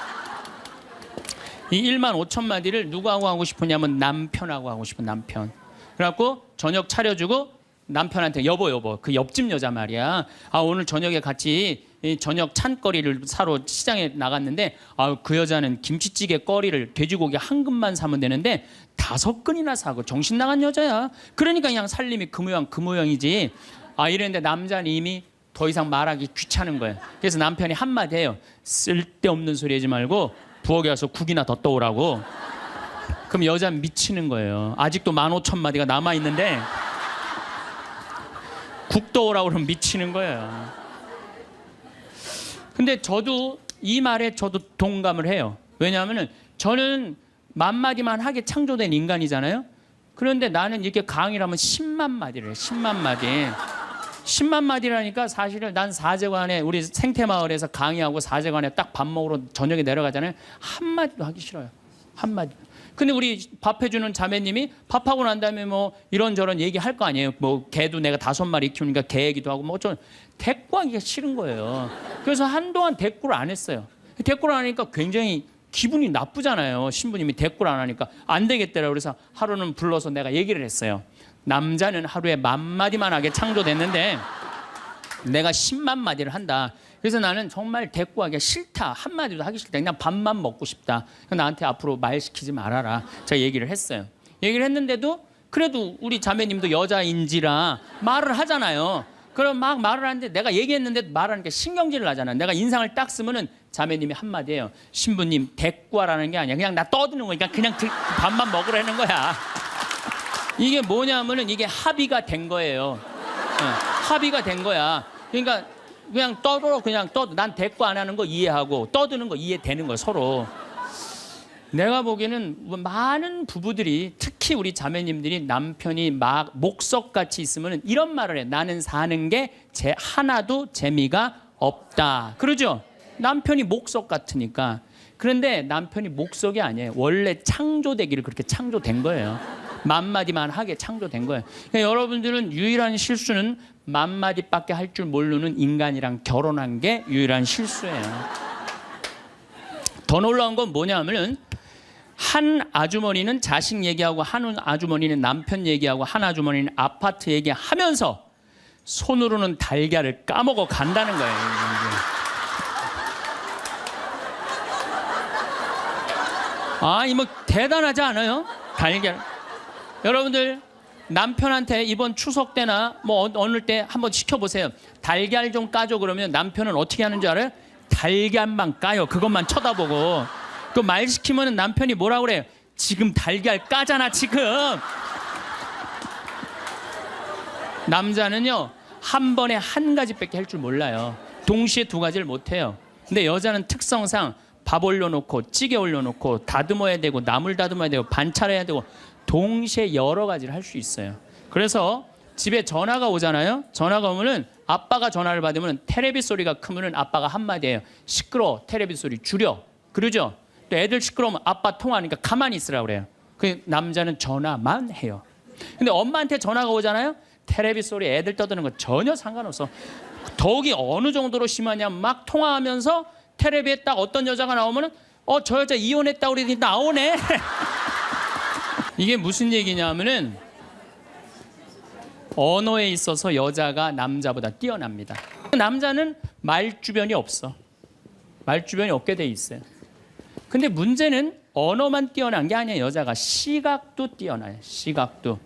이 15,000마디를 누구하고 하고 싶으냐면 남편하고 하고 싶은 남편. 그래갖고 저녁 차려주고 남편한테 여보 그 옆집 여자 말이야. 아 오늘 저녁에 같이 저녁 찬거리를 사러 시장에 나갔는데 그 여자는 김치찌개 거리를 돼지고기 한 근만 사면 되는데 5근이나 사고 정신 나간 여자야. 그러니까 그냥 살림이 그 모양이지. 이랬는데 남자는 이미 더 이상 말하기 귀찮은 거예요. 그래서 남편이 한마디 해요. 쓸데없는 소리 하지 말고 부엌에 가서 국이나 더 떠오라고. 그럼 여자는 미치는 거예요. 아직도 15,000마디가 남아있는데 국 떠오라고 그러면 미치는 거예요. 근데 저도 이 말에 저도 동감을 해요. 왜냐하면 저는 10,000마디만 하게 창조된 인간이잖아요. 그런데 나는 이렇게 강의를 하면 10만 마디를 해요. 10만 마디. 10만 마디라니까 사실은 난 사제관에 우리 생태마을에서 강의하고 사제관에 딱 밥 먹으러 저녁에 내려가잖아요. 한마디도 하기 싫어요. 한마디. 근데 우리 밥 해주는 자매님이 밥하고 난 다음에 뭐 이런저런 얘기할 거 아니에요. 뭐 개도 내가 5마리 키우니까 개 얘기도 하고 뭐 어쩌면 대꾸하기가 싫은 거예요. 그래서 한동안 대꾸를 안 했어요. 대꾸를 안 하니까 굉장히 기분이 나쁘잖아요. 신부님이 대꾸를 안 하니까 안 되겠더라고요. 그래서 하루는 불러서 내가 얘기를 했어요. 남자는 하루에 10,000마디만 하게 창조됐는데 내가 10만 마디를 한다. 그래서 나는 정말 대꾸하기가 싫다. 한마디도 하기 싫다. 그냥 밥만 먹고 싶다. 나한테 앞으로 말 시키지 말아라. 제가 얘기를 했어요. 얘기를 했는데도 그래도 우리 자매님도 여자인지라 말을 하잖아요. 그럼 막 말을 하는데 내가 얘기했는데 말하니까 신경질을 하잖아요. 내가 인상을 딱 쓰면은 자매님이 한마디 해요. 신부님 대꾸하라는 게 아니야. 그냥 나 떠드는 거니까 그냥 밥만 먹으라는 거야. 이게 뭐냐면은 이게 합의가 된 거예요. 합의가 된 거야. 그러니까 그냥 떠들어. 난 대꾸 안 하는 거 이해하고 떠드는 거 이해되는 거야 서로. 내가 보기에는 많은 부부들이 특히 우리 자매님들이 남편이 막 목석같이 있으면 이런 말을 해. 나는 사는 게 하나도 재미가 없다. 그러죠? 남편이 목석 같으니까. 그런데 남편이 목석이 아니에요. 원래 창조되기를 그렇게 창조된 거예요. 10,000마디만 하게 창조된 거예요. 그러니까 여러분들은 유일한 실수는 10,000마디밖에 할 줄 모르는 인간이랑 결혼한 게 유일한 실수예요. 더 놀라운 건 뭐냐면은 한 아주머니는 자식 얘기하고 한 아주머니는 남편 얘기하고 한 아주머니는 아파트 얘기하면서 손으로는 달걀을 까먹어 간다는 거예요. 뭐 대단하지 않아요? 달걀. 여러분들 남편한테 이번 추석 때나 뭐 어느 때 한번 시켜보세요. 달걀 좀 까줘 그러면 남편은 어떻게 하는 줄 알아요? 달걀만 까요. 그것만 쳐다보고. 그 말 시키면 남편이 뭐라고 그래요? 지금 달걀 까잖아 지금. 남자는요 한 번에 한 가지밖에 할 줄 몰라요. 동시에 2가지를 못해요. 근데 여자는 특성상 밥 올려놓고 찌개 올려놓고 다듬어야 되고 나물 다듬어야 되고 반찬해야 되고 동시에 여러 가지를 할 수 있어요. 그래서 집에 전화가 오잖아요. 전화가 오면은 아빠가 전화를 받으면 테레비 소리가 크면은 아빠가 한마디 해요. 시끄러워. 테레비 소리 줄여. 그러죠? 또 애들 시끄러우면 아빠 통화하니까 가만히 있으라고 그래요. 그 남자는 전화만 해요. 근데 엄마한테 전화가 오잖아요. 테레비 소리 애들 떠드는 거 전혀 상관없어. 더욱이 어느 정도로 심하냐면 막 통화하면서 텔레비에 딱 어떤 여자가 나오면은 저 여자 이혼했다고 그러더니 나오네. 이게 무슨 얘기냐면은 언어에 있어서 여자가 남자보다 뛰어납니다. 남자는 말주변이 없어. 말주변이 없게 돼 있어요. 근데 문제는 언어만 뛰어난 게 아니에요. 여자가 시각도 뛰어나요. 시각도.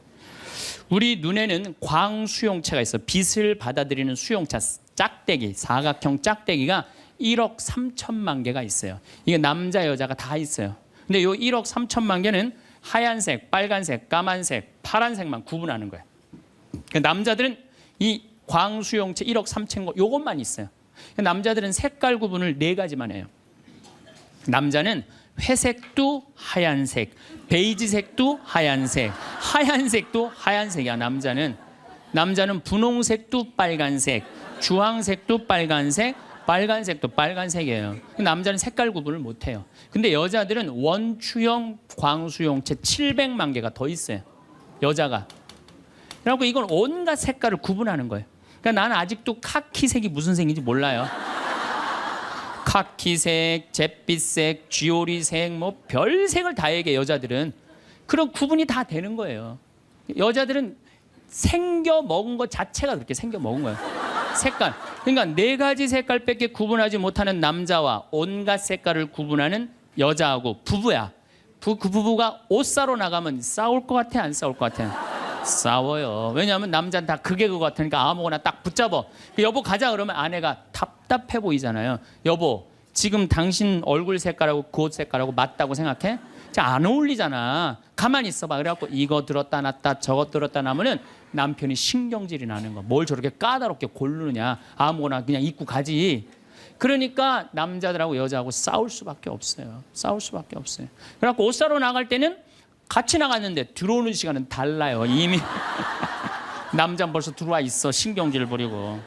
우리 눈에는 광수용체가 있어. 빛을 받아들이는 수용차, 짝대기, 사각형 짝대기가 1억 3천만 개가 있어요. 이게 남자 여자가 다 있어요. 근데 요 1억 3천만 개는 하얀색, 빨간색, 까만색, 파란색만 구분하는 거예요. 그러니까 남자들은 이 광수용체 1억 3천 거 요것만 있어요. 그러니까 남자들은 색깔 구분을 4가지만 해요. 남자는 회색도 하얀색, 베이지색도 하얀색, 하얀색도 하얀색이야. 남자는 분홍색도 빨간색, 주황색도 빨간색, 빨간색도 빨간색이에요. 남자는 색깔 구분을 못해요. 근데 여자들은 원추형 광수용체 700만 개가 더 있어요. 여자가. 그래갖고 이건 온갖 색깔을 구분하는 거예요. 그러니까 나는 아직도 카키색이 무슨 색인지 몰라요. 카키색, 잿빛색, 쥐오리색, 뭐 별색을 다 얘기해. 여자들은 그런 구분이 다 되는 거예요. 여자들은 생겨 먹은 것 자체가 그렇게 생겨 먹은 거예요. 색깔. 그러니까 4가지 색깔밖에 구분하지 못하는 남자와 온갖 색깔을 구분하는 여자하고 부부야. 그 부부가 옷 사러 나가면 싸울 것 같아, 안 싸울 것 같아? 싸워요. 왜냐하면 남자는 다 그게 그거 같으니까 아무거나 딱 붙잡아. 여보 가자 그러면 아내가 답답해 보이잖아요. 여보 지금 당신 얼굴 색깔하고 그 옷 색깔하고 맞다고 생각해? 안 어울리잖아. 가만히 있어봐. 그래갖고 이거 들었다 놨다 저거 들었다 놔면은 남편이 신경질이 나는 거. 뭘 저렇게 까다롭게 고르느냐. 아무거나 그냥 입고 가지. 그러니까 남자들하고 여자하고 싸울 수밖에 없어요. 싸울 수밖에 없어요. 그래갖고 옷 사러 나갈 때는 같이 나갔는데 들어오는 시간은 달라요. 이미 남자는 벌써 들어와 있어. 신경질 부리고.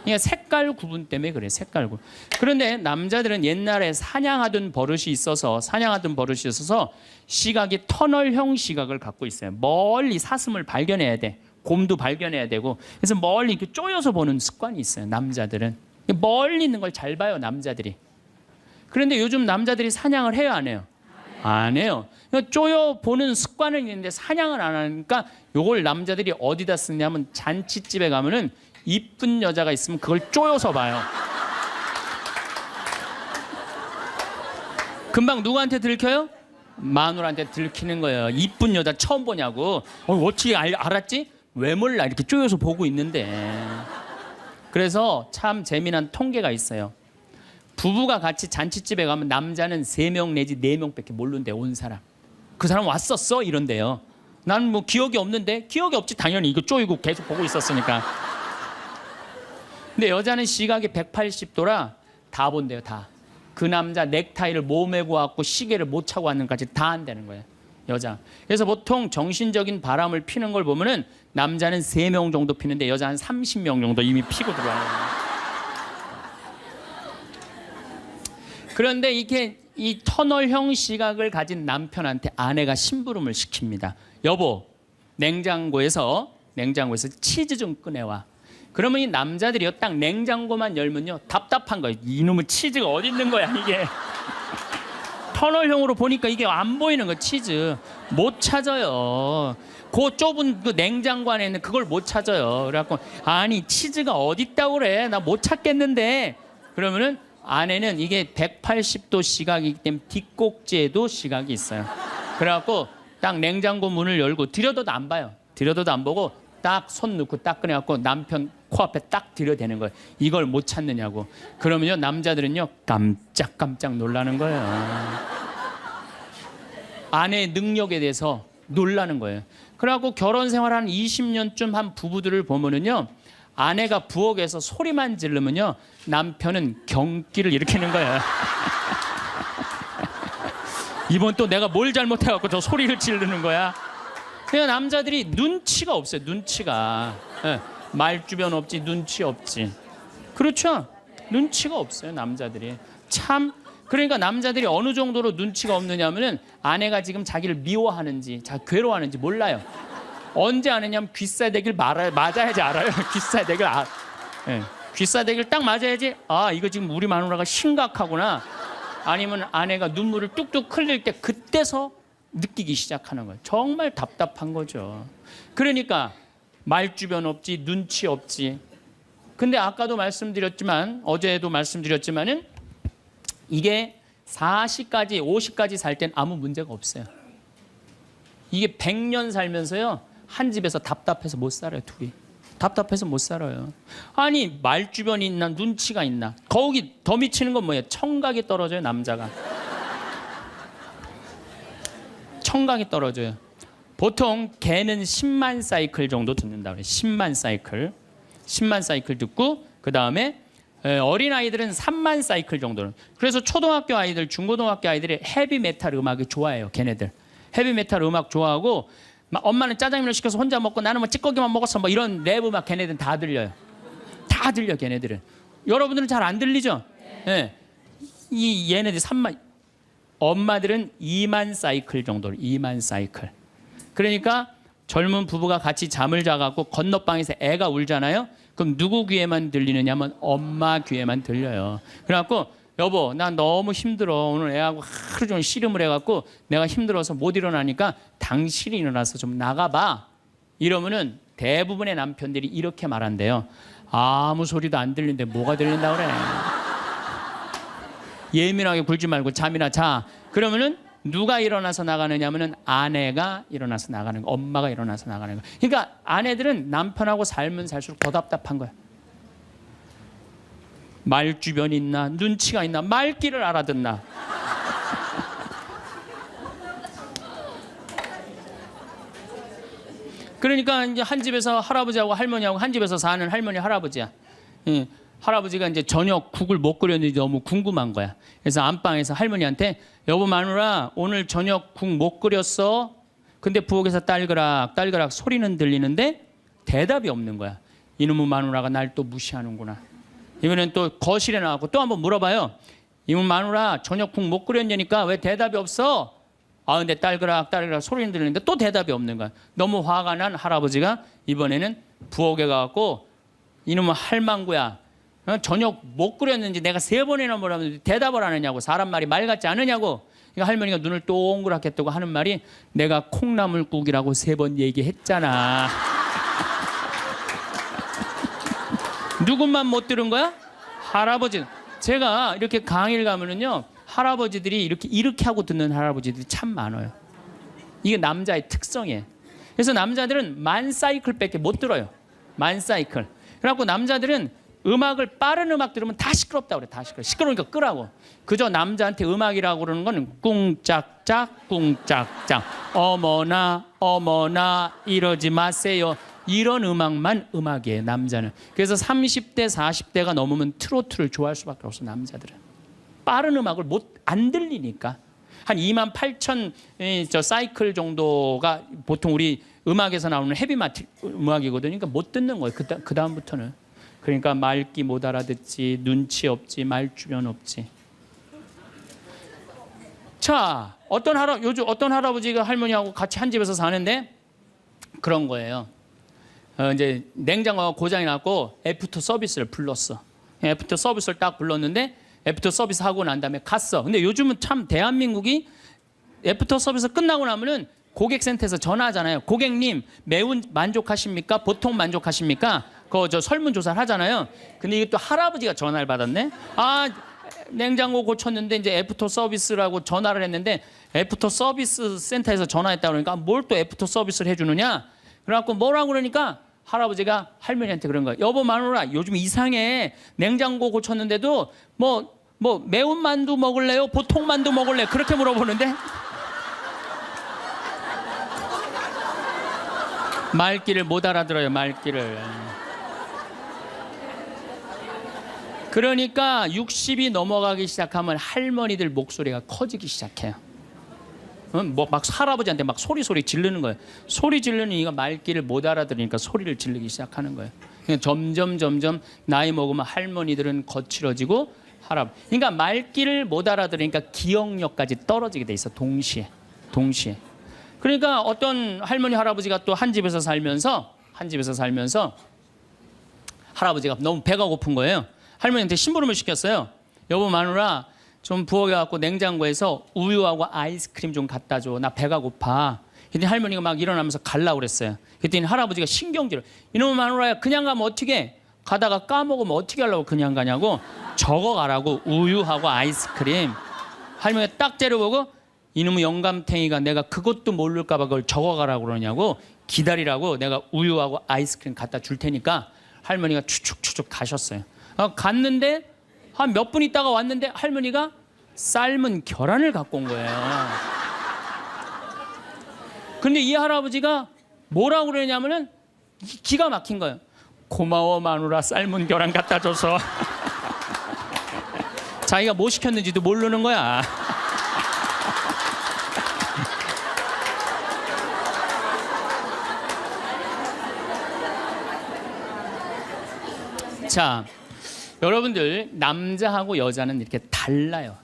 그러니까 색깔 구분 때문에 그래. 색깔 구분. 그런데 남자들은 옛날에 사냥하던 버릇이 있어서 시각이 터널형 시각을 갖고 있어요. 멀리 사슴을 발견해야 돼. 곰도 발견해야 되고. 그래서 멀리 이렇게 쪼여서 보는 습관이 있어요. 남자들은. 멀리 있는 걸 잘 봐요. 남자들이. 그런데 요즘 남자들이 사냥을 해요, 안 해요? 안 해요. 쪼여 보는 습관은 있는데 사냥을 안 하니까 요걸 남자들이 어디다 쓰냐면 잔치집에 가면은 이쁜 여자가 있으면 그걸 쪼여서 봐요. 금방 누구한테 들켜요? 마누라한테 들키는 거예요. 이쁜 여자 처음 보냐고. 어떻게 알았지? 왜 몰라? 이렇게 쪼여서 보고 있는데. 그래서 참 재미난 통계가 있어요. 부부가 같이 잔치집에 가면 남자는 3명 내지 4명밖에 모르는데 온 사람. 그 사람 왔었어? 이런데요. 나는 뭐 기억이 없는데. 기억이 없지. 당연히 이거 쪼이고 계속 보고 있었으니까. 근데 여자는 시각이 180도라 다 본대요. 다. 그 남자 넥타이를 못 메고 왔고 시계를 못 차고 왔는까지 다 한다는 거예요. 여자. 그래서 보통 정신적인 바람을 피는 걸 보면은 남자는 3명 정도 피는데 여자 한 30명 정도 이미 피고 들어와요. 그런데 이렇게 이 터널형 시각을 가진 남편한테 아내가 심부름을 시킵니다. 여보, 냉장고에서 치즈 좀 꺼내와. 그러면 이 남자들이요, 딱 냉장고만 열면요, 답답한 거예요. 이놈의 치즈가 어디 있는 거야, 이게. 터널형으로 보니까 이게 안 보이는 거, 치즈. 못 찾아요. 그 좁은 그 냉장고 안에 있는 그걸 못 찾아요. 그래갖고, 아니, 치즈가 어디 있다고 그래. 나 못 찾겠는데. 그러면은 아내는 이게 180도 시각이기 때문에 뒷꼭지에도 시각이 있어요. 그래갖고 딱 냉장고 문을 열고 들여다도 안 봐요. 들여다도 안 보고 딱 손 넣고 딱 꺼내갖고 남편 코앞에 딱 들여대는 거예요. 이걸 못 찾느냐고. 그러면요 남자들은요 깜짝깜짝 놀라는 거예요. 아내의 능력에 대해서 놀라는 거예요. 그래갖고 결혼 생활 한 20년쯤 한 부부들을 보면은요 아내가 부엌에서 소리만 지르면요 남편은 경기를 일으키는 거야. 이번 또 내가 뭘 잘못해갖고 저 소리를 지르는 거야. 그냥 남자들이 눈치가 없어요. 눈치가. 말주변 없지, 눈치 없지. 그렇죠? 눈치가 없어요, 남자들이. 참. 그러니까 남자들이 어느 정도로 눈치가 없느냐면은 아내가 지금 자기를 미워하는지, 괴로워하는지 몰라요. 언제 아느냐면 귀싸대기를 맞아야지 알아요. 귀싸대기를 예. 귀싸대기를 딱 맞아야지, 아, 이거 지금 우리 마누라가 심각하구나. 아니면 아내가 눈물을 뚝뚝 흘릴 때 그때서 느끼기 시작하는 거예요. 정말 답답한 거죠. 그러니까 말주변 없지, 눈치 없지. 근데 아까도 말씀드렸지만, 어제도 말씀드렸지만은 이게 40까지, 50까지 살 땐 아무 문제가 없어요. 이게 100년 살면서요, 한 집에서 답답해서 못 살아요, 둘이. 답답해서 못 살아요. 아니, 말주변이 있나, 눈치가 있나. 거기 더 미치는 건 뭐예요? 청각이 떨어져요, 남자가. 청각이 떨어져요. 보통 개는 10만 사이클 정도 듣는다 그래요. 10만 사이클. 10만 사이클 듣고, 그 다음에 어린아이들은 3만 사이클 정도는. 그래서 초등학교 아이들, 중고등학교 아이들이 헤비메탈 음악이 좋아해요, 걔네들. 헤비메탈 음악 좋아하고, 엄마는 짜장면을 시켜서 혼자 먹고 나는 뭐 찌꺼기만 먹었어, 뭐 이런 랩 음악 걔네들은 다 들려요. 다 들려, 걔네들은. 여러분들은 잘 안 들리죠? 네. 얘네들 3만, 엄마들은 2만 사이클 정도로, 2만 사이클. 그러니까 젊은 부부가 같이 잠을 자갖고 건너방에서 애가 울잖아요. 그럼 누구 귀에만 들리느냐면 엄마 귀에만 들려요. 그래갖고 여보, 나 너무 힘들어. 오늘 애하고 하루 종일 씨름을 해갖고 내가 힘들어서 못 일어나니까 당신이 일어나서 좀 나가봐. 이러면은 대부분의 남편들이 이렇게 말한대요. 아무 소리도 안 들리는데 뭐가 들린다 그래. 예민하게 굴지 말고 잠이나 자. 그러면은 누가 일어나서 나가느냐면은 아내가 일어나서 나가는 거, 엄마가 일어나서 나가는 거. 그러니까 아내들은 남편하고 살면 살수록 더 답답한 거야. 말주변이 있나, 눈치가 있나, 말귀를 알아듣나. 그러니까 이제 한 집에서 할아버지하고 할머니하고 한 집에서 사는 할머니 할아버지야. 예. 할아버지가 이제 저녁 국을 못 끓였는지 너무 궁금한 거야. 그래서 안방에서 할머니한테 여보 마누라 오늘 저녁 국 못 끓였어? 근데 부엌에서 딸그락 딸그락 소리는 들리는데 대답이 없는 거야. 이놈의 마누라가 날 또 무시하는구나. 이번엔 또 거실에 나가고 또 한번 물어봐요. 이놈의 마누라 저녁 국 못 끓였냐니까 왜 대답이 없어? 아 근데 딸그락 딸그락 소리는 들리는데 또 대답이 없는 거야. 너무 화가 난 할아버지가 이번에는 부엌에 가갖고 이놈의 할망구야. 저녁 못 끓였는지 내가 3번이나 물었는데 대답을 안 하냐고. 사람 말이 말 같지 않으냐고. 그러니까 할머니가 눈을 동그랗게 뜨고 하는 말이 내가 콩나물국이라고 3번 얘기했잖아. 누군만 못 들은 거야? 할아버지. 제가 이렇게 강의를 가면은요 할아버지들이 이렇게 하고 듣는 할아버지들이 참 많아요. 이게 남자의 특성이에요. 그래서 남자들은 만 사이클밖에 못 들어요. 만 사이클. 그래갖고 남자들은 음악을 빠른 음악 들으면 다 시끄럽다고 그래. 다 시끄러우니까 끄라고. 그저 남자한테 음악이라고 그러는 건 꿍짝짝 꿍짝짝 어머나 어머나 이러지 마세요. 이런 음악만 음악이에요, 남자는. 그래서 30대 40대가 넘으면 트로트를 좋아할 수밖에 없어, 남자들은. 빠른 음악을 안 들리니까. 한 2만 8천 사이클 정도가 보통 우리 음악에서 나오는 헤비메탈 음악이거든요. 그러니까 못 듣는 거예요, 그 다음부터는. 그러니까 말귀 못 알아듣지, 눈치 없지, 말주변 없지. 자, 요즘 어떤 할아버지가 할머니하고 같이 한 집에서 사는데 그런 거예요. 이제 냉장고가 고장이 났고 애프터 서비스를 불렀어. 애프터 서비스를 딱 불렀는데 애프터 서비스 하고 난 다음에 갔어. 근데 요즘은 참 대한민국이 애프터 서비스 끝나고 나면은 고객센터에서 전화하잖아요. 고객님 매운 만족하십니까? 보통 만족하십니까? 저 설문조사를 하잖아요. 근데 이게 또 할아버지가 전화를 받았네. 아 냉장고 고쳤는데 이제 애프터 서비스라고 전화를 했는데 애프터 서비스 센터에서 전화했다 그러니까 뭘 또 애프터 서비스를 해주느냐. 그래갖고 뭐라고 그러니까 할아버지가 할머니한테 그런 거야. 여보 마누라 요즘 이상해. 냉장고 고쳤는데도 뭐 매운 만두 먹을래요? 보통 만두 먹을래요? 그렇게 물어보는데 말귀를 못 알아들어요. 말귀를. 그러니까 60이 넘어가기 시작하면 할머니들 목소리가 커지기 시작해요. 막 할아버지한테 막 소리 지르는 거예요. 소리 지르는 이가 말귀를 못 알아들으니까 소리를 지르기 시작하는 거예요. 점점 나이 먹으면 할머니들은 거칠어지고 그러니까 말귀를 못 알아들으니까 기억력까지 떨어지게 돼 있어. 동시에. 그러니까 어떤 할머니 할아버지가 또 한 집에서 살면서 할아버지가 너무 배가 고픈 거예요. 할머니한테 심부름을 시켰어요. 여보 마누라 좀 부엌에 냉장고에서 우유하고 아이스크림 좀 갖다 줘. 나 배가 고파. 그랬더니 할머니가 막 일어나면서 가려고 그랬어요. 그랬더니 할아버지가 신경질을. 이놈의 마누라야 그냥 가면 어떻게 가다가 까먹으면 어떻게 하려고 그냥 가냐고. 적어가라고. 우유하고 아이스크림. 할머니가 딱 째려보고 이놈의 영감탱이가 내가 그것도 모를까 봐 그걸 적어가라고 그러냐고. 기다리라고 내가 우유하고 아이스크림 갖다 줄 테니까. 할머니가 추측 가셨어요. 갔는데 한 몇 분 있다가 왔는데 할머니가 삶은 계란을 갖고 온 거예요. 근데 이 할아버지가 뭐라고 그러냐면은 기가 막힌 거예요. 고마워 마누라 삶은 계란 갖다 줘서. 자기가 뭐 시켰는지도 모르는 거야. 자, 여러분들 남자하고 여자는 이렇게 달라요.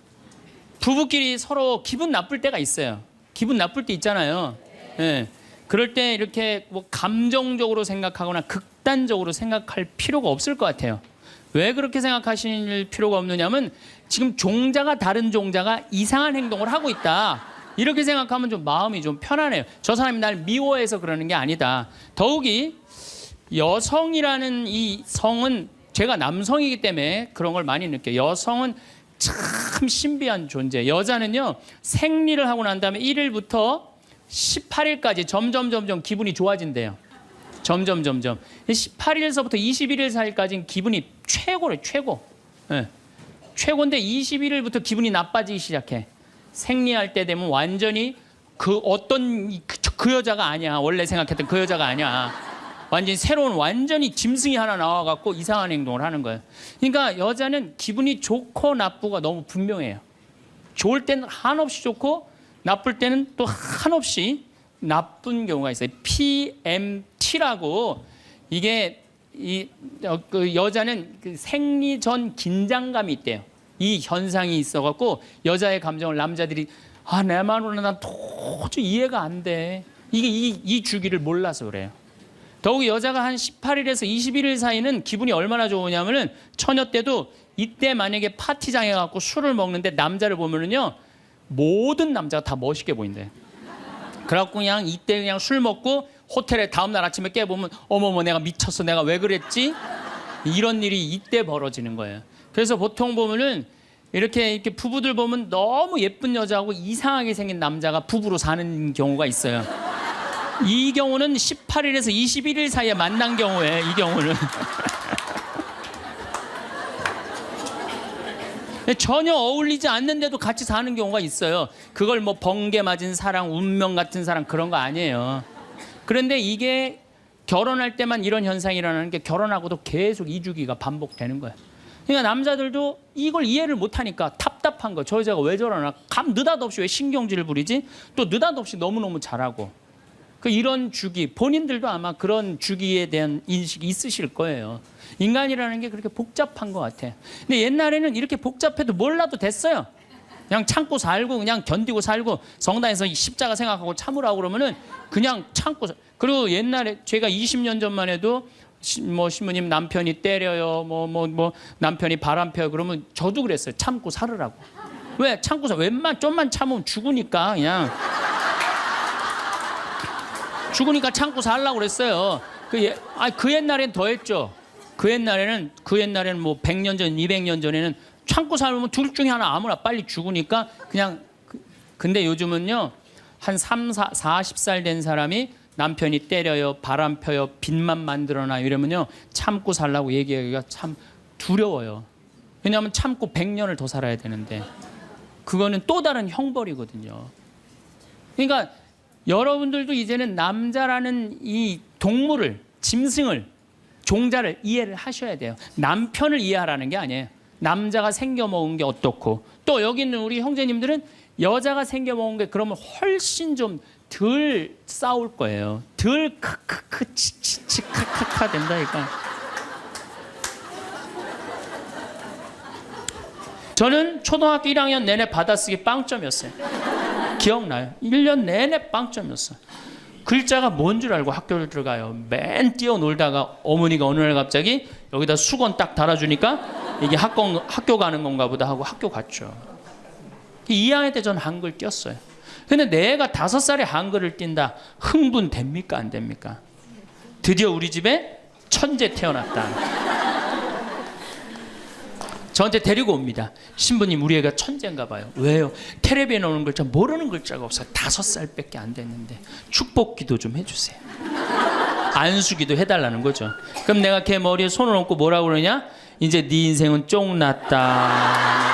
부부끼리 서로 기분 나쁠 때가 있어요. 기분 나쁠 때 있잖아요. 예. 그럴 때 이렇게 뭐 감정적으로 생각하거나 극단적으로 생각할 필요가 없을 것 같아요. 왜 그렇게 생각하실 필요가 없느냐면 지금 종자가 다른 종자가 이상한 행동을 하고 있다. 이렇게 생각하면 좀 마음이 좀 편안해요. 저 사람이 날 미워해서 그러는 게 아니다. 더욱이 여성이라는 이 성은 제가 남성이기 때문에 그런 걸 많이 느껴요. 여성은 참 신비한 존재. 여자는요 생리를 하고 난 다음에 1일부터 18일까지 점점 기분이 좋아진대요. 점점 18일서부터 21일 사이까지는 기분이 최고래. 최고. 네. 최고인데 21일부터 기분이 나빠지기 시작해. 생리할 때 되면 완전히 그 여자가 아니야. 원래 생각했던 그 여자가 아니야. 완전히 새로운 완전히 짐승이 하나 나와갖고 이상한 행동을 하는 거예요. 그러니까 여자는 기분이 좋고 나쁘고 너무 분명해요. 좋을 때는 한없이 좋고 나쁠 때는 또 한없이 나쁜 경우가 있어요. PMT라고 이게 그 여자는 그 생리 전 긴장감이 있대요. 이 현상이 있어갖고 여자의 감정을 남자들이 내 마누라 난 도저히 이해가 안 돼. 이 주기를 몰라서 그래요. 더욱이 여자가 한 18일에서 21일 사이는 기분이 얼마나 좋으냐면은 처녀 때도 이때 만약에 파티장에 가고 술을 먹는데 남자를 보면은요 모든 남자가 다 멋있게 보인대. 그래갖고 그냥 이때 그냥 술 먹고 호텔에 다음날 아침에 깨보면 어머머 내가 미쳤어 내가 왜 그랬지? 이런 일이 이때 벌어지는 거예요. 그래서 보통 보면은 이렇게 부부들 보면 너무 예쁜 여자하고 이상하게 생긴 남자가 부부로 사는 경우가 있어요. 이 경우는 18일에서 21일 사이에 만난 경우에 이 경우는 전혀 어울리지 않는데도 같이 사는 경우가 있어요. 그걸 뭐 번개 맞은 사랑, 운명 같은 사랑 그런 거 아니에요. 그런데 이게 결혼할 때만 이런 현상이 일어나는 게 결혼하고도 계속 이 주기가 반복되는 거예요. 그러니까 남자들도 이걸 이해를 못하니까 답답한 거. 저 여자가 왜 저러나. 느닷없이 왜 신경질을 부리지? 또 느닷없이 너무너무 잘하고. 이런 주기, 본인들도 아마 그런 주기에 대한 인식이 있으실 거예요. 인간이라는 게 그렇게 복잡한 것 같아요. 근데 옛날에는 이렇게 복잡해도 몰라도 됐어요. 그냥 참고 살고 그냥 견디고 살고 성당에서 십자가 생각하고 참으라고 그러면은 그냥 참고 그리고 옛날에 제가 20년 전만 해도 뭐 신부님 남편이 때려요 뭐 남편이 바람 펴요 그러면 저도 그랬어요. 참고 살으라고. 왜? 참고 살 좀만 참으면 죽으니까 그냥 죽으니까 참고 살라고 그랬어요. 그 옛날엔 더 했죠. 그 옛날에는 뭐 100년 전, 200년 전에는 참고 살면 둘 중에 하나 아무나 빨리 죽으니까 그냥 근데 요즘은요. 한 40살 된 사람이 남편이 때려요, 바람 펴요, 빚만 만들어놔 이러면요. 참고 살라고 얘기하기가 참 두려워요. 왜냐하면 참고 100년을 더 살아야 되는데 그거는 또 다른 형벌이거든요. 그러니까 여러분들도 이제는 남자라는 이 동물을, 짐승을, 종자를 이해를 하셔야 돼요. 남편을 이해하라는 게 아니에요. 남자가 생겨먹은 게 어떻고 또 여기 있는 우리 형제님들은 여자가 생겨먹은 게 그러면 훨씬 좀 덜 싸울 거예요. 덜 크크크 치치치 카카카 된다니까. 저는 초등학교 1학년 내내 받아쓰기 빵점이었어요. 기억나요? 1년 내내 빵점이었어요. 글자가 뭔 줄 알고 학교를 들어가요. 맨 뛰어놀다가 어머니가 어느 날 갑자기 여기다 수건 딱 달아주니까 이게 학교 가는 건가 보다 하고 학교 갔죠. 2학년 때 저는 한글 띄었어요. 근데 내가 5살에 한글을 띈다. 흥분됩니까? 안 됩니까? 드디어 우리 집에 천재 태어났다. 저한테 데리고 옵니다. 신부님, 우리 애가 천재인가 봐요. 왜요? 텔레비에 나오는 글자 모르는 글자가 없어요. 5살밖에 안 됐는데 축복기도 좀 해주세요. 안수기도 해달라는 거죠. 그럼 내가 걔 머리에 손을 얹고 뭐라고 그러냐? 이제 네 인생은 쫑났다.